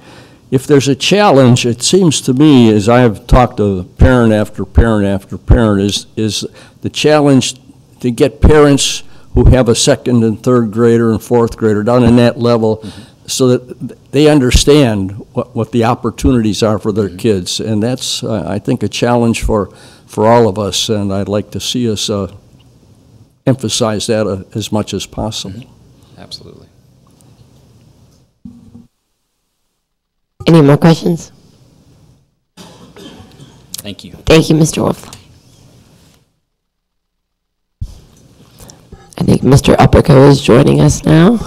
If there's a challenge, it seems to me, as I've talked to parent after parent after parent, is the challenge to get parents who have a second and third grader and fourth grader down in that level, so that they understand what the opportunities are for their kids. And that's, I think, a challenge for all of us, and I'd like to see us emphasize that as much as possible. Absolutely. Any more questions? Thank you. Thank you, Mr. Wolf. I think Mr. Upperco is joining us now.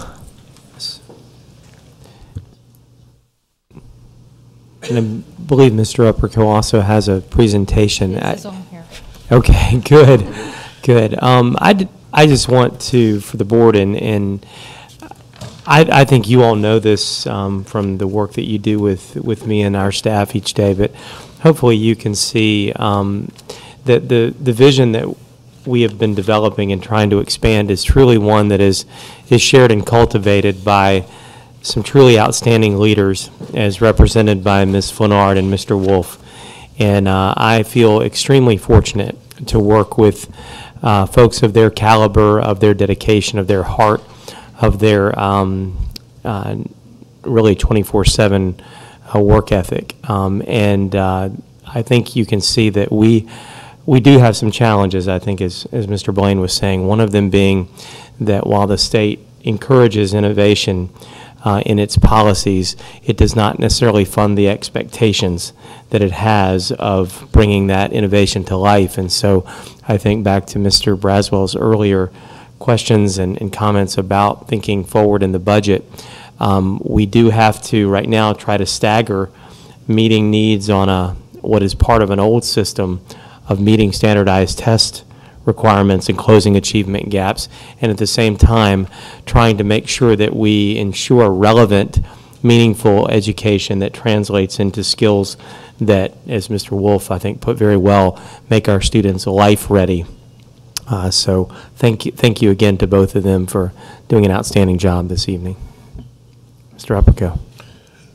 And I believe Mr. Upperco also has a presentation. It's on here. Okay, good, good. I just want to, for the board, and I think you all know this from the work that you do with me and our staff each day, but hopefully you can see that the vision that we have been developing and trying to expand is truly one that is shared and cultivated by some truly outstanding leaders, as represented by Ms. Flenard and Mr. Wolf. And I feel extremely fortunate to work with folks of their caliber, of their dedication, of their heart, of their really 24/7 work ethic. And I think you can see that we do have some challenges, I think, as Mr. Blaine was saying, one of them being that while the state encourages innovation in its policies, it does not necessarily fund the expectations that it has of bringing that innovation to life. And so I think back to Mr. Braswell's earlier questions and comments about thinking forward in the budget, we do have to right now try to stagger meeting needs on what is part of an old system of meeting standardized test requirements and closing achievement gaps, and at the same time trying to make sure that we ensure relevant, meaningful education that translates into skills that, as Mr. Wolf, I think, put very well, make our students life ready. So thank you again to both of them for doing an outstanding job this evening. Mr. Upperco.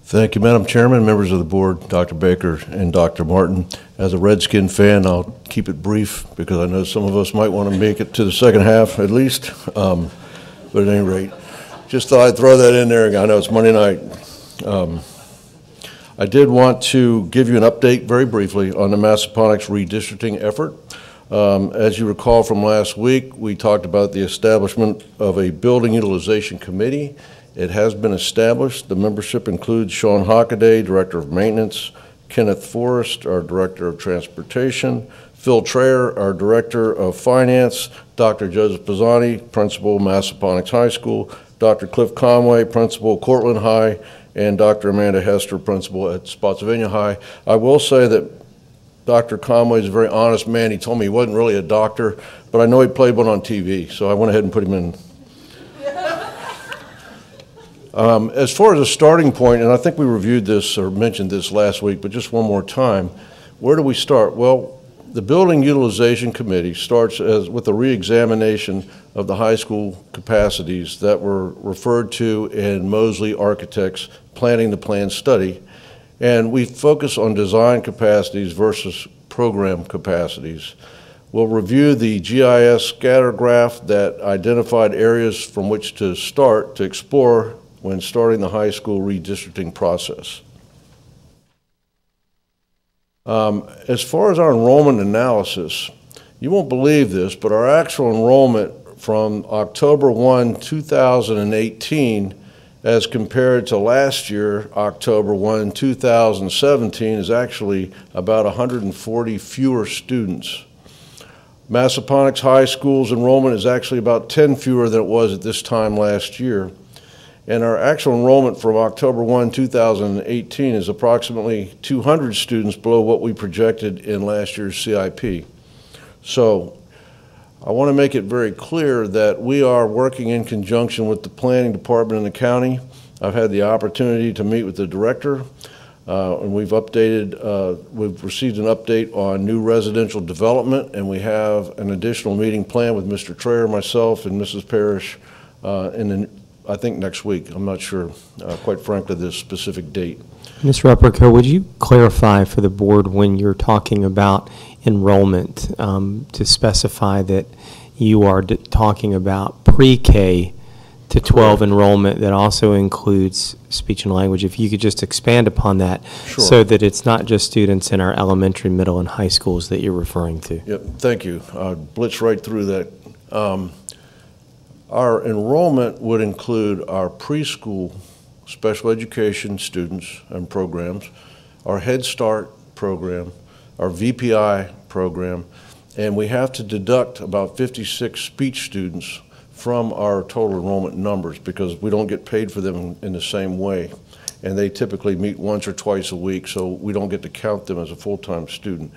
Thank you, Madam Chairman, members of the board, Dr. Baker and Dr. Martin. As a Redskin fan, I'll keep it brief because I know some of us might want to make it to the second half at least. But at any rate, just thought I'd throw that in there. I know it's Monday night. I did want to give you an update very briefly on the Massaponax redistricting effort. As you recall from last week, we talked about the establishment of a building utilization committee. It has been established. The membership includes Sean Hockaday, Director of Maintenance, Kenneth Forrest, our Director of Transportation, Phil Traer, our Director of Finance, Dr. Joseph Pisani, Principal, Massaponax High School, Dr. Cliff Conway, Principal, Cortland High, and Dr. Amanda Hester, Principal at Spotsylvania High. I will say that Dr. Conway is a very honest man. He told me he wasn't really a doctor, but I know he played one on TV, so I went ahead and put him in. As far as a starting point, and I think we reviewed this or mentioned this last week, but just one more time, where do we start? Well, The Building Utilization Committee starts with a reexamination of the high school capacities that were referred to in Mosley Architects' Planning the Plan study, and we focus on design capacities versus program capacities. We'll review the GIS scatter graph that identified areas from which to start to explore when starting the high school redistricting process. As far as our enrollment analysis, you won't believe this, but our actual enrollment from October 1, 2018, as compared to last year, October 1, 2017, is actually about 140 fewer students. Massaponax High School's enrollment is actually about 10 fewer than it was at this time last year. And our actual enrollment from October 1, 2018 is approximately 200 students below what we projected in last year's CIP. So I want to make it very clear that we are working in conjunction with the planning department in the county. I've had the opportunity to meet with the director, and we've received an update on new residential development, and we have an additional meeting planned with Mr. Trayer, myself, and Mrs. Parrish I think next week. I'm not sure, quite frankly, the specific date. Ms. Replica, would you clarify for the board when you're talking about enrollment to specify that you are talking about pre-K to 12 enrollment that also includes speech and language? If you could just expand upon that. Sure. So that it's not just students in our elementary, middle, and high schools that you're referring to. Yep, thank you. Blitz right through that. Our enrollment would include our preschool special education students and programs, our Head Start program, our VPI program, and we have to deduct about 56 speech students from our total enrollment numbers because we don't get paid for them in the same way. And they typically meet once or twice a week, so we don't get to count them as a full-time student.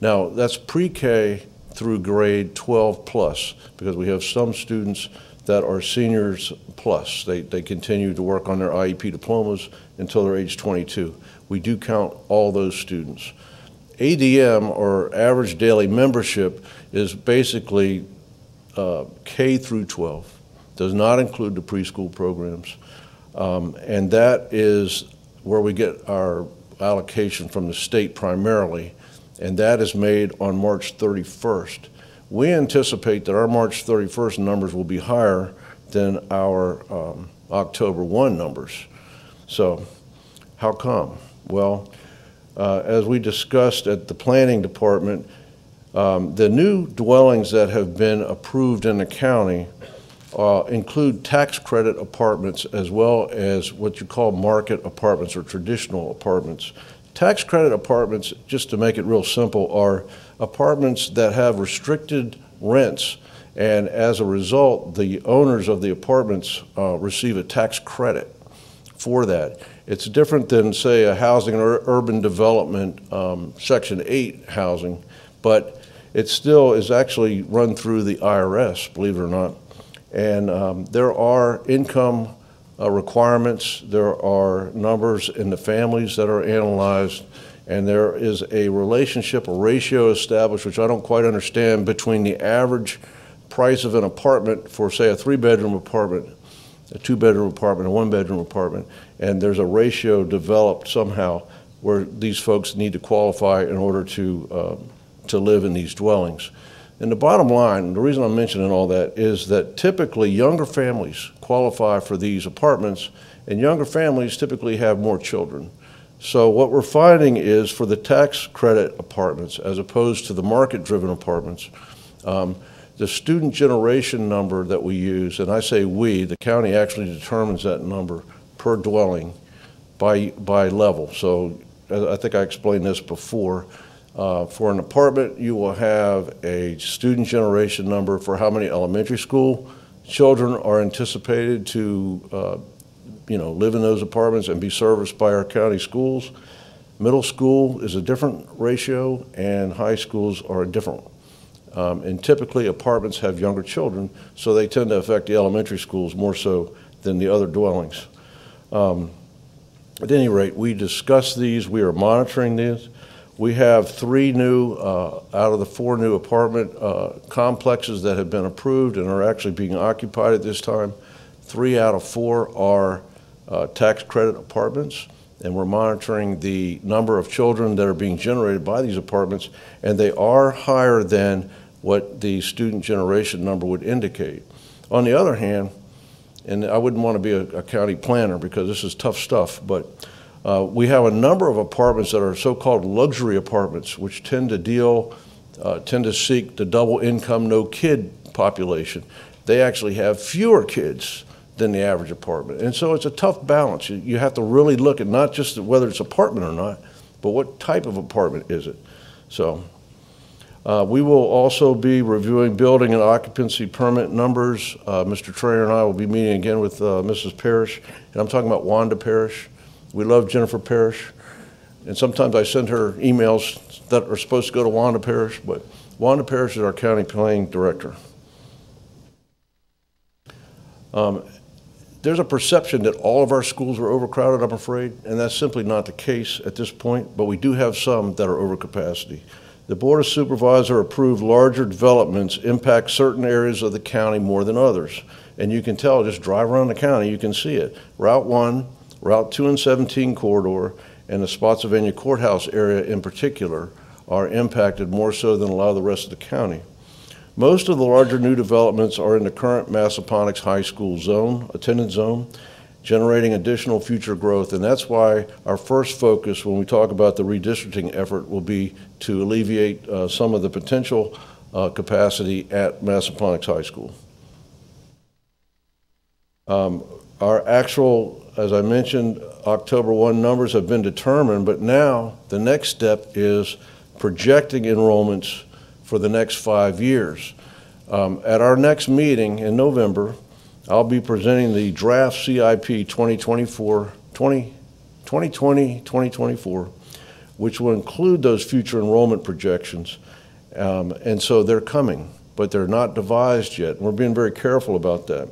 Now, that's pre-K through grade 12 plus, because we have some students that are seniors plus. They continue to work on their IEP diplomas until they're age 22. We do count all those students. ADM, or average daily membership, is basically K through 12. Does not include the preschool programs. And that is where we get our allocation from the state primarily, and that is made on March 31st. We anticipate that our March 31st numbers will be higher than our October 1 numbers. So how come? Well, as we discussed at the planning department, the new dwellings that have been approved in the county include tax credit apartments as well as what you call market apartments or traditional apartments. Tax credit apartments, just to make it real simple, are apartments that have restricted rents, and as a result, the owners of the apartments receive a tax credit for that. It's different than, say, a housing or urban development Section 8 housing, but it still is actually run through the IRS, believe it or not. And there are income requirements, there are numbers in the families that are analyzed, and there is a relationship, a ratio established, which I don't quite understand, between the average price of an apartment for, say, a 3-bedroom apartment, a 2-bedroom apartment, a 1-bedroom apartment, and there's a ratio developed somehow where these folks need to qualify in order to live in these dwellings. And the bottom line, the reason I'm mentioning all that is that typically younger families qualify for these apartments, and younger families typically have more children. So what we're finding is for the tax credit apartments, as opposed to the market-driven apartments, the student generation number that we use, and I say we, the county actually determines that number per dwelling by level. So I think I explained this before. For an apartment, you will have a student generation number for how many elementary school children are anticipated to live in those apartments and be serviced by our county schools. Middle school is a different ratio, and high schools are a different one. And typically apartments have younger children, so they tend to affect the elementary schools more so than the other dwellings. At any rate, we discuss these, we are monitoring these. We have 3 new, out of the 4 new apartment complexes that have been approved and are actually being occupied at this time. 3 out of 4 are tax credit apartments, and we're monitoring the number of children that are being generated by these apartments, and they are higher than what the student generation number would indicate. On the other hand, and I wouldn't want to be a county planner because this is tough stuff, but we have a number of apartments that are so-called luxury apartments, which tend to seek the double income, no kid population. They actually have fewer kids than the average apartment. And so it's a tough balance. You have to really look at not just whether it's apartment or not, but what type of apartment is it. So we will also be reviewing building and occupancy permit numbers. Mr. Trayer and I will be meeting again with Mrs. Parrish, and I'm talking about Wanda Parrish. We love Jennifer Parrish, and sometimes I send her emails that are supposed to go to Wanda Parrish, but Wanda Parrish is our county planning director. There's a perception that all of our schools are overcrowded, I'm afraid, and that's simply not the case at this point, but we do have some that are over capacity. The Board of Supervisors approved larger developments impact certain areas of the county more than others. And you can tell, just drive around the county, you can see it. Route 1, Route 2 and 17 corridor, and the Spotsylvania Courthouse area in particular are impacted more so than a lot of the rest of the county. Most of the larger new developments are in the current Massaponax High School zone, attendance zone, generating additional future growth. And that's why our first focus when we talk about the redistricting effort will be to alleviate some of the potential capacity at Massaponax High School. Our actual, as I mentioned, October 1 numbers have been determined, but now the next step is projecting enrollments for the next 5 years. At our next meeting in November, I'll be presenting the draft CIP 2020-2024, which will include those future enrollment projections. And so they're coming, but they're not devised yet. We're being very careful about that.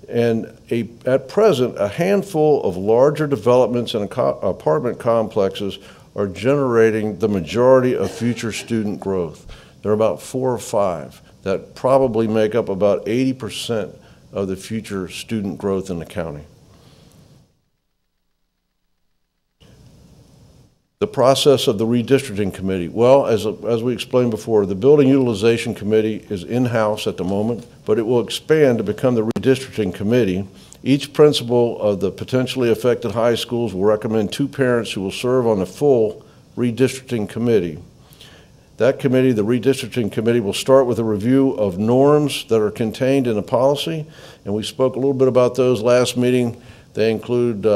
And at present, a handful of larger developments and apartment complexes are generating the majority of future student growth. There are about 4 or 5 that probably make up about 80% of the future student growth in the county. The process of the redistricting committee. Well, as we explained before, the building utilization committee is in-house at the moment, but it will expand to become the redistricting committee. Each principal of the potentially affected high schools will recommend 2 parents who will serve on the full redistricting committee. That committee, the redistricting committee, will start with a review of norms that are contained in the policy, and we spoke a little bit about those last meeting. They include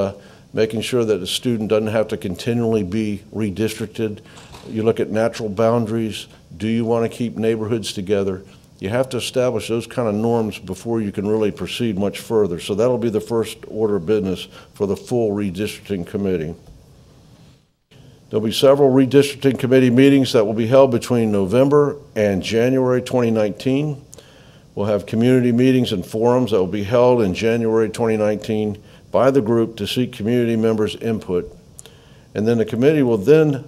making sure that the student doesn't have to continually be redistricted. You look at natural boundaries. Do you want to keep neighborhoods together? You have to establish those kind of norms before you can really proceed much further. So that'll be the first order of business for the full redistricting committee. There'll be several redistricting committee meetings that will be held between November and January 2019. We'll have community meetings and forums that will be held in January 2019 by the group to seek community members' input. And then the committee will then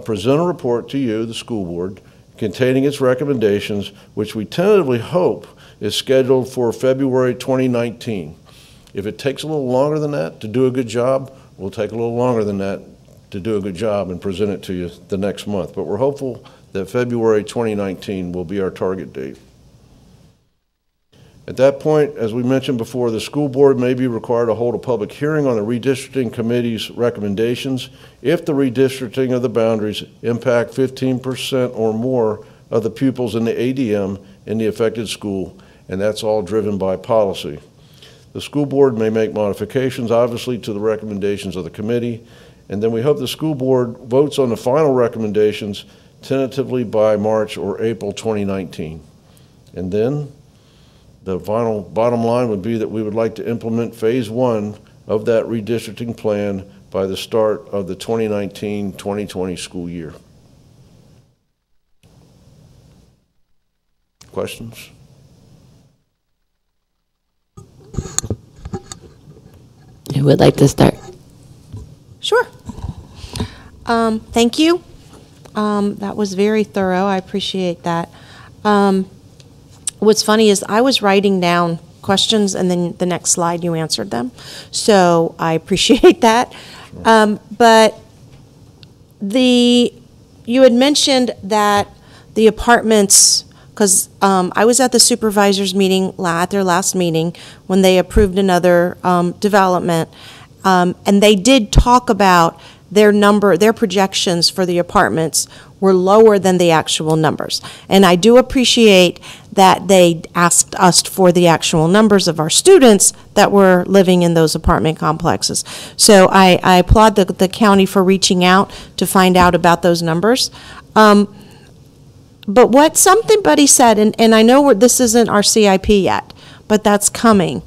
present a report to you, the school board, containing its recommendations, which we tentatively hope is scheduled for February 2019. If it takes a little longer than that to do a good job, we'll take a little longer than that to do a good job and present it to you the next month. But we're hopeful that February 2019 will be our target date. At that point, as we mentioned before, the school board may be required to hold a public hearing on the redistricting committee's recommendations if the redistricting of the boundaries impact 15% or more of the pupils in the ADM in the affected school, and that's all driven by policy. The school board may make modifications, obviously, to the recommendations of the committee, and then we hope the school board votes on the final recommendations tentatively by March or April 2019. And then the final bottom line would be that we would like to implement phase 1 of that redistricting plan by the start of the 2019-2020 school year. Questions? Who would like to start? Sure. Thank you. That was very thorough. I appreciate that. What's funny is I was writing down questions, and then the next slide you answered them. So I appreciate that. But you had mentioned that the apartments, because I was at the supervisors meeting at their last meeting when they approved another development, and they did talk about their projections for the apartments were lower than the actual numbers. And I do appreciate that they asked us for the actual numbers of our students that were living in those apartment complexes. So I applaud the county for reaching out to find out about those numbers. But what somebody said, and I know this isn't our CIP yet, but that's coming.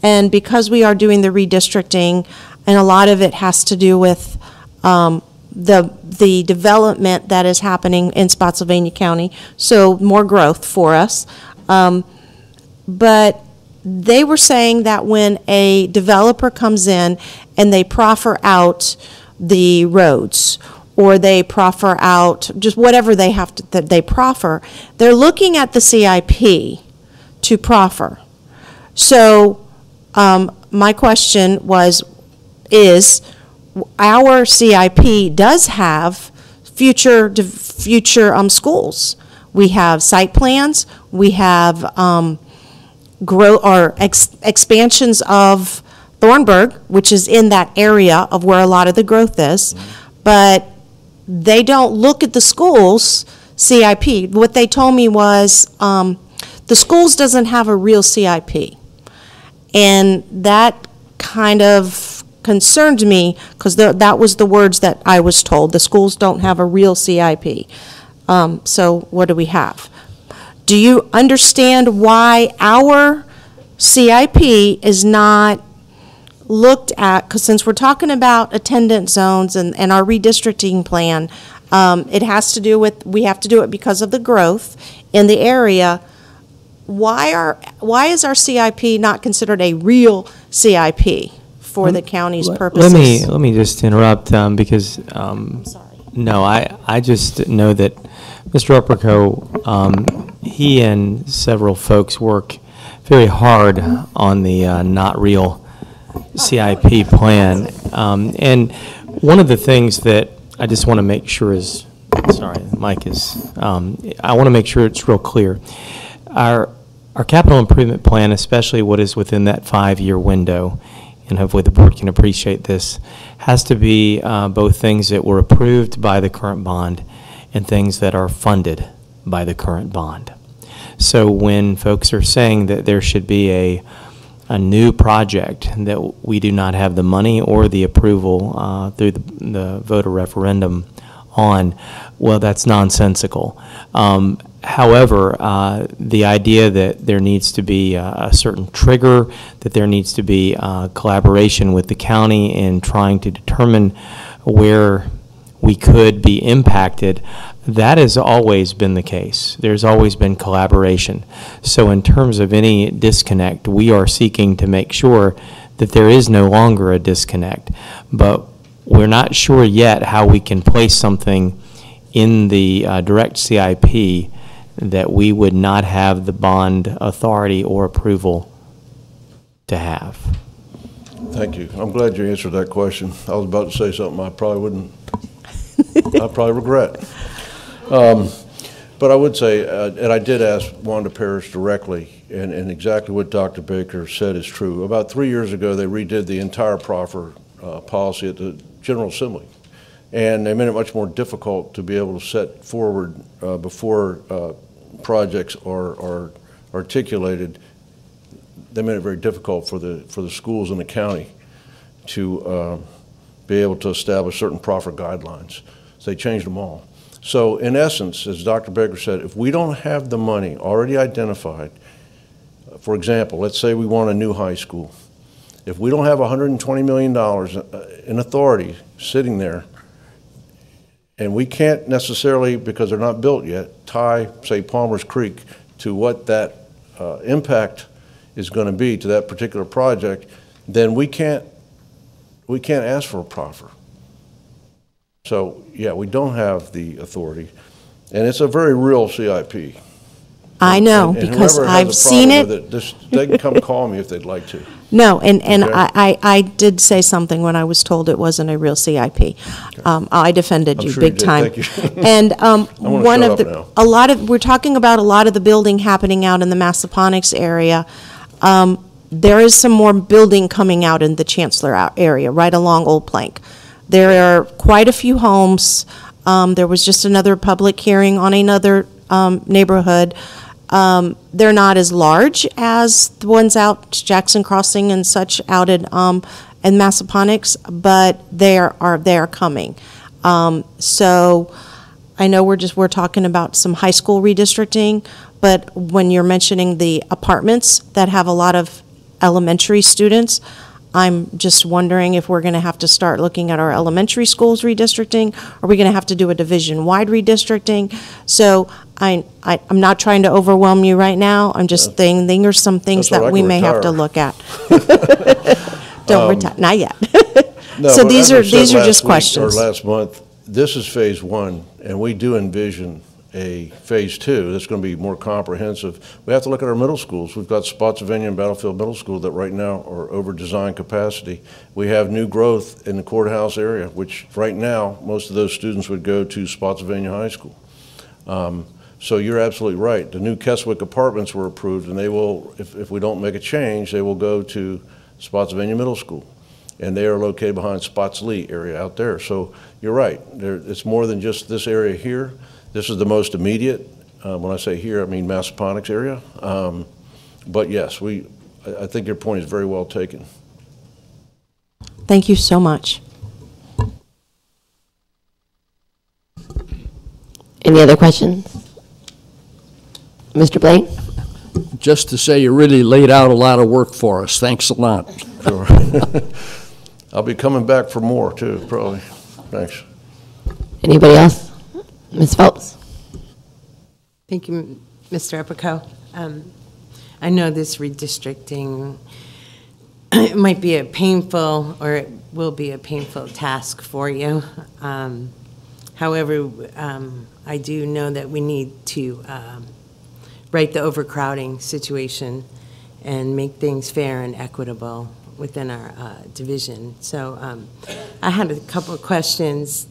And because we are doing the redistricting, and a lot of it has to do with the development that is happening in Spotsylvania County, so more growth for us. But they were saying that when a developer comes in and they proffer out the roads, or they proffer out just whatever they have to, that they proffer, they're looking at the CIP to proffer. So my question is our CIP does have future schools. We have site plans. We have expansions of Thornburg, which is in that area of where a lot of the growth is, but they don't look at the schools' CIP. What they told me was the schools doesn't have a real CIP, and that kind of concerned me because that was the words that I was told. The schools don't have a real CIP. So what do we have? Do you understand why our CIP is not looked at? Because since we're talking about attendance zones and our redistricting plan, it has to do with, we have to do it because of the growth in the area. Why is our CIP not considered a real CIP for the county's purposes? Let me just interrupt because no, I just know that Mr. Upperco, he and several folks work very hard on the not real CIP plan. And one of the things that I just want to make sure is, sorry, the mic is, I want to make sure it's real clear. Our capital improvement plan, especially what is within that 5-year window, and hopefully the board can appreciate this, has to be both things that were approved by the current bond and things that are funded by the current bond. So when folks are saying that there should be a new project that we do not have the money or the approval through the voter referendum on, well, that's nonsensical. However, the idea that there needs to be a certain trigger, that there needs to be collaboration with the county in trying to determine where we could be impacted, that has always been the case. There's always been collaboration. So in terms of any disconnect, we are seeking to make sure that there is no longer a disconnect. But we're not sure yet how we can place something in the direct CIP that we would not have the bond authority or approval to have. Thank you. I'm glad you answered that question. I was about to say something I probably wouldn't, I probably regret. But I would say, and I did ask Wanda Parrish directly, and exactly what Dr. Baker said is true. About 3 years ago, they redid the entire proffer policy at the General Assembly. And they made it much more difficult to be able to set forward before projects are articulated. They made it very difficult for the schools in the county to be able to establish certain proffer guidelines. So they changed them all. So in essence, as Dr. Baker said, if we don't have the money already identified, for example, let's say we want a new high school. If we don't have $120 million in authority sitting there, and we can't necessarily, because they're not built yet, tie, say, Palmer's Creek to what that impact is going to be to that particular project, then we can't ask for a proffer. So, yeah, we don't have the authority, and it's a very real CIP. I know, And because whoever has I've a seen problem it. with they can come call me if they'd like to. No, and Okay. I did say something when I was told it wasn't a real CIP. I defended I'm you sure you big did. time. Thank you. And wanna one shut of up now. we're talking about a lot of the building happening out in the Massaponax area. There is some more building coming out in the Chancellor area, right along Old Plank. There are quite a few homes. There was just another public hearing on another neighborhood. They're not as large as the ones out Jackson Crossing and such out in Massaponax, but they are coming. So I know we're talking about some high school redistricting, but when you're mentioning the apartments that have a lot of elementary students, I'm just wondering if we're going to have to start looking at our elementary schools redistricting. Are we going to have to do a division-wide redistricting? So I'm not trying to overwhelm you right now. I'm just saying there are some things That's all that right, we I can may have to retire. look at. Don't retire, not yet. No, So but these as I are said just last week, questions. Or last month, this is phase one, and we do envision a phase two that's going to be more comprehensive. We have to look at our middle schools. We've got Spotsylvania and Battlefield Middle School that right now are over design capacity. We have new growth in the courthouse area, which right now, most of those students would go to Spotsylvania High School. So you're absolutely right. The new Keswick apartments were approved, and they will, if we don't make a change, they will go to Spotsylvania Middle School. And they are located behind Spotsylvania area out there. So you're right. It's more than just this area here. This is the most immediate. When I say here, I mean Massaponax area. But yes, I think your point is very well taken. Thank you so much. Any other questions? Mr. Blaine? Just to say you really laid out a lot of work for us. Thanks a lot. Sure. I'll be coming back for more too, probably. Thanks. Anybody else? Ms. Phelps? Thank you, Mr. Epico. I know this redistricting it might be a painful, or it will be a painful task for you. However, I do know that we need to right the overcrowding situation and make things fair and equitable within our division. So I had a couple of questions.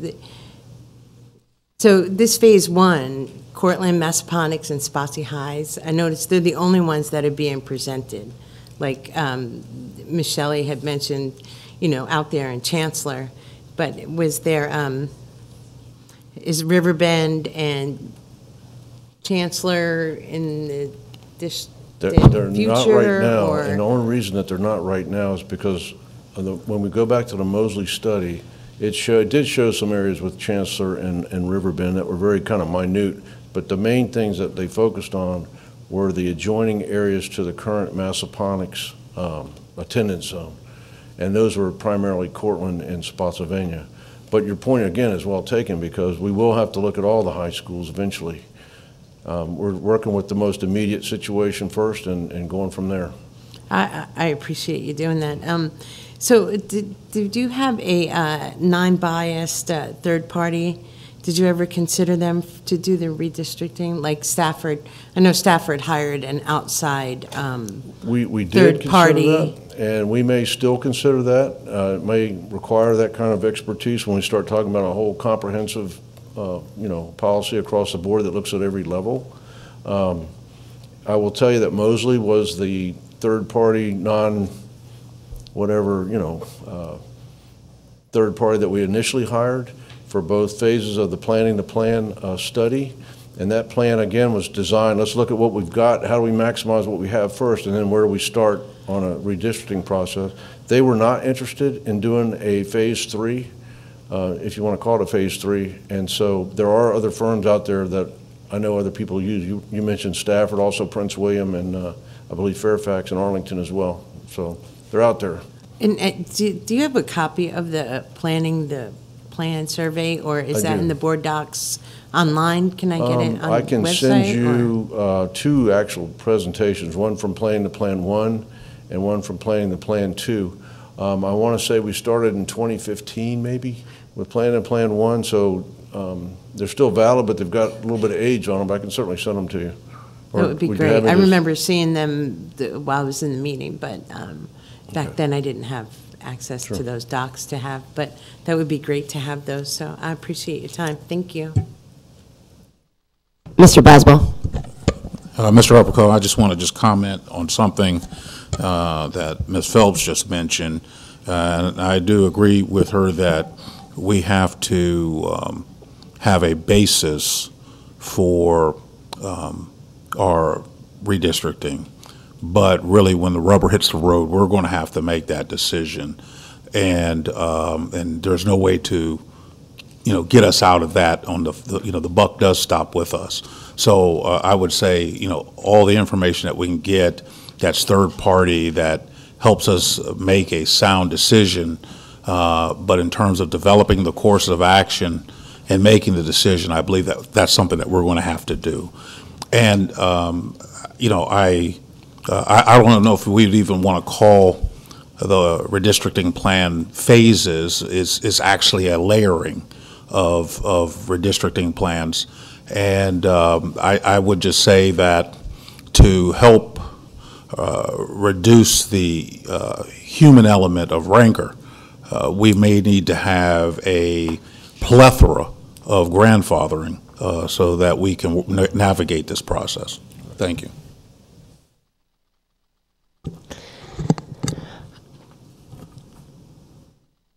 So this phase one, Cortland, Massaponax, and Spotsy Highs, I noticed they're the only ones that are being presented. Like Ms. Shelley had mentioned, out there in Chancellor, but was there, is Riverbend and Chancellor in the They're future? not right now, or? and the only reason that they're not right now is because when we go back to the Mosley study, it did show some areas with Chancellor and Riverbend that were very kind of minute, but the main things that they focused on were the adjoining areas to the current Massaponax attendance zone, and those were primarily Cortland and Spotsylvania. But your point again is well taken, because we will have to look at all the high schools eventually. We're working with the most immediate situation first and going from there. I appreciate you doing that. So did you have a non-biased third party? Did you ever consider them to do the redistricting? Like Stafford, I know Stafford hired an outside We did third consider party. that, and we may still consider that. It may require that kind of expertise when we start talking about a whole comprehensive policy across the board that looks at every level. I will tell you that Mosley was the third-party, third party that we initially hired for both phases of the planning to plan study. And that plan, again, was designed, let's look at what we've got, how do we maximize what we have first, and then where do we start on a redistricting process. They were not interested in doing a phase three, if you want to call it a phase three. And so there are other firms out there that I know other people use. You mentioned Stafford, also Prince William, and I believe Fairfax and Arlington as well. So they're out there. And do you have a copy of the plan survey, or is that in the board docs online? Can I get it on I can the website? send you two actual presentations, one from Planning to Plan 1 and one from Planning to Plan 2. I want to say we started in 2015 maybe with Plan and Plan 1, so they're still valid, but they've got a little bit of age on them. I can certainly send them to you. Or That would be you great. have me I just- remember seeing them while I was in the meeting, but back then I didn't have access to those docs to have, but that would be great to have those, so I appreciate your time. Thank you. Mr. Boswell. Mr. Upperco, I just want to comment on something that Ms. Phelps just mentioned. And I do agree with her that we have to have a basis for our redistricting. But really, when the rubber hits the road, we're going to have to make that decision. And there's no way to, get us out of that on the buck does stop with us. So I would say, all the information that we can get that's third party that helps us make a sound decision. But in terms of developing the course of action and making the decision, I believe that that's something that we're going to have to do. And, I don't know if we'd even want to call the redistricting plan phases. Is actually a layering of redistricting plans. And I would just say that to help reduce the human element of rancor, we may need to have a plethora of grandfathering so that we can navigate this process. Thank you.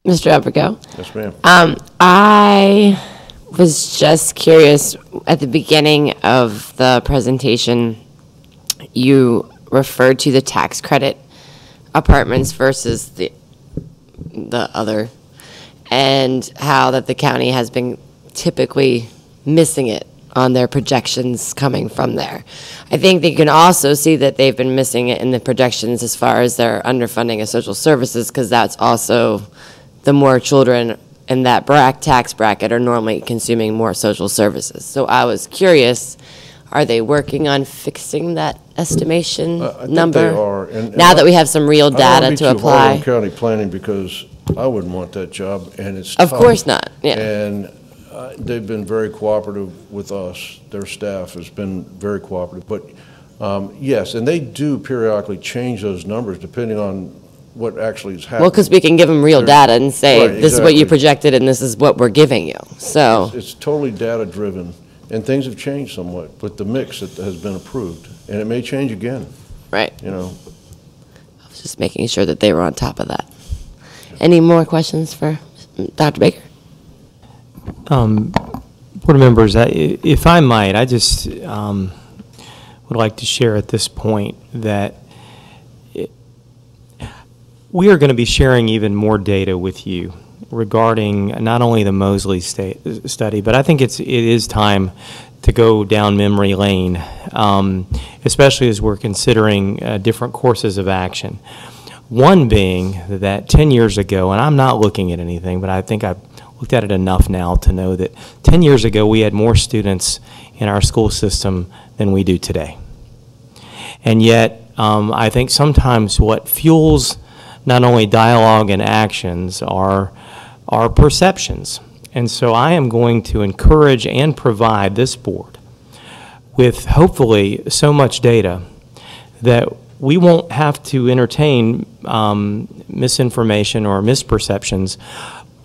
Mr. Upperco. Yes, ma'am. I was just curious, at the beginning of the presentation, you referred to the tax credit apartments versus the other, and how that the county has been typically missing it on their projections coming from there. I think they can also see that they've been missing it in the projections as far as their underfunding of social services, because that's also the more children in that tax bracket are normally consuming more social services. So I was curious, are they working on fixing that estimation number? They are. And now that we have some real data to I don't apply? want to be too hard on county planning because I wouldn't want that job, and it's Of tough. course not, yeah. And they've been very cooperative with us. Their staff has been very cooperative. But yes, and they do periodically change those numbers depending on what actually is happening. Well, because we can give them real data and say, Right, this is what you exactly. projected and this is what we're giving you, so. It's totally data-driven, and things have changed somewhat with the mix that has been approved, and it may change again. Right. You know. I was just making sure that they were on top of that. Any more questions for Dr. Baker? Board members, if I might, I just would like to share at this point that we are going to be sharing even more data with you regarding not only the Mosley study, but I think it is time to go down memory lane, especially as we're considering different courses of action. One being that 10 years ago, and I'm not looking at anything, but I think I've looked at it enough now to know that 10 years ago we had more students in our school system than we do today. And yet, I think sometimes what fuels not only dialogue and actions are perceptions. And so I am going to encourage and provide this board with hopefully so much data that we won't have to entertain misinformation or misperceptions.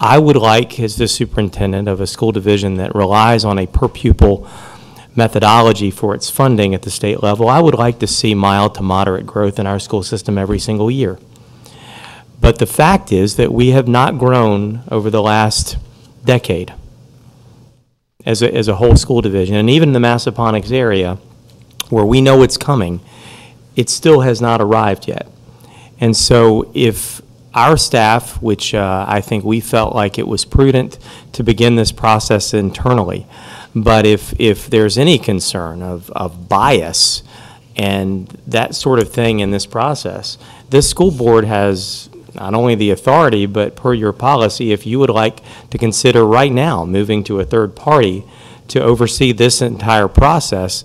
I would like, as the superintendent of a school division that relies on a per pupil methodology for its funding at the state level, I would like to see mild to moderate growth in our school system every single year. But the fact is that we have not grown over the last decade as a whole school division. And even in the Massaponax area, where we know it's coming, it still has not arrived yet. And so if our staff, which I think we felt like it was prudent to begin this process internally, but if there's any concern of bias and that sort of thing in this process, this school board has not only the authority, but per your policy, if you would like to consider right now moving to a third party to oversee this entire process,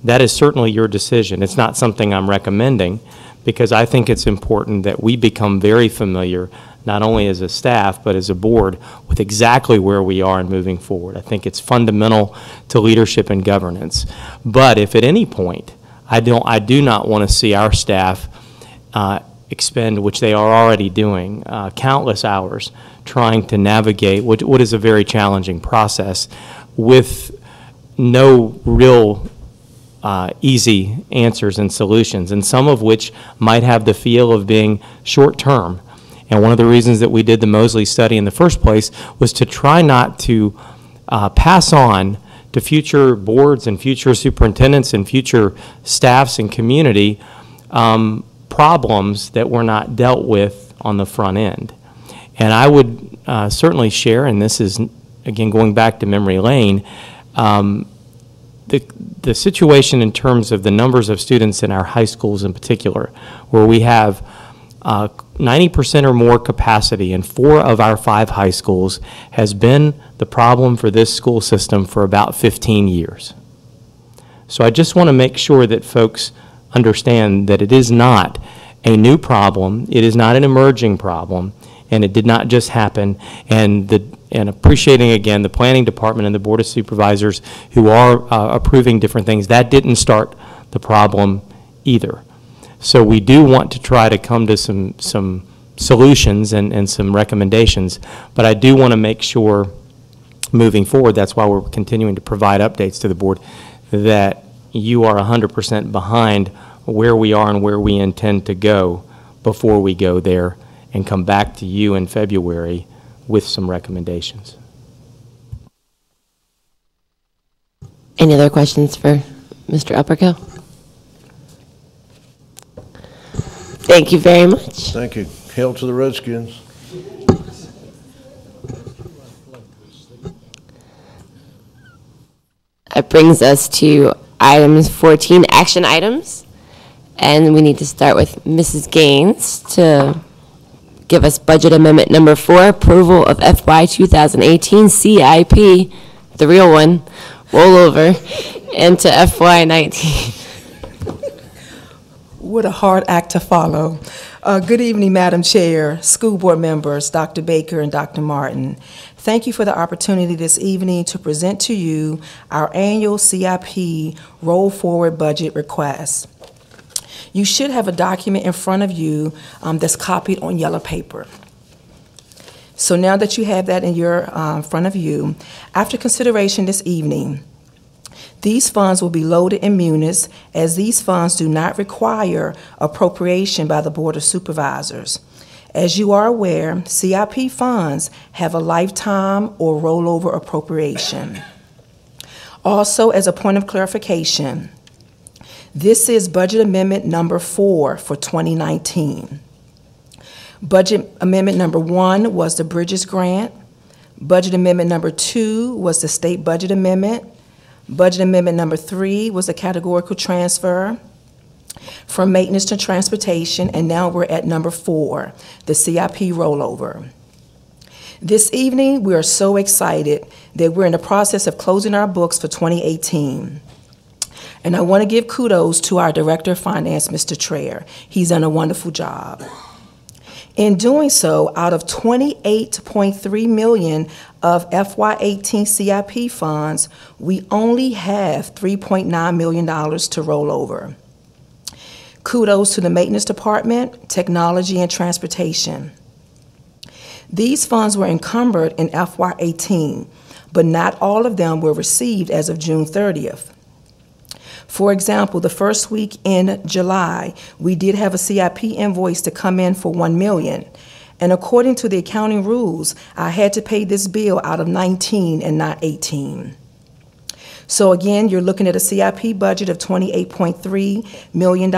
that is certainly your decision. It's not something I'm recommending, because I think it's important that we become very familiar not only as a staff, but as a board, with exactly where we are and moving forward. I think it's fundamental to leadership and governance. But if at any point, I do not want to see our staff expend, which they are already doing, countless hours trying to navigate what is a very challenging process with no real easy answers and solutions, and some of which might have the feel of being short-term. And one of the reasons that we did the Mosley study in the first place was to try not to pass on to future boards and future superintendents and future staffs and community problems that were not dealt with on the front end. And I would certainly share, and this is, again, going back to memory lane, the situation in terms of the numbers of students in our high schools in particular, where we have 90% or more capacity in 4 of our 5 high schools, has been the problem for this school system for about 15 years. So I just want to make sure that folks understand that it is not a new problem, it is not an emerging problem, and it did not just happen. And appreciating, again, the planning department and the board of supervisors who are approving different things, that didn't start the problem either. So we do want to try to come to some solutions and some recommendations, but I do want to make sure moving forward, that's why we're continuing to provide updates to the board, that you are 100% behind where we are and where we intend to go before we go there and come back to you in February with some recommendations. Any other questions for Mr. Upperkill? Thank you very much. Thank you. Hail to the Redskins. That brings us to items 14, action items. And we need to start with Mrs. Gaines to give us budget amendment number 4, approval of FY 2018 CIP, the real one, rollover, into FY 19. What a hard act to follow. Good evening, Madam Chair, school board members, Dr. Baker and Dr. Martin. Thank you for the opportunity this evening to present to you our annual CIP roll forward budget request. You should have a document in front of you that's copied on yellow paper. So now that you have that in your front of you, after consideration this evening, these funds will be loaded in munis, as these funds do not require appropriation by the Board of Supervisors. As you are aware, CIP funds have a lifetime or rollover appropriation. Also, as a point of clarification, this is budget amendment number 4 for 2019. Budget amendment number 1 was the Bridges Grant. Budget amendment number 2 was the state budget amendment. Budget amendment number 3 was a categorical transfer from maintenance to transportation, and now we're at number 4, the CIP rollover. This evening, we are so excited that we're in the process of closing our books for 2018. And I want to give kudos to our Director of Finance, Mr. Traer. He's done a wonderful job. In doing so, out of $28.3 million of FY18 CIP funds, we only have $3.9 million to roll over. Kudos to the Maintenance Department, Technology, and Transportation. These funds were encumbered in FY18, but not all of them were received as of June 30th. For example, the first week in July, we did have a CIP invoice to come in for $1 million. And according to the accounting rules, I had to pay this bill out of 19 and not 18. So again, you're looking at a CIP budget of $28.3 million,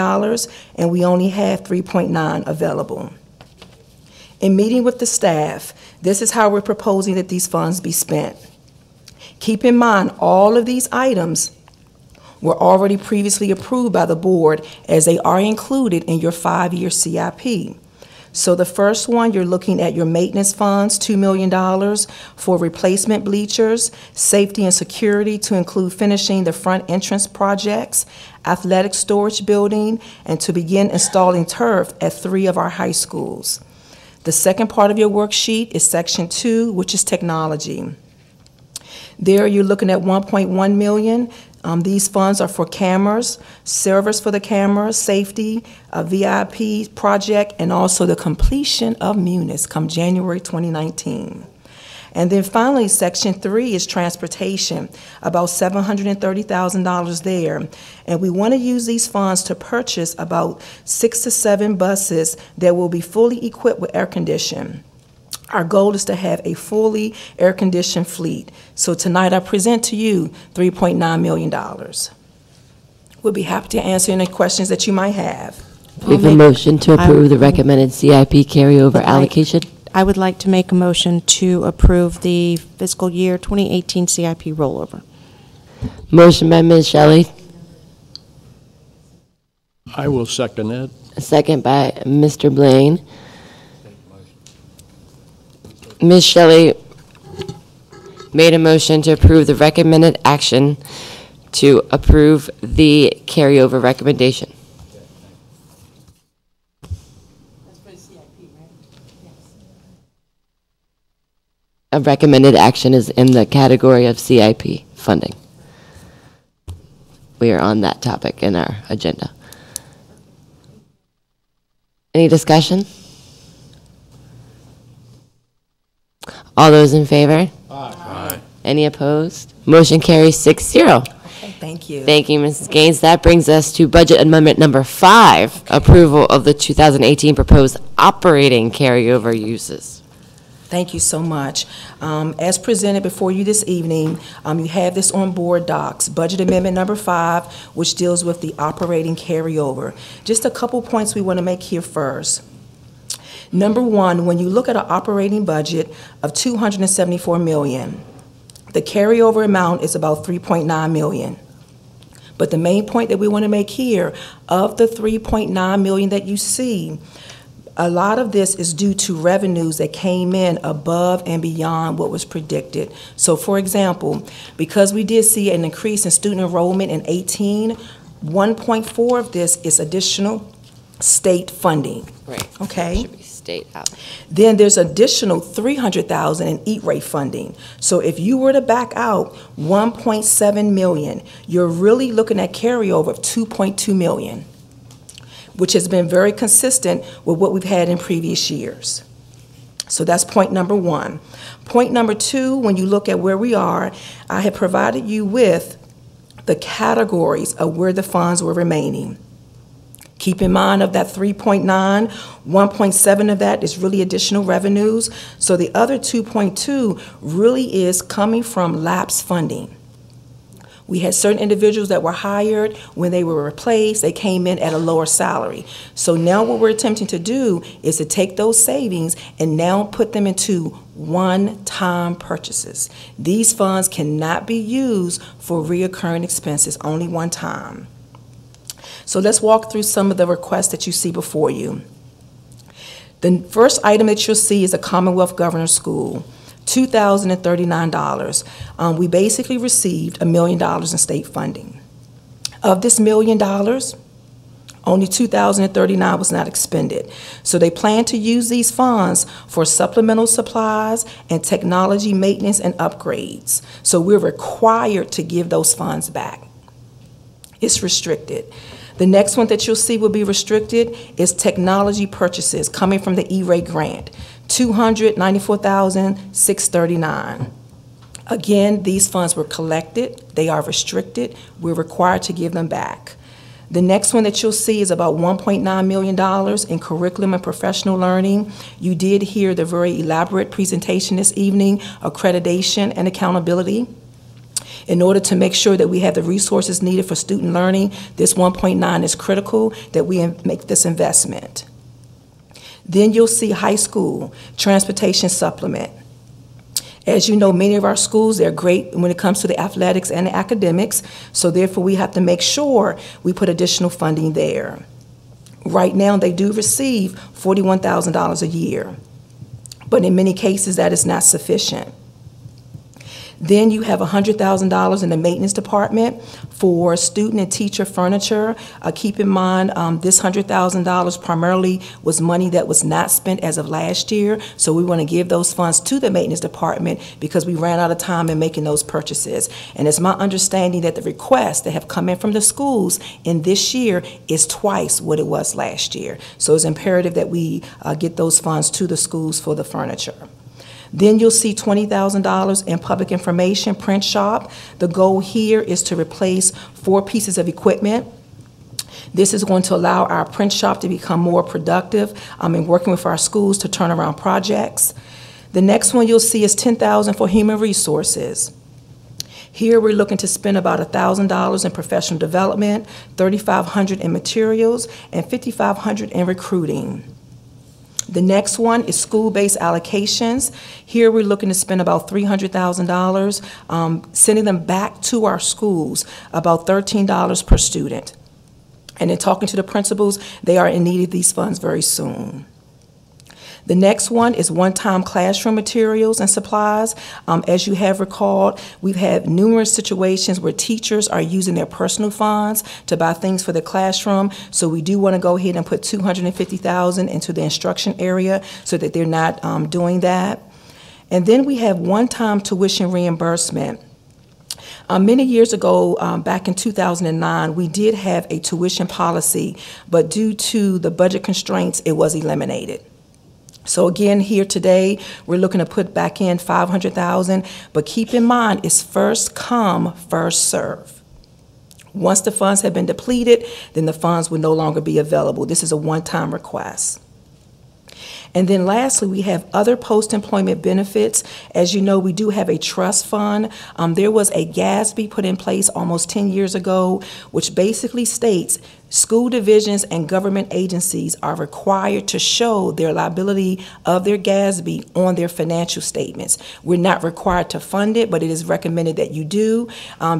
and we only have 3.9 available. In meeting with the staff, this is how we're proposing that these funds be spent. Keep in mind, all of these items were already previously approved by the board, as they are included in your 5-year CIP. So the first one, you're looking at your maintenance funds, $2 million for replacement bleachers, safety and security to include finishing the front entrance projects, athletic storage building, and to begin installing turf at 3 of our high schools. The second part of your worksheet is Section 2, which is technology. There you're looking at 1.1 million. These funds are for cameras, servers for the cameras, safety, a VIP project, and also the completion of Munis come January 2019. And then finally, Section 3 is transportation, about $730,000 there. And we want to use these funds to purchase about 6 to 7 buses that will be fully equipped with air conditioning. Our goal is to have a fully air-conditioned fleet. So tonight I present to you $3.9 million. We'll be happy to answer any questions that you might have. We have a motion to approve the recommended CIP carryover allocation. I would like to make a motion to approve the fiscal year 2018 CIP rollover. Motion by Ms. Shelley, I will second that. a second by Mr. Blaine. Ms. Shelley made a motion to approve the recommended action to approve the carryover recommendation. A recommended action is in the category of CIP funding. We are on that topic in our agenda. Any discussion? All those in favor? Aye. Any opposed? Motion carries 6-0. Okay, thank you. Thank you, Mrs. Gaines. That brings us to budget amendment number 5, approval of the 2018 proposed operating carryover uses. Thank you so much. As presented before you this evening, you have this on board docs, budget amendment number 5, which deals with the operating carryover. Just a couple points we want to make here first. Number 1, when you look at an operating budget of $274 million, the carryover amount is about $3.9 million. But the main point that we want to make here, of the $3.9 million that you see, a lot of this is due to revenues that came in above and beyond what was predicted. So for example, because we did see an increase in student enrollment in 18, 1.4 of this is additional state funding. Right. Okay. Should be state out. Then there's additional $300,000 in Eat Rate funding. So if you were to back out $1.7 million, you're really looking at carryover of $2.2 million, which has been very consistent with what we've had in previous years. So that's point number 1. Point number 2, when you look at where we are, I have provided you with the categories of where the funds were remaining. Keep in mind of that 3.9, 1.7 of that is really additional revenues. So the other 2.2 really is coming from lapse funding. We had certain individuals that were hired. When they were replaced, they came in at a lower salary. So now what we're attempting to do is to take those savings and now put them into one-time purchases. These funds cannot be used for reoccurring expenses, only one time. So let's walk through some of the requests that you see before you. The first item that you'll see is a Commonwealth Governor's School. $2,039. We basically received $1 million in state funding. Of this $1 million, only $2,039 was not expended. So they plan to use these funds for supplemental supplies and technology maintenance and upgrades. So we're required to give those funds back. It's restricted. The next one that you'll see will be restricted is technology purchases coming from the E-rate grant. $294,639. Again, these funds were collected. They are restricted. We're required to give them back. The next one that you'll see is about $1.9 million in curriculum and professional learning. You did hear the very elaborate presentation this evening, accreditation and accountability. In order to make sure that we have the resources needed for student learning, this 1.9 is critical that we make this investment. Then you'll see high school transportation supplement. As you know, many of our schools, they're great when it comes to the athletics and the academics, so therefore we have to make sure we put additional funding there. Right now, they do receive $41,000 a year, but in many cases that is not sufficient. Then you have $100,000 in the maintenance department for student and teacher furniture. Keep in mind, this $100,000 primarily was money that was not spent as of last year, so we want to give those funds to the maintenance department because we ran out of time in making those purchases. And it's my understanding that the requests that have come in from the schools in this year is twice what it was last year. So it's imperative that we get those funds to the schools for the furniture. Then you'll see $20,000 in public information print shop. The goal here is to replace 4 pieces of equipment. This is going to allow our print shop to become more productive in working with our schools to turn around projects. The next one you'll see is $10,000 for human resources. Here we're looking to spend about $1,000 in professional development, $3,500 in materials, and $5,500 in recruiting. The next one is school-based allocations. Here we're looking to spend about $300,000, sending them back to our schools, about $13 per student. And in talking to the principals, they are in need of these funds very soon. The next one is one-time classroom materials and supplies. As you have recalled, we've had numerous situations where teachers are using their personal funds to buy things for the classroom. So we do want to go ahead and put $250,000 into the instruction area so that they're not doing that. And then we have one-time tuition reimbursement. Many years ago, back in 2009, we did have a tuition policy, but due to the budget constraints, it was eliminated. So again, here today, we're looking to put back in $500,000, but keep in mind, it's first come, first serve. Once the funds have been depleted, then the funds will no longer be available. This is a one-time request. And then lastly, we have other post-employment benefits. As you know, we do have a trust fund. There was a GASB put in place almost 10 years ago, which basically states school divisions and government agencies are required to show their liability of their GASB on their financial statements. We're not required to fund it, but it is recommended that you do.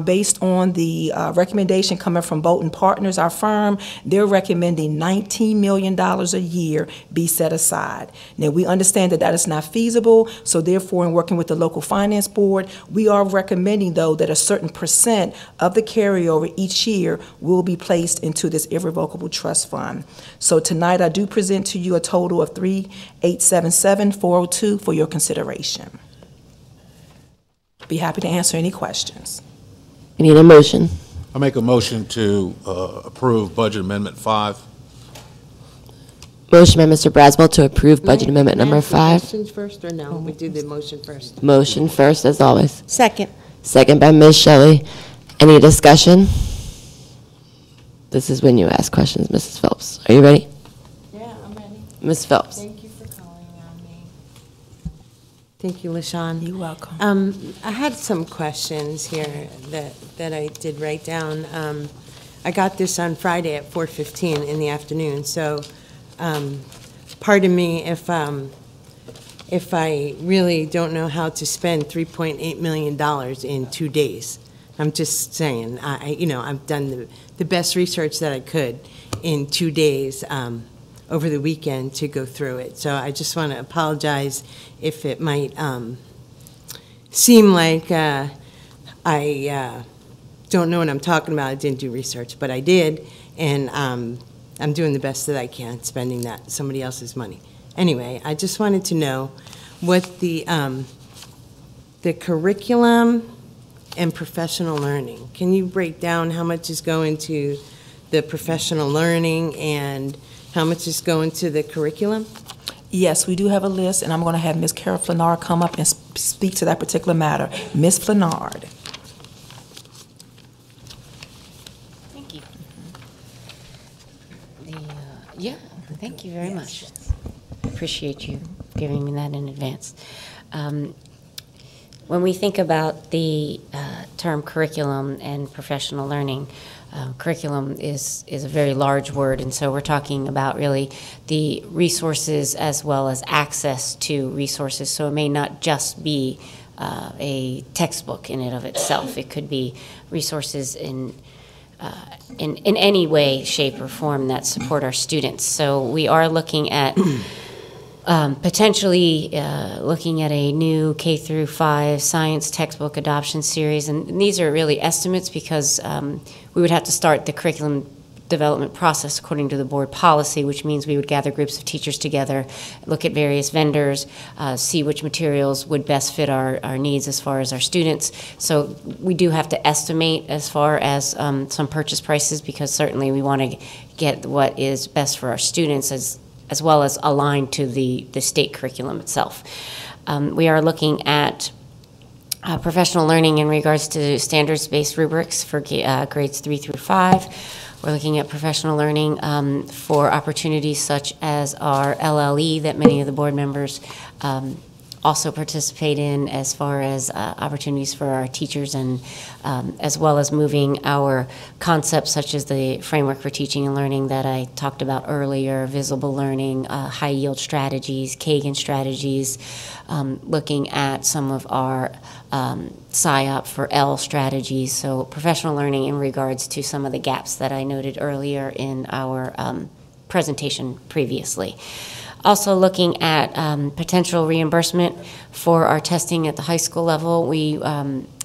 Based on the recommendation coming from Bolton Partners, our firm, they're recommending $19 million a year be set aside. Now, we understand that that is not feasible, so therefore, in working with the local finance board, we are recommending, though, that a certain percent of the carryover each year will be placed into this irrevocable trust fund. So tonight, I do present to you a total of $3,877,402 for your consideration. Be happy to answer any questions. We need a motion. I make a motion to approve Budget Amendment 5. Motion by Mr. Braswell to approve Budget Amendment number 5. Questions first, or no? We do the motion first. Motion first, as always. Second. Second by Ms. Shelley. Any discussion? This is when you ask questions, Mrs. Phelps. Are you ready? Yeah, I'm ready. Ms. Phelps. Thank you for calling on me. Thank you, LaShawn. You're welcome. I had some questions here that I did write down. I got this on Friday at 4:15 in the afternoon, so pardon me if I really don't know how to spend $3.8 million in 2 days. I'm just saying, I've done the best research that I could in 2 days over the weekend to go through it. So I just want to apologize if it might seem like I don't know what I'm talking about. I didn't do research, but I did, and I'm doing the best that I can, spending somebody else's money. Anyway, I just wanted to know what the curriculum and professional learning. Can you break down how much is going to the professional learning and how much is going to the curriculum? Yes, we do have a list, and I'm going to have Ms. Carol Flanard come up and speak to that particular matter. Ms. Flanard. Thank you. Thank you very much. Appreciate you giving me that in advance. When we think about the term curriculum and professional learning, curriculum is a very large word, and so we're talking about really the resources as well as access to resources. So it may not just be a textbook in and of itself. It could be resources in any way, shape, or form that support our students. So we are looking at potentially looking at a new K through 5 science textbook adoption series. And these are really estimates because we would have to start the curriculum development process according to the board policy, which means we would gather groups of teachers together, look at various vendors, see which materials would best fit our needs as far as our students. So we do have to estimate as far as some purchase prices, because certainly we want to get what is best for our students as well as aligned to the state curriculum itself. We are looking at professional learning in regards to standards-based rubrics for grades 3 through 5. We're looking at professional learning for opportunities such as our LLE that many of the board members also participate in, as far as opportunities for our teachers, and as well as moving our concepts such as the framework for teaching and learning that I talked about earlier, visible learning, high yield strategies, Kagan strategies, looking at some of our SIOP for L strategies, so professional learning in regards to some of the gaps that I noted earlier in our presentation previously. Also looking at potential reimbursement for our testing at the high school level. We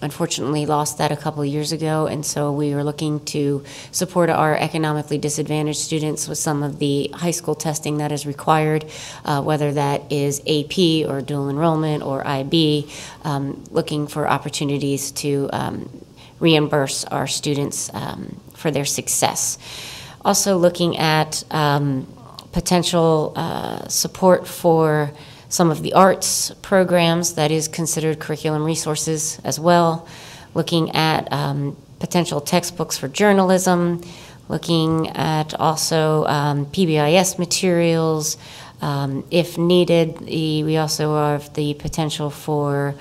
unfortunately lost that a couple of years ago, and so we are looking to support our economically disadvantaged students with some of the high school testing that is required, whether that is AP or dual enrollment or IB, looking for opportunities to reimburse our students for their success. Also looking at potential support for some of the arts programs that is considered curriculum resources as well, looking at potential textbooks for journalism, looking at also PBIS materials. If needed, we also have the potential for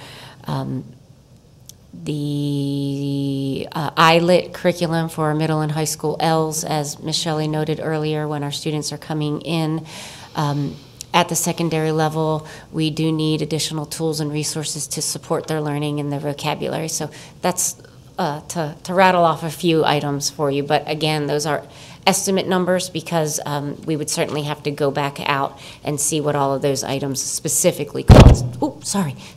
the ILIT curriculum for our middle and high school Ls, as Ms. Shelley noted earlier, when our students are coming in at the secondary level, we do need additional tools and resources to support their learning and their vocabulary. So that's to rattle off a few items for you, but again, those are estimate numbers, because we would certainly have to go back out and see what all of those items specifically cost.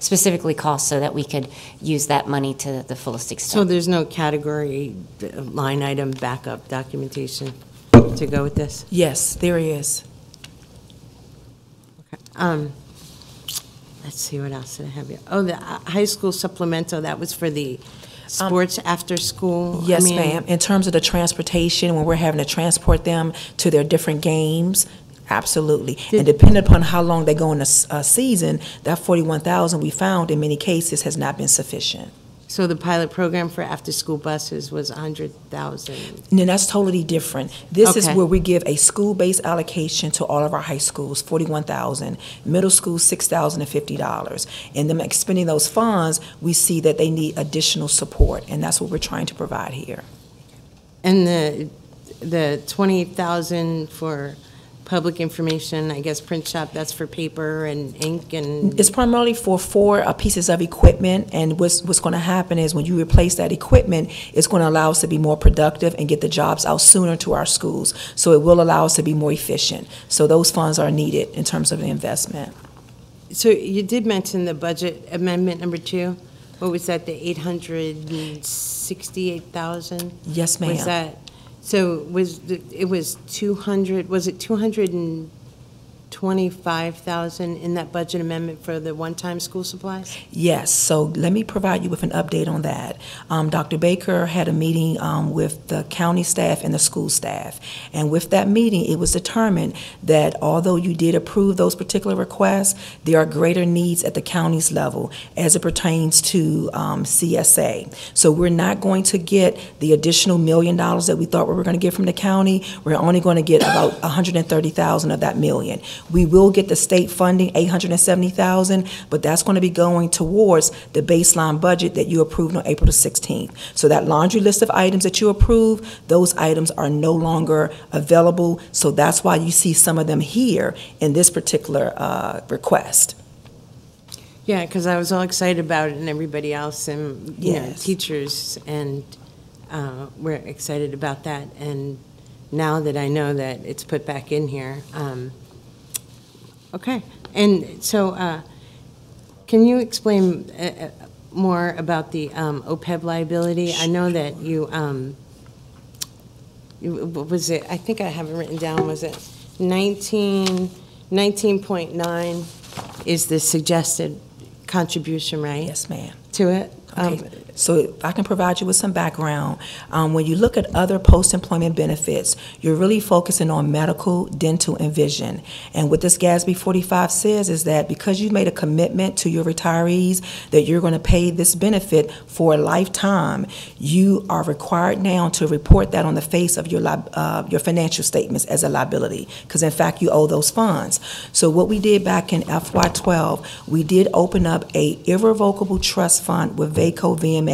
Specifically cost, so that we could use that money to the fullest extent. So there's no category line item backup documentation to go with this? Yes, there is. Okay. Let's see, what else did I have here? Oh, the high school supplemental, that was for the sports after school? Yes, ma'am. In terms of the transportation, when we're having to transport them to their different games, absolutely. And depending upon how long they go in a season, that $41,000 we found in many cases has not been sufficient. So the pilot program for after-school buses was $100,000? And that's totally different. This is Okay. where we give a school-based allocation to all of our high schools, $41,000, middle school, $6,050. And them expending those funds, we see that they need additional support, and that's what we're trying to provide here. And the $28,000 for public information, I guess print shop, that's for paper and ink and... It's primarily for 4 pieces of equipment, and what's going to happen is when you replace that equipment, it's going to allow us to be more productive and get the jobs out sooner to our schools. So it will allow us to be more efficient. So those funds are needed in terms of the investment. So you did mention the budget amendment number 2. What was that, the $868,000? Yes, ma'am. Was that... So it was 200, was it 225,000 in that budget amendment for the one-time school supplies? Yes, so let me provide you with an update on that. Dr. Baker had a meeting with the county staff and the school staff, and with that meeting, it was determined that although you did approve those particular requests, there are greater needs at the county's level as it pertains to CSA. So we're not going to get the additional $1 million that we thought we were going to get from the county. We're only going to get about $130,000 of that million. We will get the state funding, $870,000, but that's going to be going towards the baseline budget that you approved on April the 16th. So that laundry list of items that you approved, those items are no longer available. So that's why you see some of them here in this particular request. Yeah, because I was all excited about it, and everybody else, and you know, teachers, and we're excited about that. And now that I know that it's put back in here, okay. And so, can you explain more about the OPEB liability? I know that was it, I think I have it written down, was it 19.9 is the suggested contribution, right? Yes, ma'am. To it? Okay. So if I can provide you with some background, when you look at other post-employment benefits, you're really focusing on medical, dental, and vision. And what this GASB 45 says is that because you made a commitment to your retirees that you're going to pay this benefit for a lifetime, you are required now to report that on the face of your financial statements as a liability, because in fact you owe those funds. So what we did back in FY12, we did open up a irrevocable trust fund with VACO VML.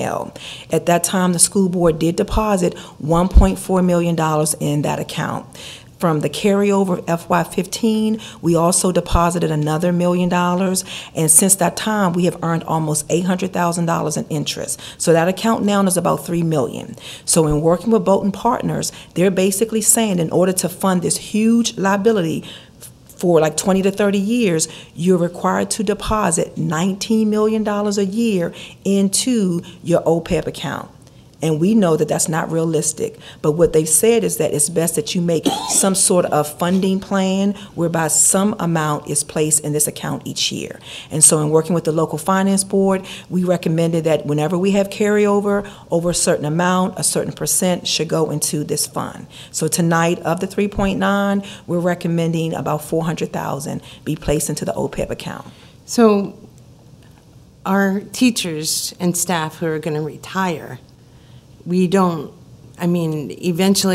At that time, the school board did deposit $1.4 million in that account. From the carryover of FY15, we also deposited another $1 million, and since that time, we have earned almost $800,000 in interest. So that account now is about $3 million. So in working with Bolton Partners, they're basically saying in order to fund this huge liability for like 20 to 30 years, you're required to deposit $19 million a year into your OPEB account. And we know that that's not realistic. But what they said is that it's best that you make some sort of funding plan whereby some amount is placed in this account each year. And so in working with the local finance board, we recommended that whenever we have carryover over a certain amount, a certain percent should go into this fund. So tonight, of the 3.9, we're recommending about $400,000 be placed into the OPEB account. So our teachers and staff who are going to retire, eventually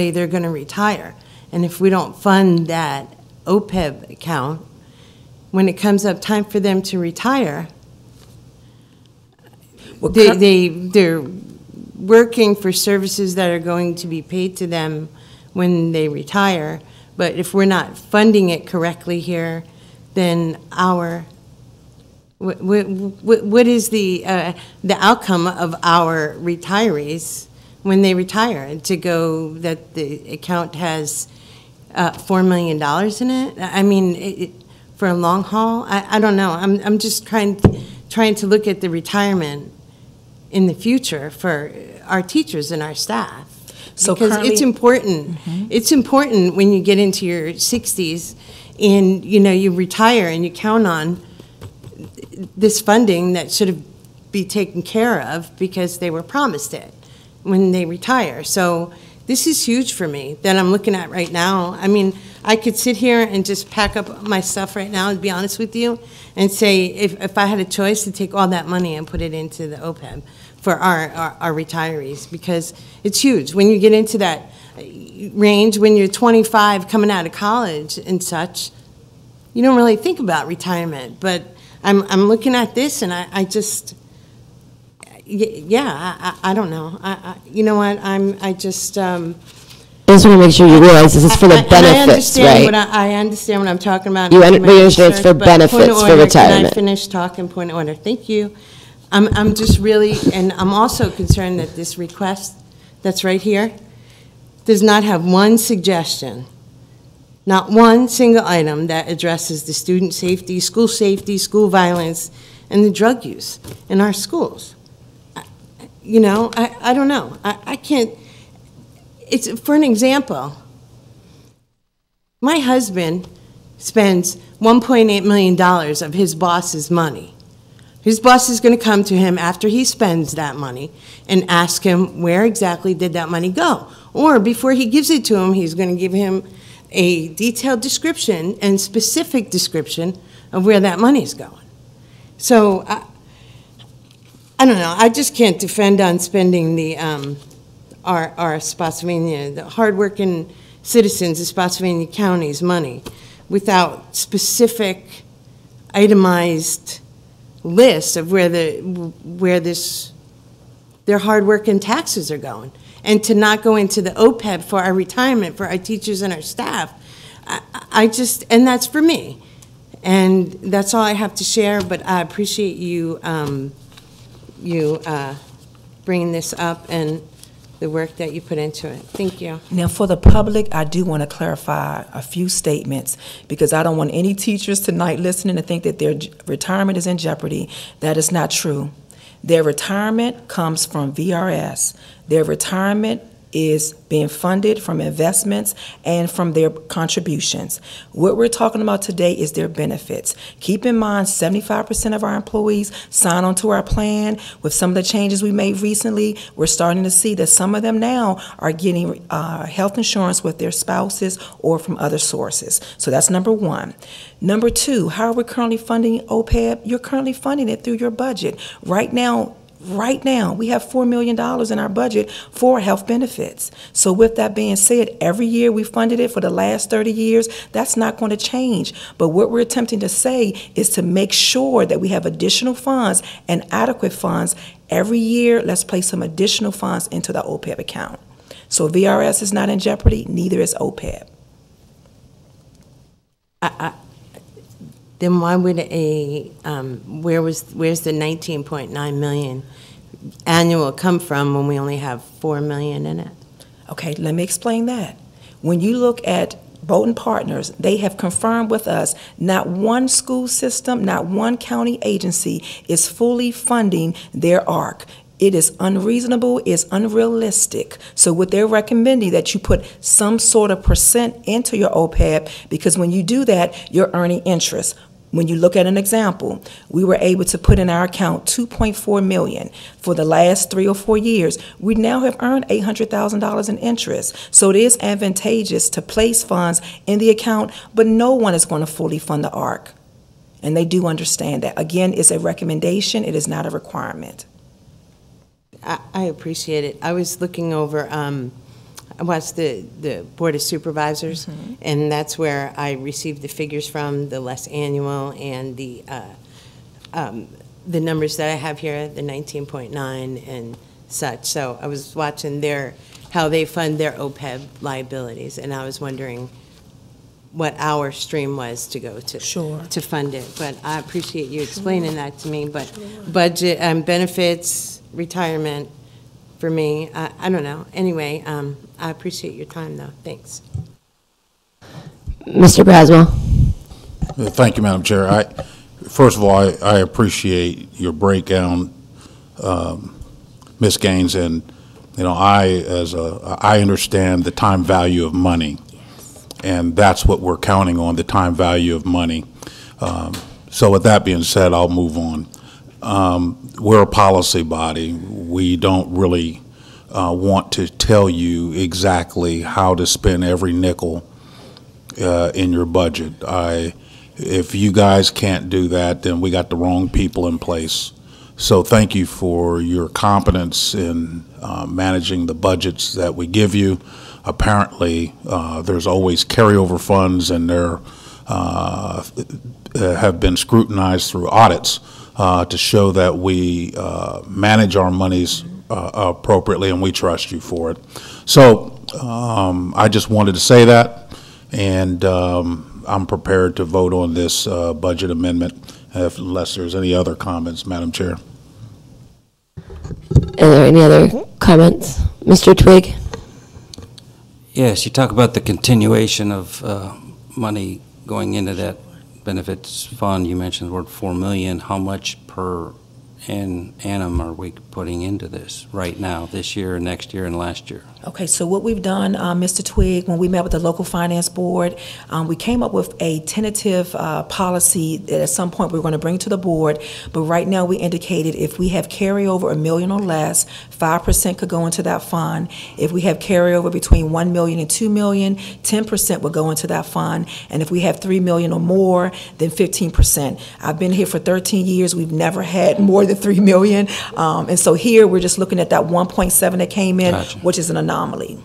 they're going to retire. And if we don't fund that OPEB account, when it comes up time for them to retire, they're working for services that are going to be paid to them when they retire. But if we're not funding it correctly here, then what is the outcome of our retirees when they retire, to go that the account has $4 million in it? I mean, for a long haul, I don't know. I'm just trying to look at the retirement in the future for our teachers and our staff. So because it's important. Mm-hmm. It's important when you get into your 60s and you retire and you count on this funding that should be taken care of because they were promised it when they retire. So this is huge for me that I'm looking at right now. I mean, I could sit here and just pack up my stuff right now, to be honest with you, and say if I had a choice to take all that money and put it into the OPEB for our retirees, because it's huge. When you get into that range, when you're 25 coming out of college and such, you don't really think about retirement. But I'm looking at this and I just... Yeah, I don't know. You know what? I just want to make sure you realize this is for the benefits, right? I understand what I'm talking about. You understand it's for benefits for retirement. Can I finish talking? Point of order. Thank you. I'm just really, and I'm also concerned that this request that's right here does not have one suggestion, not one single item that addresses the student safety, school violence, and the drug use in our schools. I don't know. I can't. It's for an example. My husband spends $1.8 million of his boss's money. His boss is going to come to him after he spends that money and ask him where exactly did that money go. Or before he gives it to him, he's going to give him a detailed description and specific description of where that money is going. So I don't know. I just can't defend on spending the our Spotsylvania, the hardworking citizens of Spotsylvania County's money without specific, itemized list of where their hard work and taxes are going, and to not go into the OPEB for our retirement for our teachers and our staff. And that's for me, and that's all I have to share. But I appreciate you. Bringing this up, and the work that you put into it. Thank you. Now, for the public, I do want to clarify a few statements because I don't want any teachers tonight listening to think that their retirement is in jeopardy. That is not true. Their retirement comes from VRS. Their retirement is being funded from investments and from their contributions. What we're talking about today is their benefits. Keep in mind, 75% of our employees sign on to our plan. With some of the changes we made recently, we're starting to see that some of them now are getting health insurance with their spouses or from other sources. So that's number one. Number two, how are we currently funding OPEB? You're currently funding it through your budget. Right now, we have $4 million in our budget for health benefits. So with that being said, every year we funded it for the last 30 years. That's not going to change. But what we're attempting to say is to make sure that we have additional funds and adequate funds. Every year, let's place some additional funds into the OPEB account. So VRS is not in jeopardy, neither is OPEB. Then why would where's the 19.9 million annual come from when we only have 4 million in it? Okay, let me explain that. When you look at Bolton Partners, they have confirmed with us not one school system, not one county agency is fully funding their ARC. It is unreasonable, it's unrealistic. So what they're recommending that you put some sort of percent into your OPEB, because when you do that, you're earning interest. When you look at an example, we were able to put in our account $2.4 million for the last 3 or 4 years. We now have earned $800,000 in interest. So it is advantageous to place funds in the account, but no one is going to fully fund the ARC. And they do understand that. Again, it's a recommendation, it is not a requirement. I appreciate it. I was looking over, I watched the Board of Supervisors, and that's where I received the figures from, the less annual and the numbers that I have here, the 19.9 and such. So I was watching how they fund their OPEB liabilities, and I was wondering what our stream was to go to to fund it. But I appreciate you explaining that to me. But budget and benefits, retirement, for me, I don't know. Anyway, I appreciate your time, though. Thanks. Mr. Braswell. Thank you, Madam Chair. First of all, I appreciate your breakdown, Ms. Gaines, and I understand the time value of money, and that's what we're counting on, the time value of money. So with that being said, I'll move on. We're a policy body. We don't really want to tell you exactly how to spend every nickel in your budget. If you guys can't do that, then we got the wrong people in place. So thank you for your competence in managing the budgets that we give you. Apparently, there's always carryover funds, and they're have been scrutinized through audits to show that we manage our monies appropriately, and we trust you for it. So I just wanted to say that, and I'm prepared to vote on this budget amendment unless there's any other comments, Madam Chair. Are there any other comments? Mr. Twigg? Yes, you talk about the continuation of money going into that benefits fund. You mentioned the word $4 million. How much per annum are we putting into this right now, this year, next year, and last year? Okay, so what we've done, Mr. Twigg, when we met with the local finance board, we came up with a tentative policy that at some point we were going to bring to the board, but right now we indicated if we have carryover $1 million or less, 5% could go into that fund. If we have carryover between $1 million and $2 million, 10% would go into that fund, and if we have $3 million or more, then 15%. I've been here for 13 years. We've never had more than $3 million, and so here we're just looking at that 1.7 that came in, gotcha, which is an anomaly.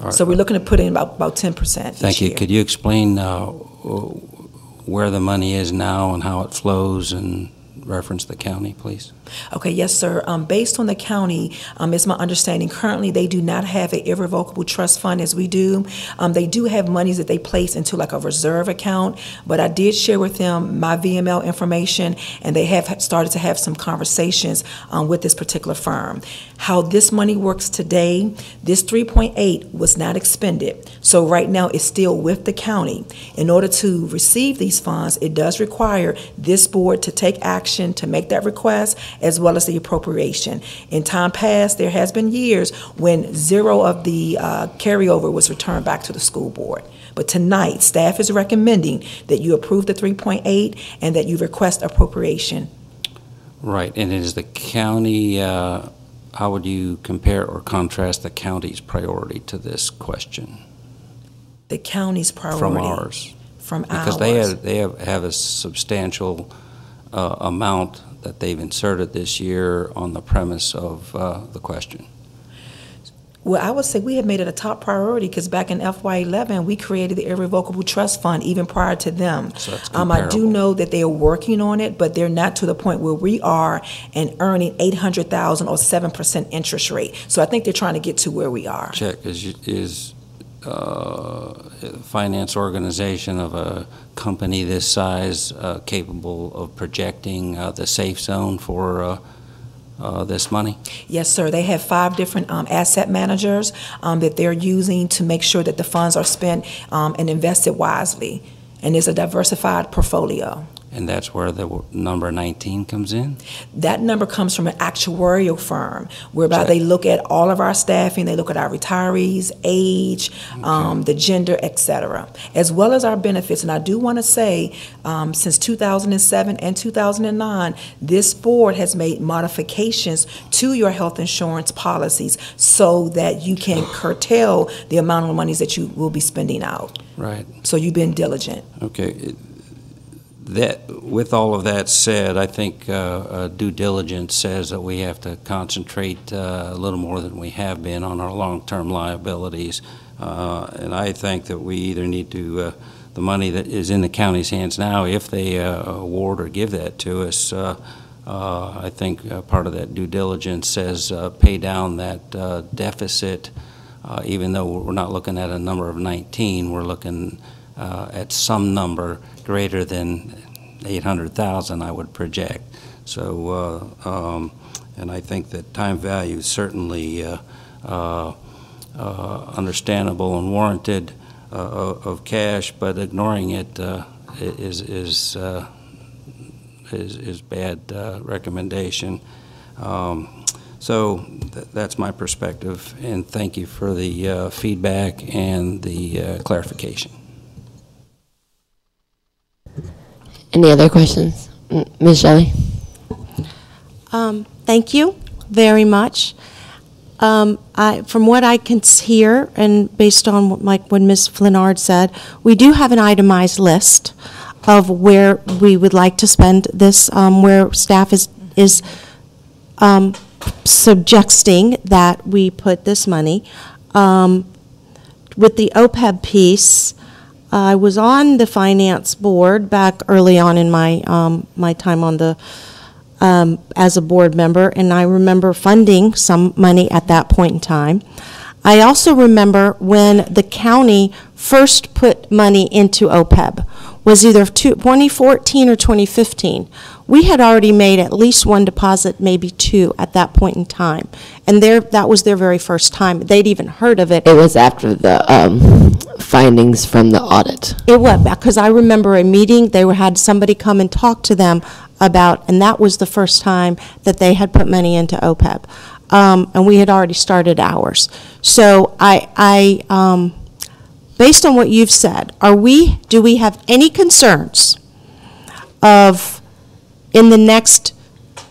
Right. So we're looking to put in about 10%. Thank you. Year. Could you explain where the money is now and how it flows and reference the county, please? Okay, yes, sir. Based on the county, it's my understanding currently they do not have an irrevocable trust fund as we do. They do have monies that they place into like a reserve account, but I did share with them my VML information, and they have started to have some conversations with this particular firm. How this money works today, this 3.8 was not expended, so right now it's still with the county. In order to receive these funds, it does require this board to take action to make that request, as well as the appropriation. In time past, there has been years when zero of the carryover was returned back to the school board. But tonight, staff is recommending that you approve the 3.8 and that you request appropriation. Right, and is the county, how would you compare or contrast the county's priority to this question? The county's priority. From ours. From because ours. They have a substantial amount that they've inserted this year on the premise of the question. Well, I would say we have made it a top priority because back in FY11, we created the Irrevocable Trust Fund even prior to them. So that's I do know that they are working on it, but they're not to the point where we are and earning $800,000 or 7% interest rate. So I think they're trying to get to where we are. Check, is finance organization of a company this size capable of projecting the safe zone for this money? Yes, sir. They have 5 different asset managers that they're using to make sure that the funds are spent and invested wisely. And it's a diversified portfolio. And that's where the number 19 comes in? That number comes from an actuarial firm, whereby they look at all of our staffing, they look at our retirees, age, the gender, et cetera, as well as our benefits. And I do want to say, since 2007 and 2009, this board has made modifications to your health insurance policies so that you can curtail the amount of monies that you will be spending out. Right. So you've been diligent. Okay. With all of that said, I think due diligence says that we have to concentrate a little more than we have been on our long-term liabilities. And I think that we either need to, the money that is in the county's hands now, if they award or give that to us, I think part of that due diligence says pay down that deficit, even though we're not looking at a number of 19, we're looking at some number greater than 800,000, I would project. So, and I think that time value is certainly understandable and warranted of cash, but ignoring it is bad recommendation. So that's my perspective, and thank you for the feedback and the clarification. Any other questions? Ms. Shelley? Thank you very much. From what I can hear, and based on like what Ms. Flinard said, we do have an itemized list of where we would like to spend this, where staff is suggesting that we put this money. With the OPEB piece, I was on the finance board back early on in my my time on the as a board member, and I remember funding some money at that point in time. I also remember when the county first put money into OPEB, was either 2014 or 2015. We had already made at least one deposit, maybe 2 at that point in time. And that was their very first time. They'd even heard of it. It was after the findings from the audit. It was, because I remember a meeting, they had somebody come and talk to them about, and that was the first time that they had put money into OPEB. And we had already started ours. So based on what you've said, do we have any concerns of, in the next,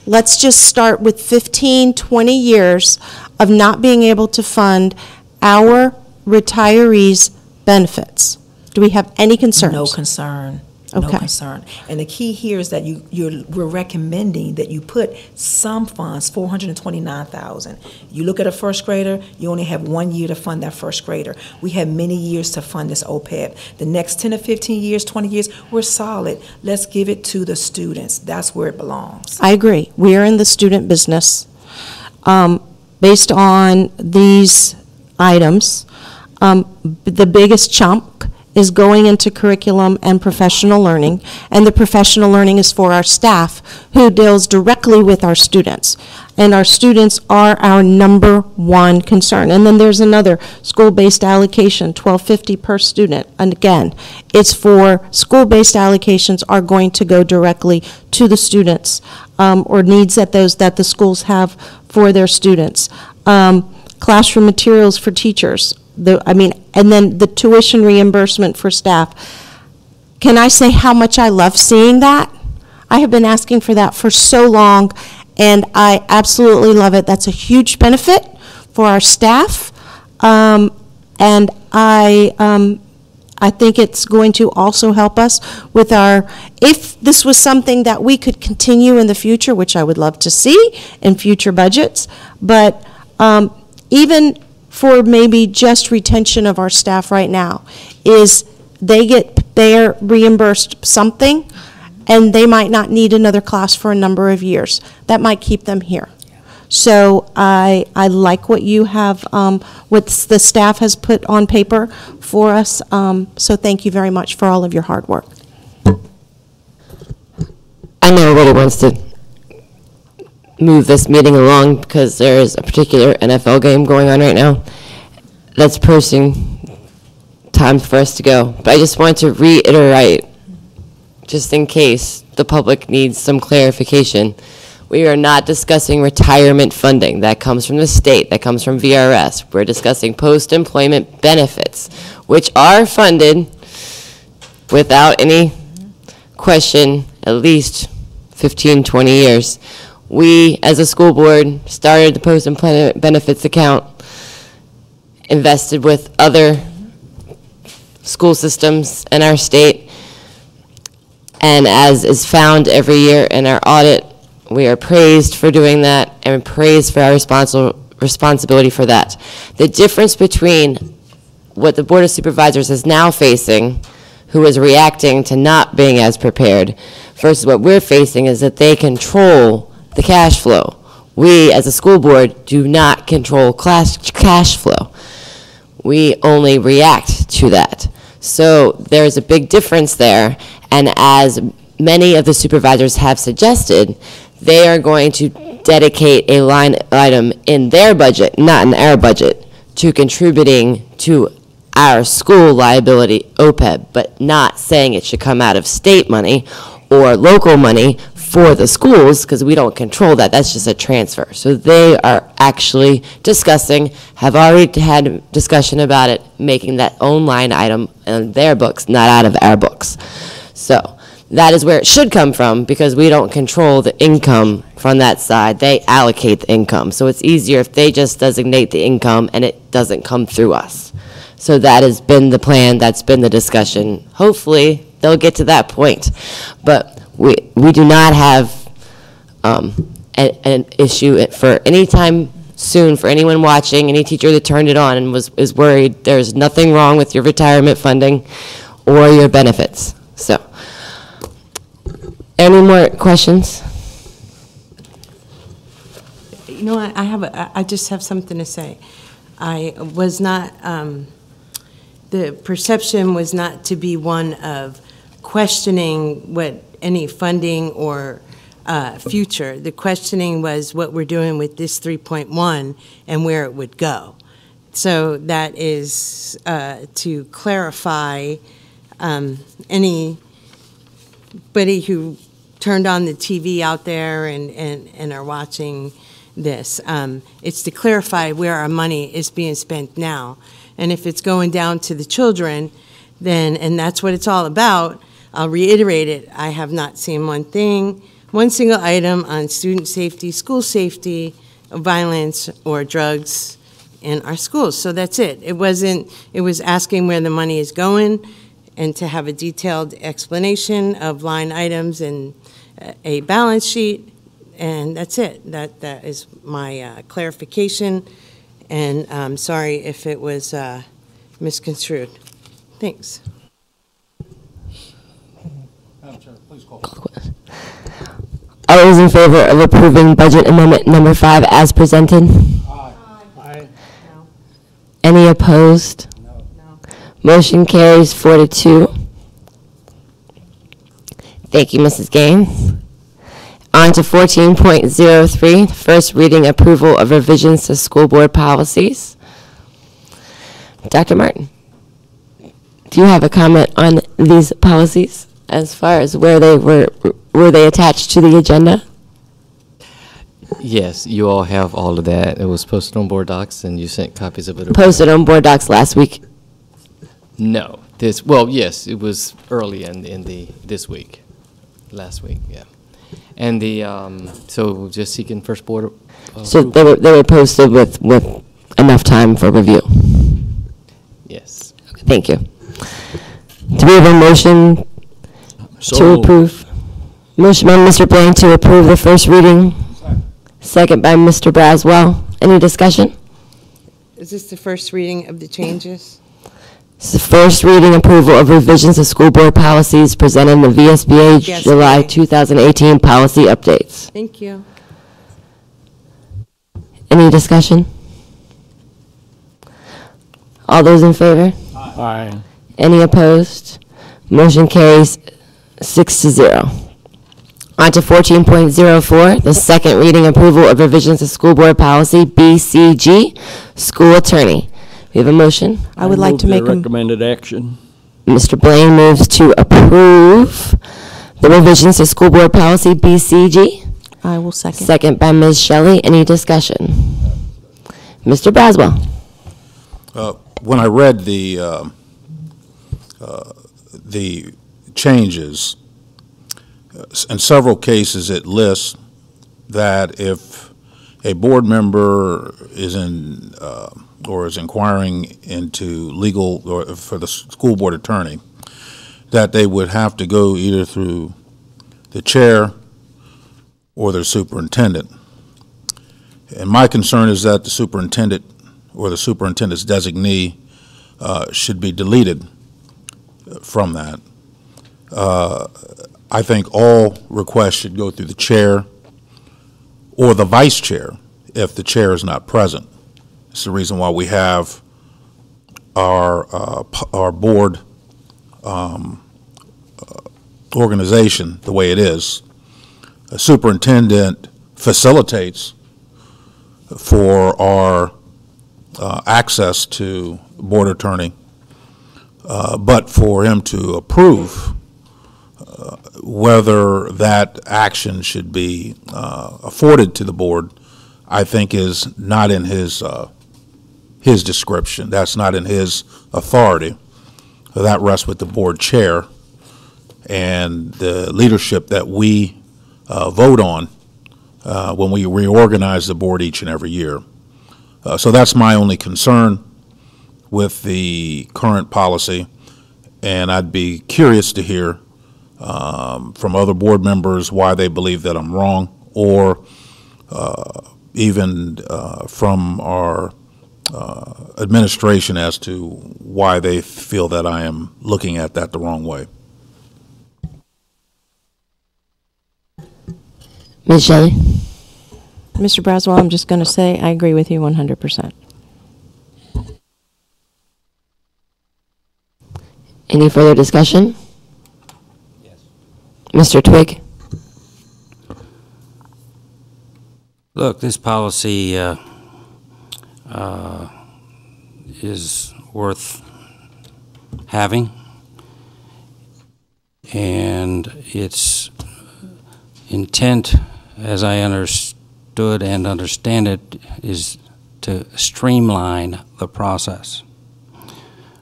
let's just start with 15, 20 years of not being able to fund our retirees' benefits? Do we have any concerns? No concern. No Okay. concern. And the key here is that we're recommending that you put some funds, $429,000. You look at a first grader, you only have 1 year to fund that first grader. We have many years to fund this OPEB. The next 10 to 15 years, 20 years, we're solid. Let's give it to the students. That's where it belongs. I agree. We are in the student business. Based on these items, the biggest chunk is going into curriculum and professional learning, and the professional learning is for our staff who deals directly with our students. And our students are our number one concern. And then there's another school-based allocation, $12.50 per student. And again, it's for school-based allocations are going to go directly to the students or needs that the schools have for their students. Classroom materials for teachers. And then the tuition reimbursement for staff. Can I say how much I love seeing that? I have been asking for that for so long, and I absolutely love it. That's a huge benefit for our staff, and I think it's going to also help us with if this was something that we could continue in the future, which I would love to see in future budgets, but even for maybe just retention of our staff right now, is they're reimbursed something, and they might not need another class for a number of years. That might keep them here. So I like what you have, what the staff has put on paper for us. So thank you very much for all of your hard work. I know everybody wants to move this meeting along because there is a particular NFL game going on right now. That's pushing time for us to go. But I just want to reiterate, just in case the public needs some clarification, we are not discussing retirement funding. That comes from the state. That comes from VRS. We're discussing post-employment benefits, which are funded without any question at least 15, 20 years. We, as a school board, started the post-employment benefits account, invested with other school systems in our state, and as is found every year in our audit, we are praised for doing that and praised for our responsibility for that. The difference between what the Board of Supervisors is now facing, who is reacting to not being as prepared, versus what we're facing is that they control the cash flow. We, as a school board, do not control cash flow. We only react to that. So there's a big difference there, and as many of the supervisors have suggested, they are going to dedicate a line item in their budget, not in our budget, to contributing to our school liability OPEB, but not saying it should come out of state money or local money for the schools, because we don't control that. That's just a transfer. So they are actually discussing, have already had discussion about it, making that own line item in their books, not out of our books. So that is where it should come from, because we don't control the income from that side. They allocate the income. So it's easier if they just designate the income and it doesn't come through us. So that has been the plan. That's been the discussion. Hopefully, they'll get to that point. But we do not have an issue for any time soon for anyone watching, any teacher that turned it on and is worried. There's nothing wrong with your retirement funding or your benefits. So, any more questions? You know, I just have something to say. I was not, the perception was not to be one of questioning what any funding or future. The questioning was what we're doing with this 3.1 and where it would go. So that is to clarify anybody who turned on the TV out there and are watching this. It's to clarify where our money is being spent now. And if it's going down to the children, then, and that's what it's all about, I'll reiterate it, I have not seen one single item on student safety, school safety, violence, or drugs in our schools. So that's it. It was asking where the money is going. and to have a detailed explanation of line items and a balance sheet, and that's it. That is my clarification, and I'm sorry if it was misconstrued. Thanks. All those in favor of approving budget amendment number 5 as presented? Aye. Any opposed? No. Motion carries 4-2. Thank you, Mrs. Gaines. On to 14.03, first reading approval of revisions to school board policies. Dr. Martin, do you have a comment on these policies as far as were they attached to the agenda? Yes, you all have all of that. It was posted on board docs, and you sent copies of it. Posted on board docs last week? No, well, yes, it was early in this week, last week, yeah. And so just seeking first board. So they were posted with enough time for review? Yes. Okay, thank you. Do we have a motion to approve? Motion by Mr. Blaine to approve the first reading. Second by Mr. Braswell. Any discussion? Is this the first reading of the changes? This is the first reading approval of revisions to school board policies presented in the VSBA July 2018 policy updates. Thank you. Any discussion? All those in favor? Aye. Any opposed? Motion carries 6-0. On to 14.04, the second reading approval of revisions to school board policy BCG, school attorney. We have a motion. I would like to make a recommended action. Mr. Blaine moves to approve the revisions to school board policy BCG. I will second. Second by Ms. Shelley. Any discussion? Mr. Braswell. When I read the changes, in several cases it lists that if a board member is in or is inquiring into legal or for the school board attorney, that they would have to go either through the chair or their superintendent. And my concern is that the superintendent or the superintendent's designee should be deleted from that. I think all requests should go through the chair or the vice chair if the chair is not present. It's the reason why we have our board organization the way it is. A superintendent facilitates for our access to board attorney, but for him to approve whether that action should be afforded to the board, I think is not in his description. That's not in his authority. That rests with the board chair and the leadership that we vote on when we reorganize the board each and every year. So that's my only concern with the current policy, and I'd be curious to hear from other board members why they believe that I'm wrong, or even from our administration as to why they feel that I am looking at that the wrong way. Ms. Shelley? Mr. Braswell, I'm just going to say I agree with you 100%. Any further discussion? Yes. Mr. Twigg? Look, this policy is worth having, and its intent, as I understood and understand it, is to streamline the process,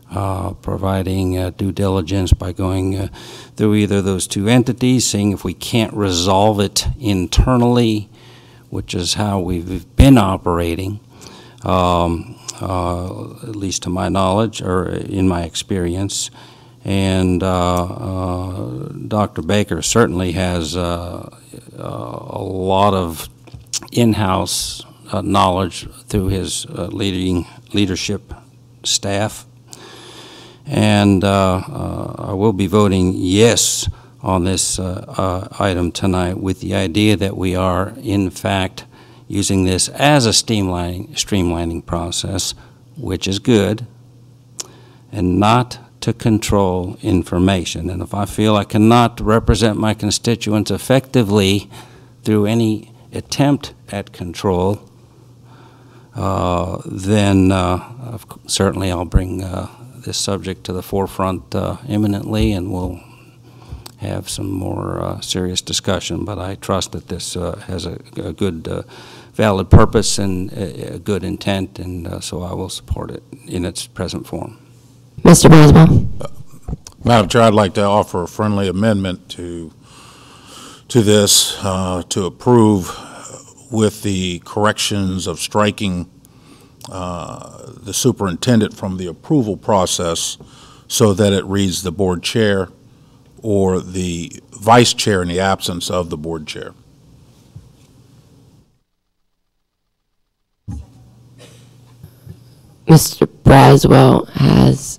providing due diligence by going through either those two entities, seeing if we can't resolve it internally, which is how we've been operating, at least to my knowledge or in my experience, And Dr. Baker certainly has a lot of in-house knowledge through his leadership staff. And I will be voting yes on this item tonight with the idea that we are, in fact, using this as a streamlining process, which is good, and not to control information. And if I feel I cannot represent my constituents effectively through any attempt at control, then certainly I'll bring this subject to the forefront imminently, and we'll have some more serious discussion. But I trust that this has a good, valid purpose and a good intent, and so I will support it in its present form. Mr. Braswell. Madam Chair, I'd like to offer a friendly amendment to this to approve with the corrections of striking the superintendent from the approval process so that it reads the board chair or the vice chair in the absence of the board chair. Mr. Braswell has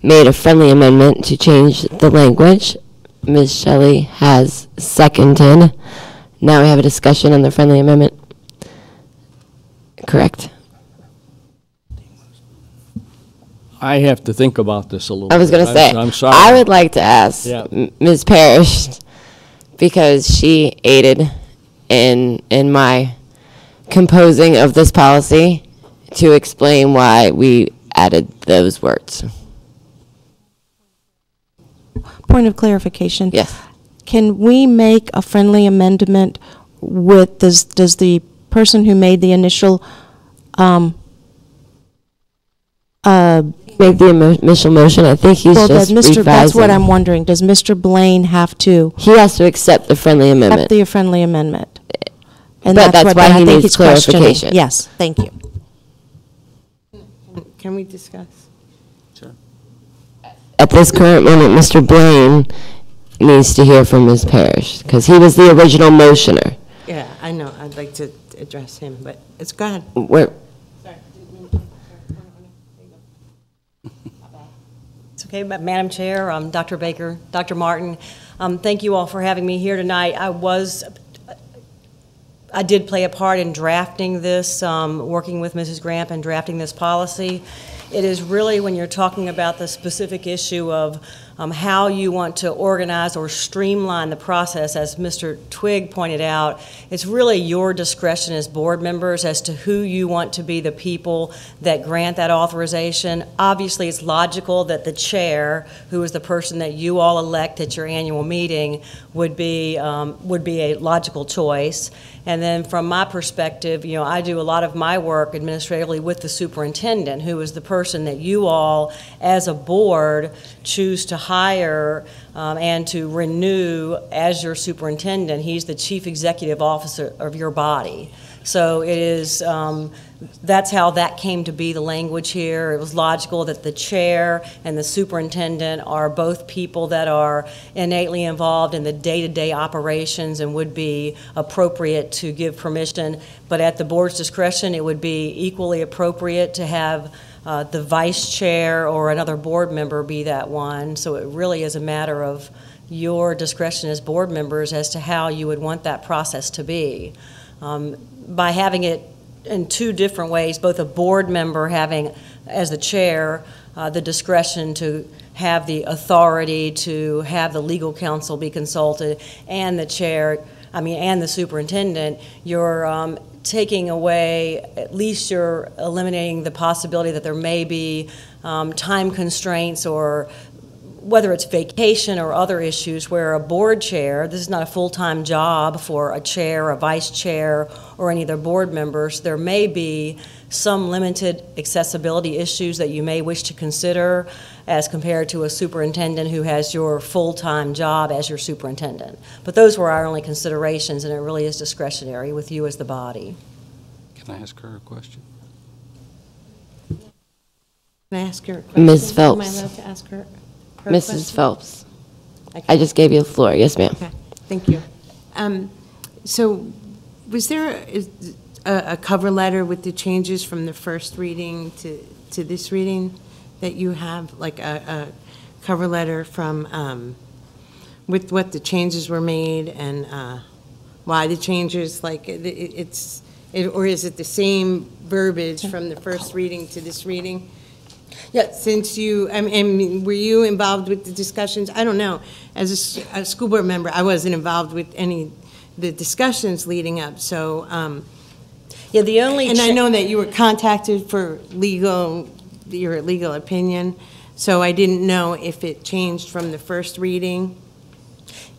made a friendly amendment to change the language. Ms. Shelley has seconded. Now we have a discussion on the friendly amendment. Correct. I have to think about this a little bit. I was going to say, I'm sorry. I would like to ask Yeah. Ms. Parrish, because she aided in my composing of this policy, to explain why we added those words. Point of clarification. Yes. Can we make a friendly amendment with, does the person who made the initial Make the initial motion? I think he's just revising. That's what I'm wondering. Does Mr. Blaine have to? He has to accept the friendly amendment. Accept the friendly amendment. And But that's why he needs clarification. Yes, thank you. Can we discuss? At this current moment, Mr. Blaine needs to hear from Ms. Parrish, because he was the original motioner. Yeah, I know. I'd like to address him, but it's go ahead. It's okay, but Madam Chair, Dr. Baker, Dr. Martin, thank you all for having me here tonight. I did play a part in drafting this, working with Mrs. Gramp and drafting this policy. It is really, when you're talking about the specific issue of how you want to organize or streamline the process, as Mr. Twigg pointed out, it's really your discretion as board members as to who you want to be the people that grant that authorization. Obviously, it's logical that the chair, who is the person that you all elect at your annual meeting, would be a logical choice. And then from my perspective, you know, I do a lot of my work administratively with the superintendent, who is the person that you all, as a board, choose to hire and to renew as your superintendent. He's the chief executive officer of your body. So it is, that's how that came to be, the language here. It was logical that the chair and the superintendent are both people that are innately involved in the day-to-day operations and would be appropriate to give permission. But at the board's discretion, it would be equally appropriate to have the vice chair or another board member be that one. So it really is a matter of your discretion as board members as to how you would want that process to be. By having it in two different ways, both a board member having, as the chair, the discretion to have the authority to have the legal counsel be consulted, and the chair, and the superintendent, you're taking away, at least you're eliminating the possibility that there may be time constraints, or whether it's vacation or other issues, where a board chair, this is not a full-time job for a chair, a vice chair, or any other board members. There may be some limited accessibility issues that you may wish to consider as compared to a superintendent who has your full-time job as your superintendent. But those were our only considerations, and it really is discretionary with you as the body. Can I ask her a question? Can I ask her a question? Ms. Phelps. Am I allowed to ask her? her Mrs. question? Phelps. I just gave you the floor. Yes, ma'am. Okay, thank you. So was there a cover letter with the changes from the first reading to this reading that you have, like a cover letter from, with what the changes were made and why the changes, like or is it the same verbiage from the first reading to this reading? Yeah, since you, I mean, were you involved with the discussions? I don't know. As a school board member, I wasn't involved with the discussions leading up, so. Yeah, the only. And I know that you were contacted for your legal opinion, so I didn't know if it changed from the first reading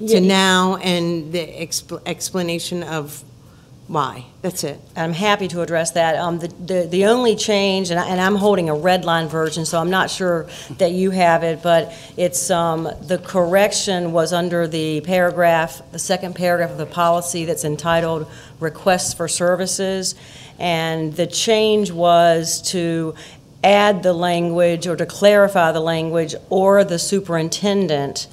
to now and the explanation of why. That's it. I'm happy to address that. The only change, and I'm holding a red line version, so I'm not sure that you have it, but it's the correction was under the paragraph, the second paragraph of the policy that's entitled Requests for Services, and the change was to add the language or to clarify the language or the superintendent,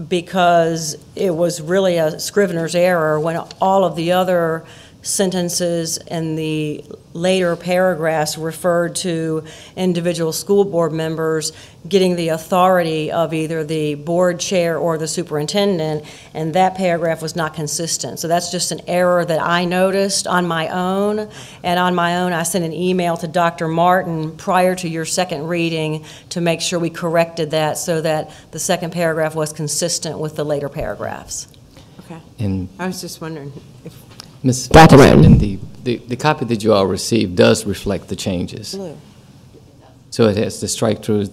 because it was really a scrivener's error when all of the other sentences in the later paragraphs referred to individual school board members getting the authority of either the board chair or the superintendent, and that paragraph was not consistent. So that's just an error that I noticed on my own, and on my own I sent an email to Dr. Martin prior to your second reading to make sure we corrected that so that the second paragraph was consistent with the later paragraphs. Okay. And I was just wondering if. Ms. Dr. And the copy that you all received does reflect the changes. Blue. So it has the strike-throughs,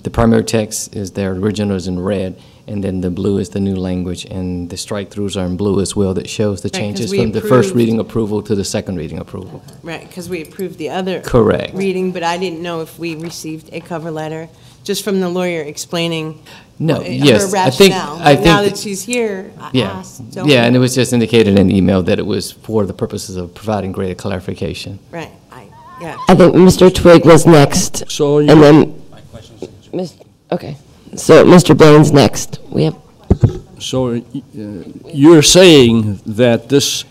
the primary text is their original is in red, and then the blue is the new language, and the strike-throughs are in blue as well that shows the Right, 'cause changes we from the first approved- reading approval to the second reading approval. Right, because we approved the other. Correct. Reading, but I didn't know if we received a cover letter, just from the lawyer explaining. No, her yes, I rationale. But think now that- that she's here, I Yeah, asked. don't yeah, we? and it was just indicated in the email that it was for the purposes of providing greater clarification. Right, yeah. I think Mr. Twigg was next. So and then, okay. So Mr. Blaine's next. We have. So you're saying that this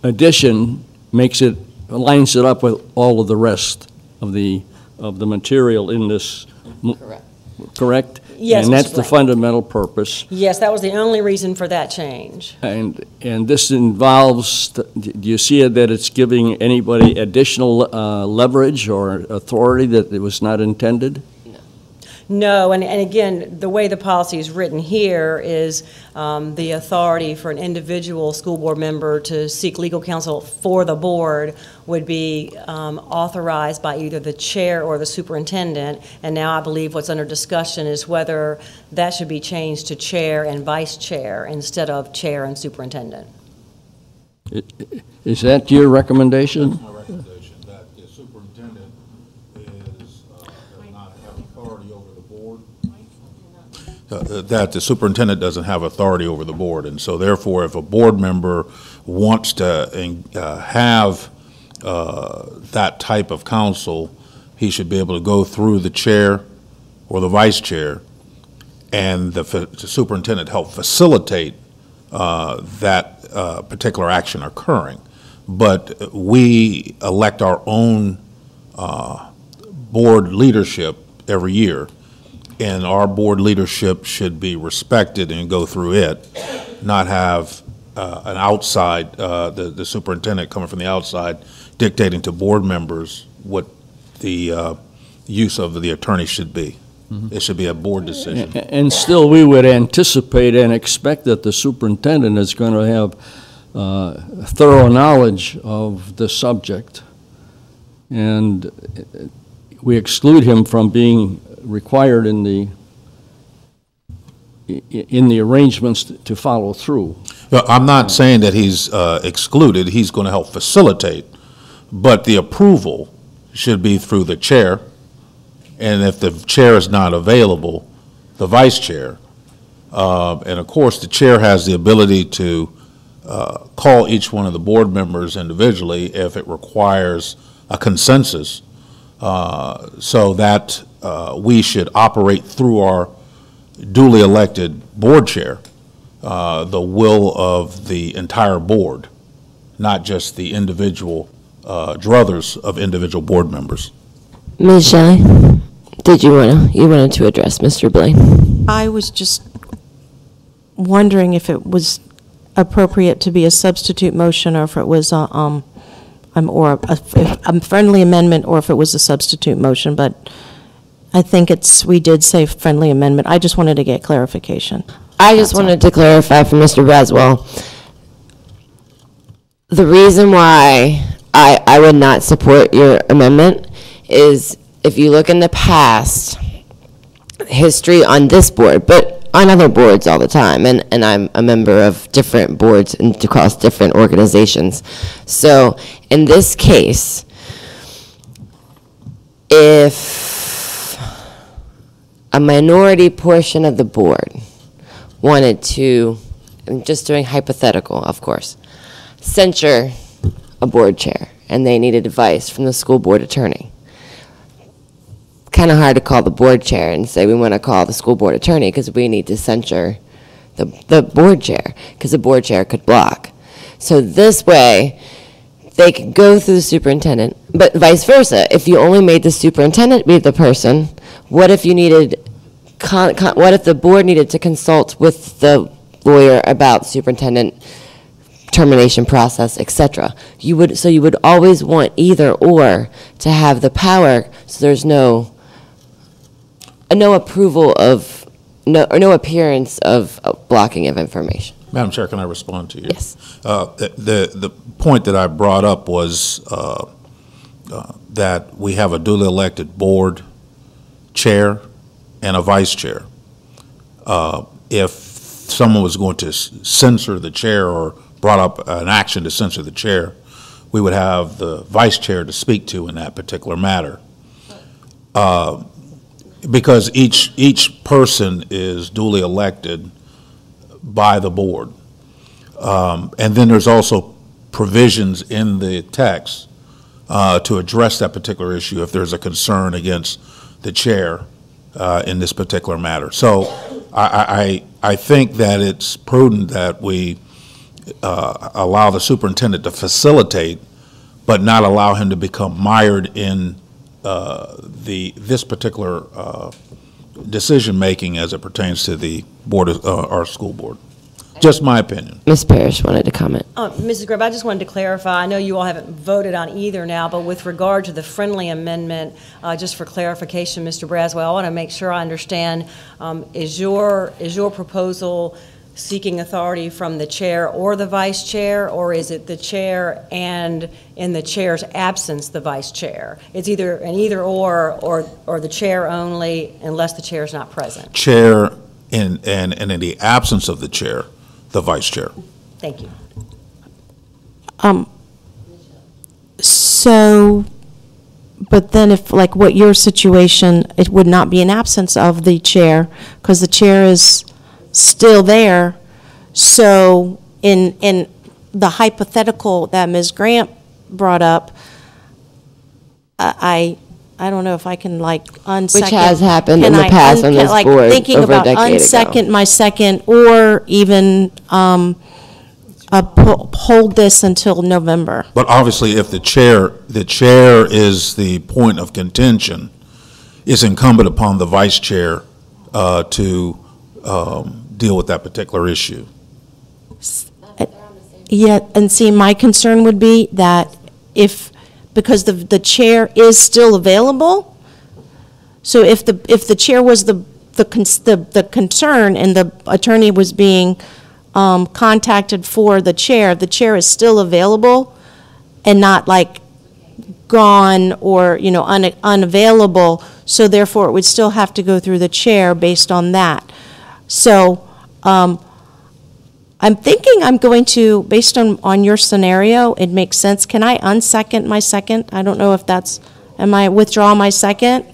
addition makes it, lines it up with all of the rest of the material in this? Correct? Yes, And Mr. that's the Blaine. fundamental purpose. Yes, that was the only reason for that change. And this involves, do you see it that it's giving anybody additional leverage or authority that it was not intended? No, and again, the way the policy is written here is the authority for an individual school board member to seek legal counsel for the board would be authorized by either the chair or the superintendent, and now I believe what's under discussion is whether that should be changed to chair and vice chair instead of chair and superintendent. Is that your recommendation? That's my recommendation, that the superintendent does not have authority over the board. That the superintendent doesn't have authority over the board, and so therefore, if a board member wants to have that type of counsel, he should be able to go through the chair or the vice chair, and the superintendent help facilitate that particular action occurring. But we elect our own board leadership every year, and our board leadership should be respected and go through it, not have an outside, the superintendent coming from the outside dictating to board members what the use of the attorney should be. It should be a board decision. And still, we would anticipate and expect that the superintendent is going to have thorough knowledge of the subject. And we exclude him from being required in the arrangements to follow through. I'm not saying that he's excluded. He's going to help facilitate, but the approval should be through the chair, and if the chair is not available, the vice chair. And of course, the chair has the ability to call each one of the board members individually if it requires a consensus, so that we should operate through our duly elected board chair, the will of the entire board, not just the individual druthers of individual board members. Ms. Shelley, you wanted to address Mr. Blaine? I was just wondering if it was appropriate to be a substitute motion, or if it was a friendly amendment, or if it was a substitute motion, but I think we did say friendly amendment. I just wanted to get clarification. I just wanted to clarify for Mr. Braswell, the reason why I would not support your amendment is if you look in the past history on this board, but on other boards all the time, and I'm a member of different boards and across different organizations. So in this case, if a minority portion of the board wanted to, I'm just doing hypothetical, of course, censure a board chair, and they needed advice from the school board attorney. Kind of hard to call the board chair and say we want to call the school board attorney because we need to censure the board chair, because the board chair could block. So this way, they could go through the superintendent, but vice versa. If you only made the superintendent be the person, what if you needed, what if the board needed to consult with the lawyer about superintendent termination process, etc.? You would always want either or to have the power, so there's no approval of, no appearance of blocking of information. Madam Chair, can I respond to you? Yes. The point that I brought up was that we have a duly elected board chair and a vice chair. If someone was going to censor the chair or brought up an action to censor the chair, we would have the vice chair to speak to in that particular matter. Because each person is duly elected by the board. And then there's also provisions in the text to address that particular issue if there's a concern against the chair in this particular matter. So I think that it's prudent that we allow the superintendent to facilitate, but not allow him to become mired in this particular decision-making as it pertains to the board, our school board. Just my opinion. Ms. Parrish wanted to comment. Mrs. Grubb, I just wanted to clarify. I know you all haven't voted on either now, but with regard to the friendly amendment, just for clarification, Mr. Braswell, I want to make sure I understand, is your proposal seeking authority from the chair or the vice chair, or is it the chair and in the chair's absence the vice chair? It's either an either or the chair only unless the chair is not present. Chair and in the absence of the chair, the vice chair. Thank you. So, but then if, like what your situation, it would not be an absence of the chair because the chair is still there. So in the hypothetical that Ms. Grant brought up, I don't know if I can like unsecond. Which has happened in the past on this board thinking over a about decade unsecond ago. my second, or even hold this until November. But obviously, if the chair is the point of contention, it's incumbent upon the vice chair to deal with that particular issue. Yeah, and see, my concern would be that because the chair is still available, so if the chair was the concern and the attorney was being contacted for the chair is still available and not like gone or unavailable, so therefore it would still have to go through the chair based on that. So I'm thinking I'm going to, based on your scenario, it makes sense. Can I unsecond my second? I don't know if that's, am I withdraw my second?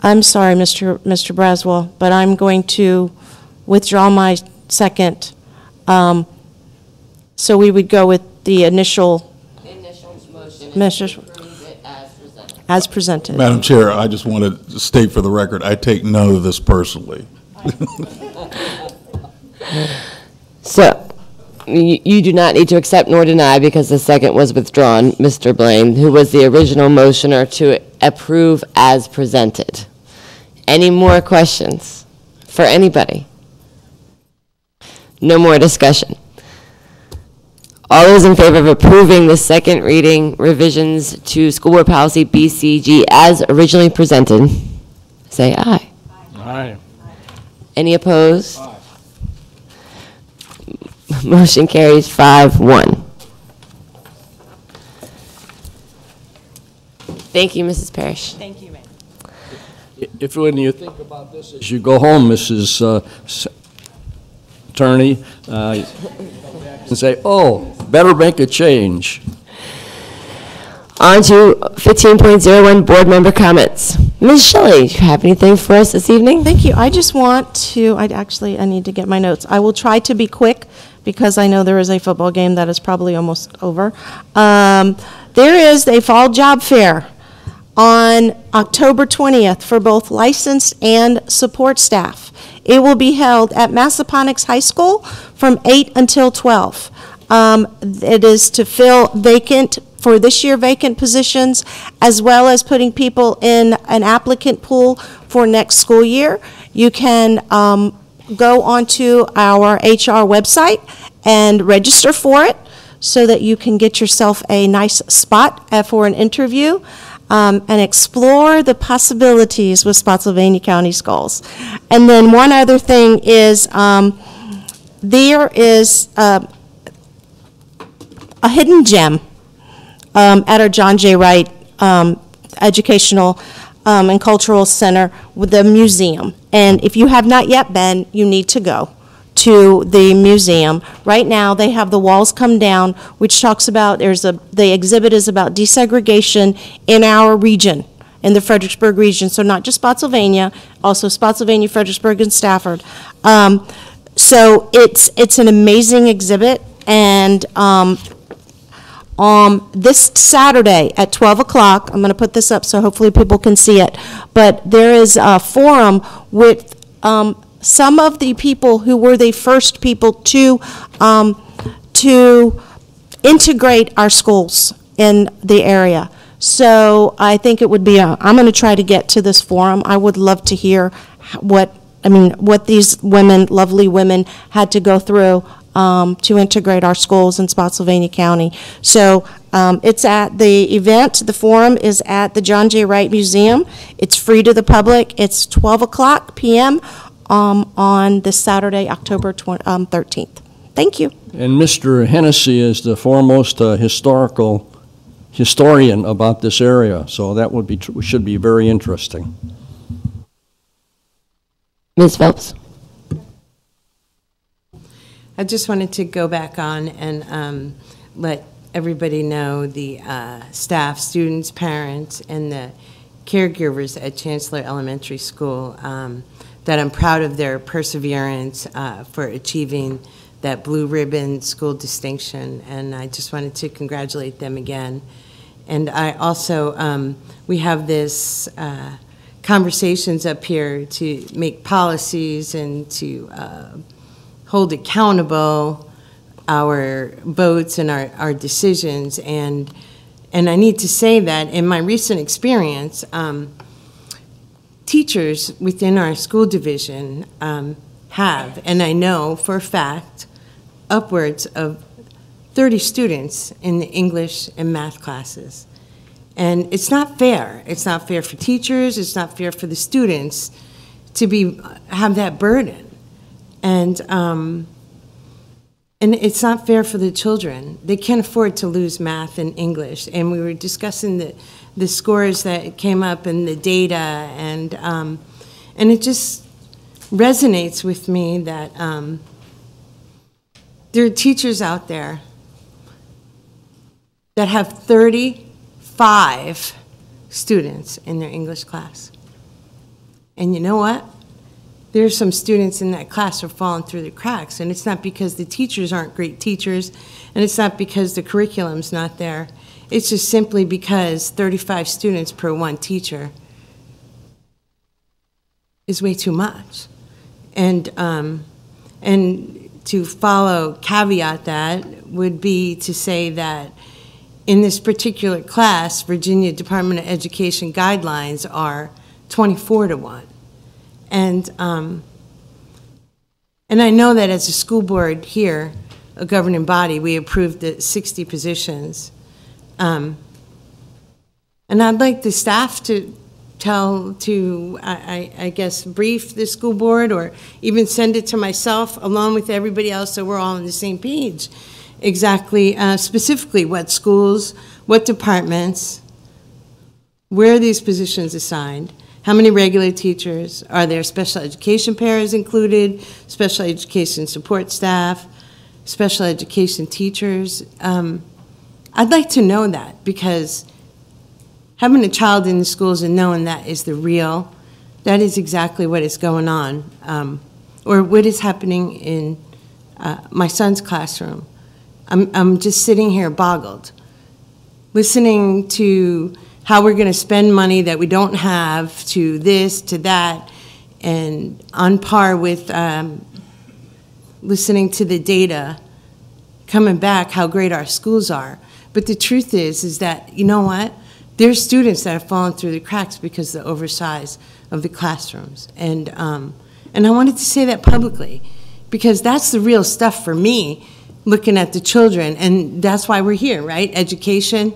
I'm sorry, Mr. Braswell, but I'm going to withdraw my second. So we would go with the initial motion. as presented. Madam Chair, I just want to state for the record, I take none of this personally. So, you do not need to accept nor deny because the second was withdrawn, Mr. Blaine, who was the original motioner to approve as presented. Any more questions for anybody? No more discussion. All those in favor of approving the second reading revisions to School Board Policy BCG as originally presented, say aye. Aye. Any opposed? Aye. Motion carries 5-1. Thank you, Mrs. Parrish. Thank you, ma'am. If when you think about this as you go home, Mrs. Attorney, and say, oh, better make a change. On to 15.01 board member comments. Ms. Shelley, do you have anything for us this evening? Thank you. I just want to, I need to get my notes. I will try to be quick because I know there is a football game that is probably almost over. There is a fall job fair on October 20th for both licensed and support staff. It will be held at Massaponax High School from 8 until 12. It is to fill for this year vacant positions, as well as putting people in an applicant pool for next school year. You can go onto our HR website and register for it so that you can get yourself a nice spot for an interview and explore the possibilities with Spotsylvania County Schools. And then one other thing is there is a hidden gem at our John J. Wright Educational and Cultural Center with the museum. And if you have not yet been, you need to go to the museum. Right now, they have the walls come down, which talks about, the exhibit is about desegregation in our region, in the Fredericksburg region. So not just Spotsylvania, also Spotsylvania, Fredericksburg, and Stafford. So it's an amazing exhibit, and this Saturday at 12 o'clock, I'm going to put this up so hopefully people can see it, but there is a forum with some of the people who were the first people to integrate our schools in the area. So I think it would be, I'm going to try to get to this forum. I would love to hear what these women, lovely women, had to go through to integrate our schools in Spotsylvania County. So it's at the event, the forum is at the John J. Wright Museum. It's free to the public. It's 12 o'clock p.m. On this Saturday, October 13th. Thank you. And Mr. Hennessy is the foremost historian about this area, so that should be very interesting. Ms. Phelps. I just wanted to go back on and let everybody know, the staff, students, parents, and the caregivers at Chancellor Elementary School, that I'm proud of their perseverance for achieving that blue ribbon school distinction, and I just wanted to congratulate them again. And I also, we have this conversations up here to make policies and to hold accountable our votes and our decisions, and I need to say that in my recent experience, teachers within our school division have, and I know for a fact, upwards of 30 students in the English and math classes. And it's not fair. It's not fair for teachers, it's not fair for the students to have that burden. And it's not fair for the children. They can't afford to lose math and English. And we were discussing the scores that came up and the data, and it just resonates with me that there are teachers out there that have 35 students in their English class. And you know what? There's some students in that class who are falling through the cracks, and it's not because the teachers aren't great teachers, and it's not because the curriculum's not there. It's just simply because 35 students per one teacher is way too much. And to follow caveat that would be to say that in this particular class, Virginia Department of Education guidelines are 24 to 1. And I know that as a school board here, a governing body, we approved the 60 positions. And I'd like the staff to I guess, brief the school board or even send it to myself along with everybody else so we're all on the same page. Exactly, specifically what schools, what departments, where are these positions assigned, how many regular teachers, are there special education paras included, special education support staff, special education teachers. I'd like to know that because having a child in the schools and knowing that is that is exactly what is going on, or what is happening in my son's classroom. I'm just sitting here boggled, listening to how we're going to spend money that we don't have, to this, to that, and on par with listening to the data coming back, how great our schools are. But the truth is that, you know what? There's students that have fallen through the cracks because of the oversize of the classrooms. And I wanted to say that publicly because that's the real stuff for me, looking at the children, and that's why we're here, right? Education.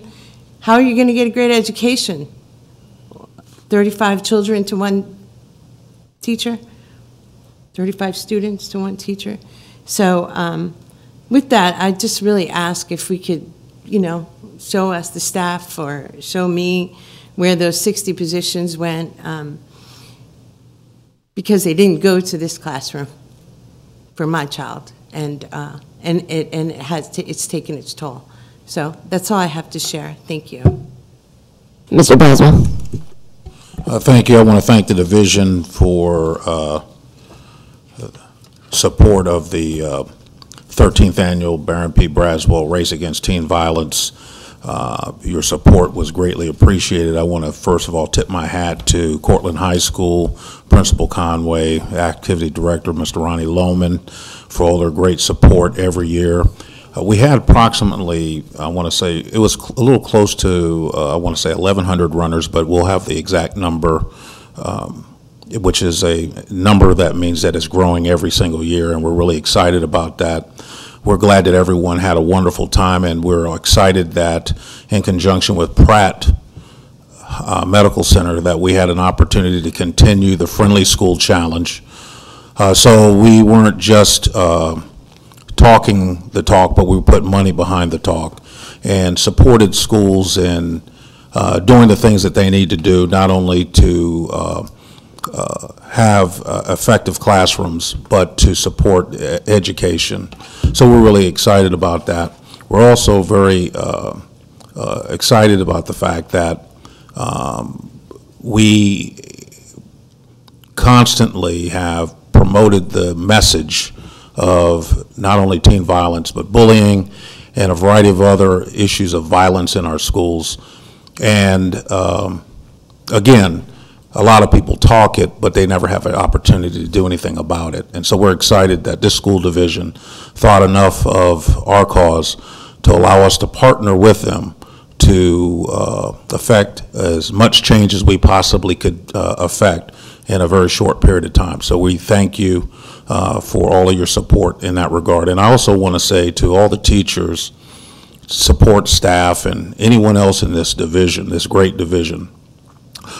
How are you going to get a great education? 35 children to one teacher? 35 students to one teacher? So with that, I just really ask if we could, show us, the staff, or show me where those 60 positions went, because they didn't go to this classroom for my child, and it's taken its toll. So that's all I have to share. Thank you. Mr. Braswell. Thank you. I want to thank the division for support of the 13th annual Baron P. Braswell Race Against Teen Violence. Your support was greatly appreciated. I want to first of all tip my hat to Cortland High School, Principal Conway, Activity Director Mr. Ronnie Lohman, for all their great support every year. We had approximately, I want to say, it was a little close to, I want to say 1,100 runners, but we'll have the exact number, which is a number that means that it's growing every single year, and we're really excited about that. We're glad that everyone had a wonderful time, and we're excited that in conjunction with Pratt Medical Center that we had an opportunity to continue the Friendly School Challenge. So we weren't just talking the talk, but we put money behind the talk and supported schools in doing the things that they need to do, not only to have effective classrooms, but to support education. So we're really excited about that. We're also very excited about the fact that we constantly have promoted the message of not only teen violence, but bullying and a variety of other issues of violence in our schools. And again, a lot of people talk it, but they never have an opportunity to do anything about it. And so we're excited that this school division thought enough of our cause to allow us to partner with them to affect as much change as we possibly could affect in a very short period of time. So we thank you for all of your support in that regard. And I also want to say to all the teachers, support staff, and anyone else in this division, this great division,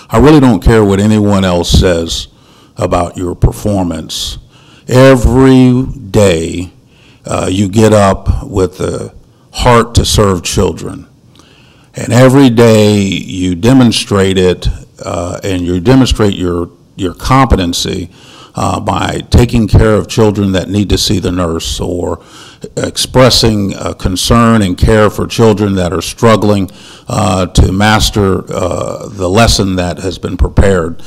I really don't care what anyone else says about your performance. Every day you get up with the heart to serve children. And every day you demonstrate it, and you demonstrate your competency by taking care of children that need to see the nurse, or expressing concern and care for children that are struggling to master the lesson that has been prepared.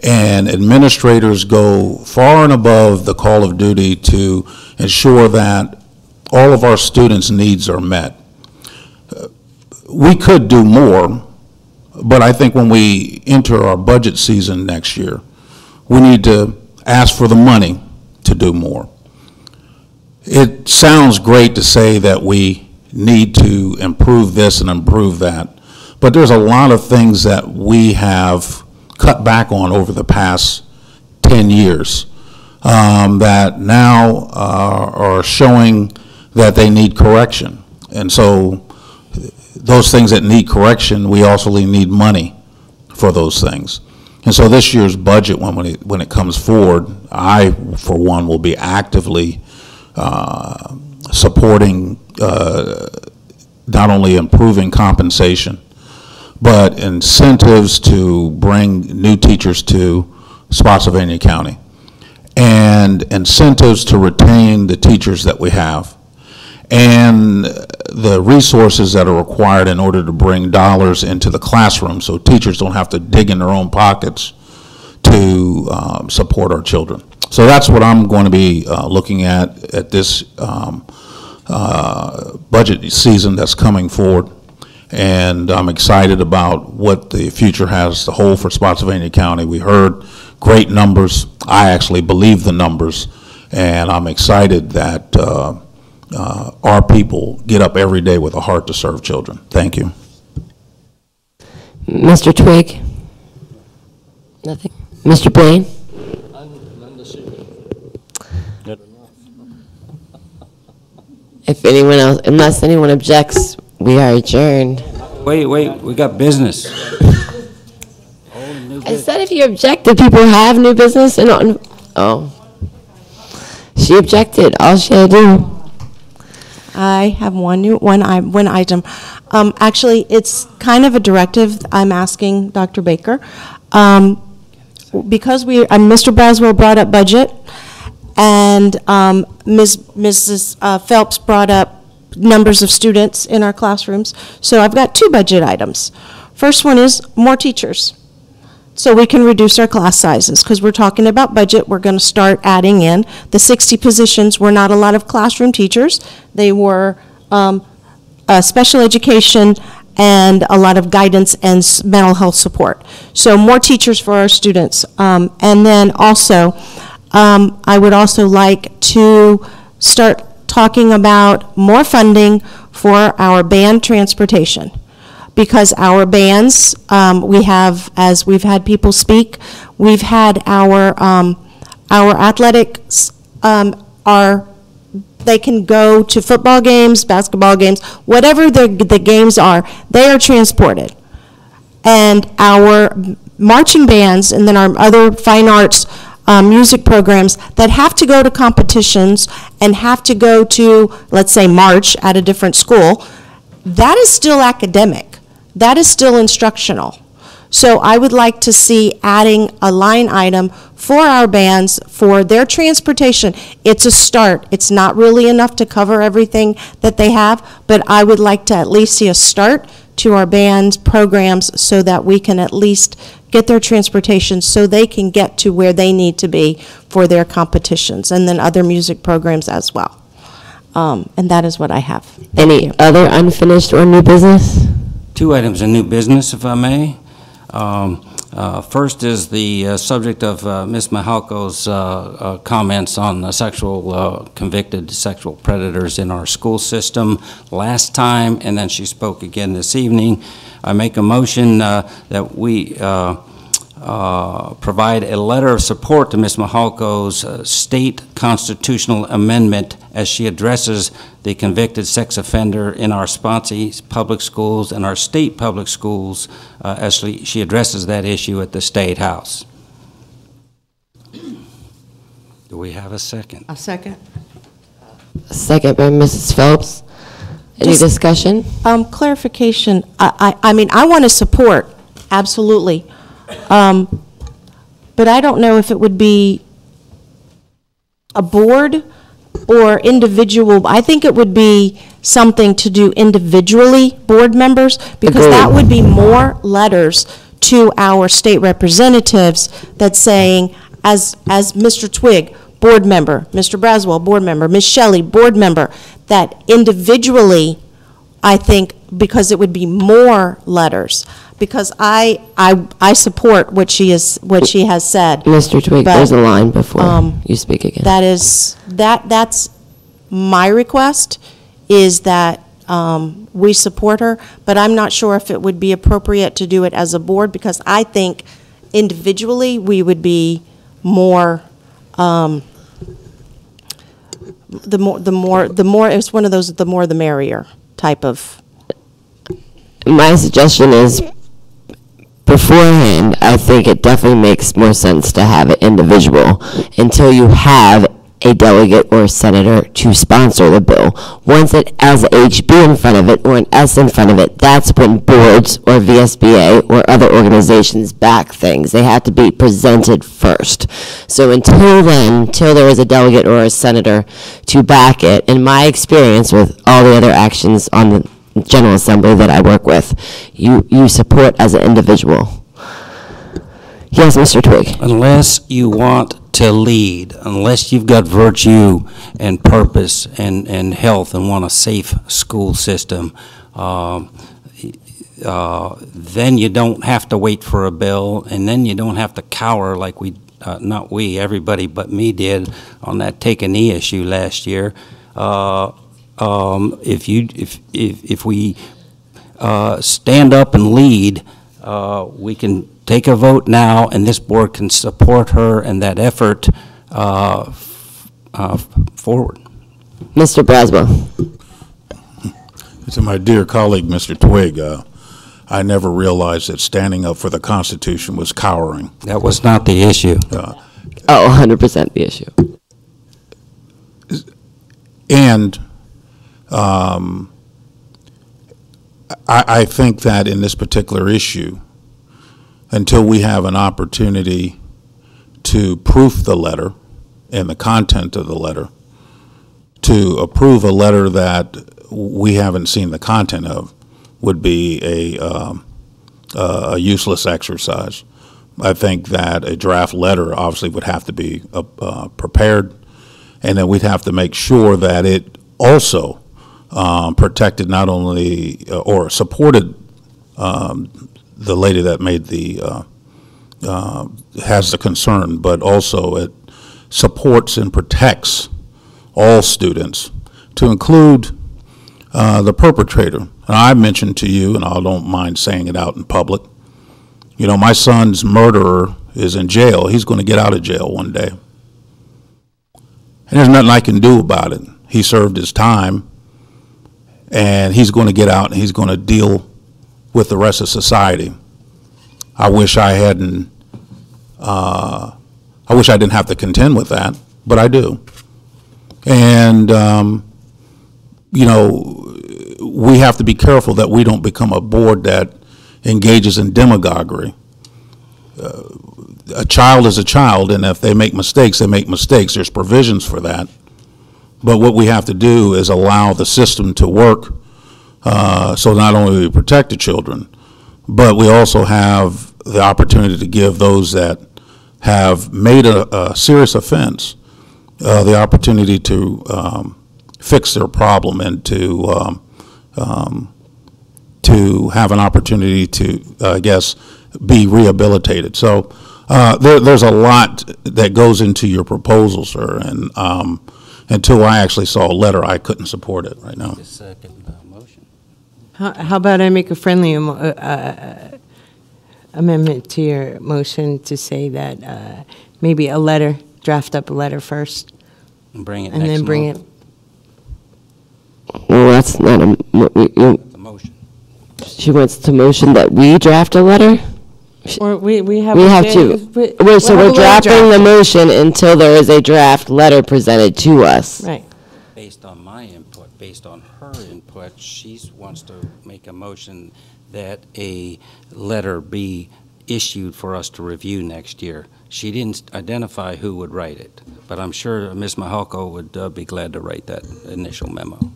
And administrators go far and above the call of duty to ensure that all of our students' needs are met. we could do more, but I think when we enter our budget season next year, we need to ask for the money to do more. It sounds great to say that we need to improve this and improve that, but there's a lot of things that we have cut back on over the past 10 years that now are showing that they need correction. And so those things that need correction, we also need money for those things. And so this year's budget, when it comes forward, I, for one, will be actively supporting not only improving compensation, but incentives to bring new teachers to Spotsylvania County, and incentives to retain the teachers that we have, and the resources that are required in order to bring dollars into the classroom so teachers don't have to dig in their own pockets to support our children. So that's what I'm going to be looking at this budget season that's coming forward. And I'm excited about what the future has to hold for Spotsylvania County. We heard great numbers. I actually believe the numbers, and I'm excited that our people get up every day with a heart to serve children. Thank you. Mr. Twigg? Nothing. Mr. Blaine? If anyone else, unless anyone objects, we are adjourned. Wait, we got business. I said if you object, do people have new business? And oh, she objected. All she had to do. I have one item. Actually, it's kind of a directive I'm asking Dr. Baker. Because Mr. Braswell brought up budget, and Mrs. Phelps brought up numbers of students in our classrooms. So I've got two budget items. First one is more teachers, so we can reduce our class sizes, because we're talking about budget. We're going to start adding in the 60 positions. Were not a lot of classroom teachers. They were special education and a lot of guidance and mental health support. So more teachers for our students. And then also, I would also like to start talking about more funding for our band transportation, because our bands, we have, as we've had people speak, we've had our athletics they can go to football games, basketball games, whatever the games are, they are transported. And our marching bands and then our other fine arts music programs that have to go to competitions and have to go to, let's say, march at a different school, that is still academic. That is still instructional. So I would like to see adding a line item for our bands for their transportation. It's a start. It's not really enough to cover everything that they have, but I would like to at least see a start to our band programs so that we can at least get their transportation so they can get to where they need to be for their competitions, and then other music programs as well. And that is what I have. Any other unfinished or new business? Two items in new business, if I may. First is the subject of Ms. Mahalko's comments on convicted sexual predators in our school system last time, and then she spoke again this evening. I make a motion that we provide a letter of support to Ms. Mahalko's state constitutional amendment as she addresses the convicted sex offender in our Spotsy public schools and our state public schools as she addresses that issue at the State House. Do we have a second? A second. Second by Mrs. Phelps. Any discussion? Clarification. I mean, I want to support, absolutely. But I don't know if it would be a board or individual. I think it would be something to do individually, board members, because that would be more letters to our state representatives that's saying, as Mr. Twigg, board member, Mr. Braswell, board member, Ms. Shelley, board member, that individually, I think because it would be more letters. Because I support what she has said. Mr. Twig, but, there's a line before you speak again. That's my request, is that we support her, but I'm not sure if it would be appropriate to do it as a board, because I think individually we would be more, the more, it's one of those, the more the merrier type of. My suggestion is, beforehand, I think it definitely makes more sense to have it individual until you have a delegate or a senator to sponsor the bill. Once it has a HB in front of it or an S in front of it, that's when boards or VSBA or other organizations back things. They have to be presented first. So until then, until there is a delegate or a senator to back it, in my experience with all the other actions on the General Assembly that I work with, you support as an individual. Yes, Mr. Twig. Unless you want to lead, unless you've got virtue and purpose and health and want a safe school system, then you don't have to wait for a bill, and then you don't have to cower like not we, everybody but me did on that take a knee issue last year. If we stand up and lead, we can take a vote now, and this board can support her and that effort forward. Mr. Braswell. To my dear colleague, Mr. Twig, I never realized that standing up for the Constitution was cowering. That was not the issue. 100% the issue. And I think that in this particular issue, until we have an opportunity to proof the letter and the content of the letter, to approve a letter that we haven't seen the content of, would be a useless exercise. I think that a draft letter obviously would have to be prepared, and then we'd have to make sure that it also protected not only or supported the lady that made has the concern, but also it supports and protects all students, to include the perpetrator. And I mentioned to you, and I don't mind saying it out in public, you know, my son's murderer is in jail. He's going to get out of jail one day. And there's nothing I can do about it. He served his time, and he's going to get out, and he's going to deal with the rest of society. I wish I hadn't, I wish I didn't have to contend with that, but I do. And, you know, we have to be careful that we don't become a board that engages in demagoguery. A child is a child, and if they make mistakes, they make mistakes. There's provisions for that. But what we have to do is allow the system to work, so not only do we protect the children, but we also have the opportunity to give those that have made a serious offense the opportunity to fix their problem and to have an opportunity to, I guess, be rehabilitated. So there's a lot that goes into your proposal, sir, and until I actually saw a letter, I couldn't support it right now. Motion. How about I make a friendly amendment to your motion to say that maybe a letter, draft up a letter first, and bring it and then bring it. Well, that's not a motion. She wants to motion that we draft a letter? Or we have to. Wait, so we're drafting the motion until there is a draft letter presented to us. Right. Based on my input, based on her input, she wants to make a motion that a letter be issued for us to review next year. She didn't identify who would write it, but I'm sure Ms. Mahalko would be glad to write that initial memo.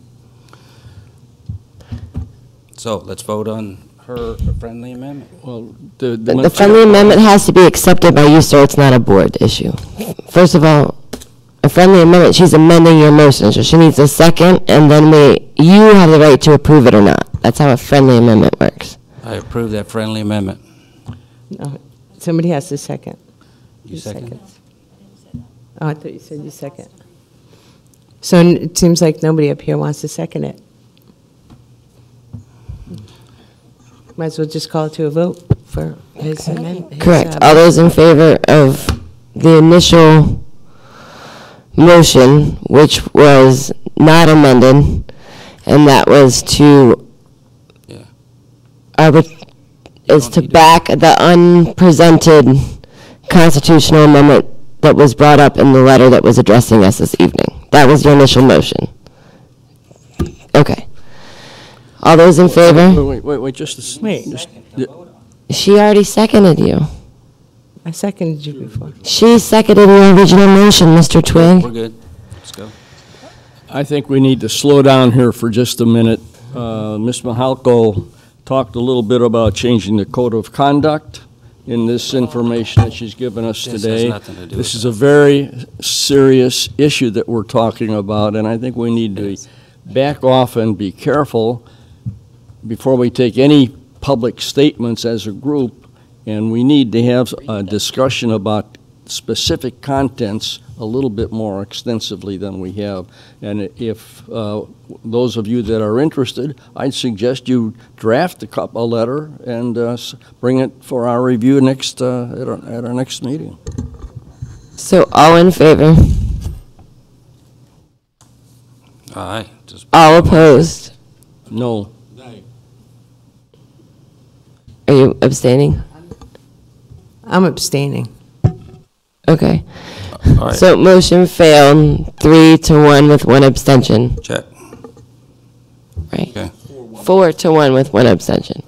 So let's vote on her friendly amendment. Well, the friendly amendment has to be accepted by you, sir. It's not a board issue. First of all, a friendly amendment, she's amending your motion, so she needs a second, and then you have the right to approve it or not. That's how a friendly amendment works. I approve that friendly amendment. No, somebody has to second. You second? Oh, I thought you said you second. So it seems like nobody up here wants to second it. Might as well just call it to a vote for his amendment. Correct. All those in favor of the initial motion, which was not amended, and that was to is to back the unpresented constitutional amendment that was brought up in the letter that was addressing us this evening. That was your initial motion. Okay. All those in favor? Wait, just a Wait. She already seconded you. I seconded you before. She seconded your original motion, Mr. Twig. We're good. Let's go. I think we need to slow down here for just a minute. Ms. Mahalko talked a little bit about changing the code of conduct in this information that she's given us This has today. nothing to do This with is a very serious issue that we're talking about, and I think we need to back off and be careful before we take any public statements as a group, and we need to have a discussion about specific contents a little bit more extensively than we have. And if those of you that are interested, I'd suggest you draft a letter and bring it for our review next at our next meeting. So all in favor? Aye. All opposed? No. Are you abstaining? I'm abstaining. Okay. All right. So motion failed, 3-1 with one abstention. Check. Right. Okay. 4-1 with one abstention.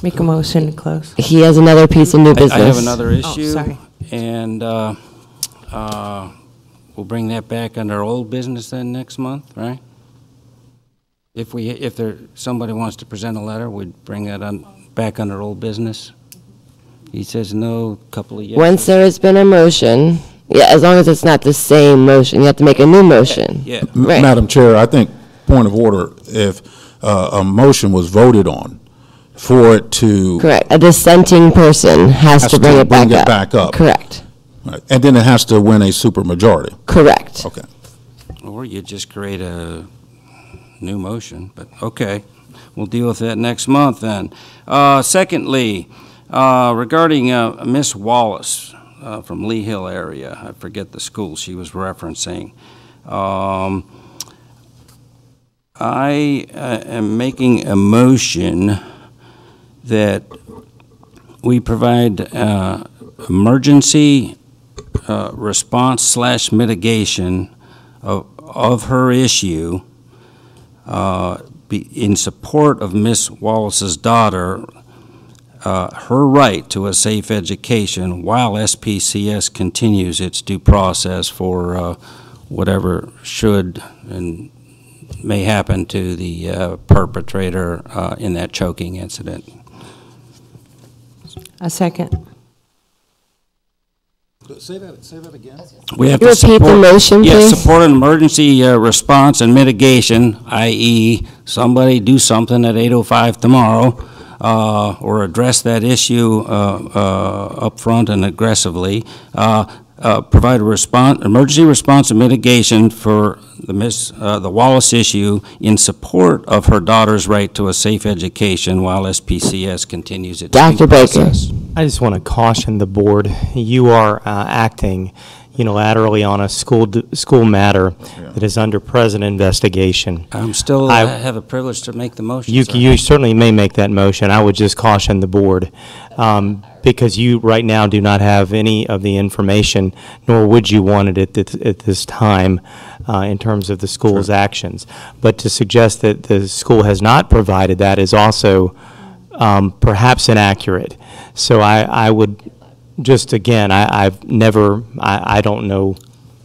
Make a motion to close. He has another piece of new business. I have another issue. sorry. And we'll bring that back under old business then next month, right? If somebody wants to present a letter, we'd bring that back under old business. He says no, a couple of yeses. Once there has been a motion, yeah, as long as it's not the same motion, you have to make a new motion. Yeah. Right. Madam Chair, I think, point of order, if a motion was voted on, for it to... Correct. A dissenting person has to bring it back up. Correct. Right. And then it has to win a supermajority. Correct. Okay. Or you just create a new motion, but okay. We'll deal with that next month then. Secondly, regarding Miss Wallace from Lee Hill area, I forget the school she was referencing. I am making a motion that we provide emergency response / mitigation of her issue in support of Miss Wallace's daughter, her right to a safe education while SPCS continues its due process for whatever should and may happen to the perpetrator in that choking incident. A second. Say that again. We have Can you to repeat the motion, yes, please? support an emergency response and mitigation, i.e. somebody do something at 8:05 tomorrow or address that issue up front and aggressively. Provide a emergency response and mitigation for the Wallace issue in support of her daughter's right to a safe education while SPCS continues its due process. I just want to caution the board. You are acting unilaterally on a school matter that is under present investigation. I'm still I have a privilege to make the motion. You certainly may make that motion. I would just caution the board because you right now do not have any of the information, nor would you want it at this time in terms of the school's actions. But to suggest that the school has not provided that is also perhaps inaccurate. So I would just, again, I don't know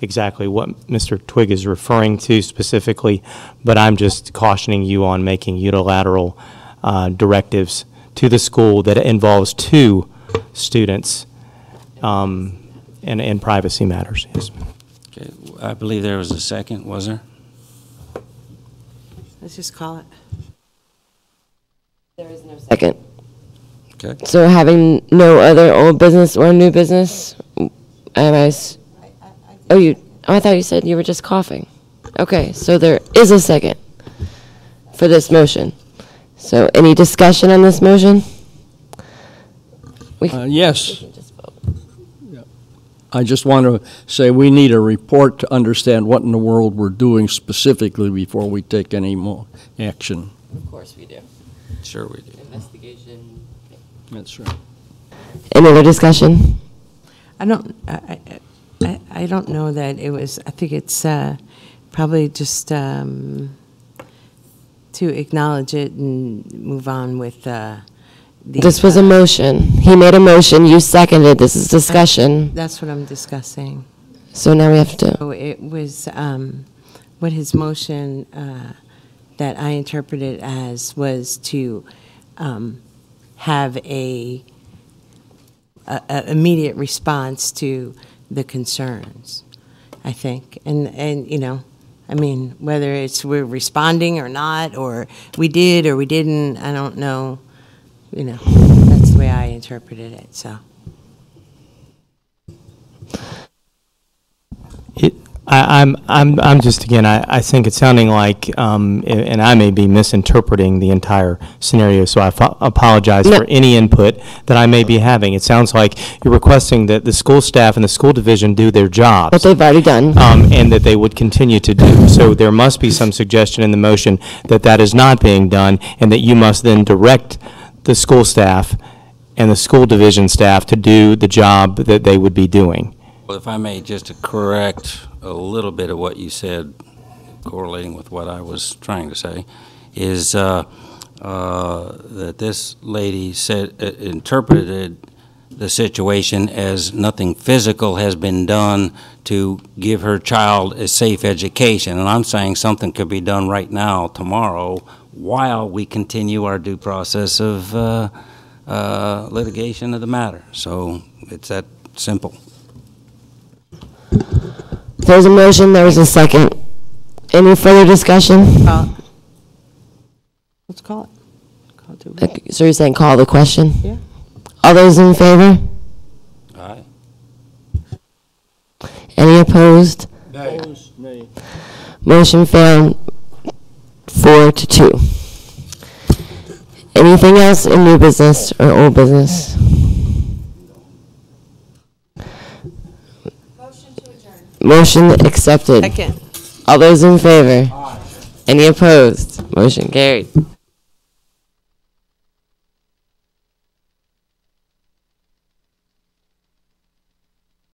exactly what Mr. Twig is referring to specifically, but I'm just cautioning you on making unilateral directives to the school that involves two students in privacy matters. Yes. Okay. I believe there was a second, was there? Let's just call it. There is no second. Okay. So having no other old business or new business, I thought you said you were just coughing. Okay, so there is a second for this motion. So any discussion on this motion? Yes. I just want to say we need a report to understand what in the world we're doing specifically before we take any more action. Of course we do. Sure we do. Investigation. That's right. Any other discussion? I don't know that it was, I think it's probably just to acknowledge it and move on with This was a motion. He made a motion, you seconded, this is discussion. That's what I'm discussing. So now we have to. So it was, what his motion that I interpreted as was to have a immediate response to the concerns, I think. And you know, I mean, whether it's we're responding or not, or we did or we didn't, I don't know. You know, that's the way I interpreted it, so. I'm just, again, I think it's sounding like, and I may be misinterpreting the entire scenario, so I apologize for any input that I may be having. It sounds like you're requesting that the school staff and the school division do their jobs. But they've already done. And that they would continue to do. So there must be some suggestion in the motion that that is not being done, and that you must then direct the school staff and the school division staff to do the job that they would be doing. Well, if I may, just to correct a little bit of what you said, correlating with what I was trying to say, is that this lady said, interpreted the situation as nothing physical has been done to give her child a safe education. And I'm saying something could be done right now, tomorrow, while we continue our due process of litigation of the matter. So it's that simple. There's a motion, there was a second. Any further discussion? Let's call it. Okay, so you're saying call the question? Yeah. All those in favor? Aye. Any opposed? Nay. Motion failed 4-2. Anything else in new business or old business? Motion accepted. Second. All those in favor? Aye. Any opposed? Motion carried.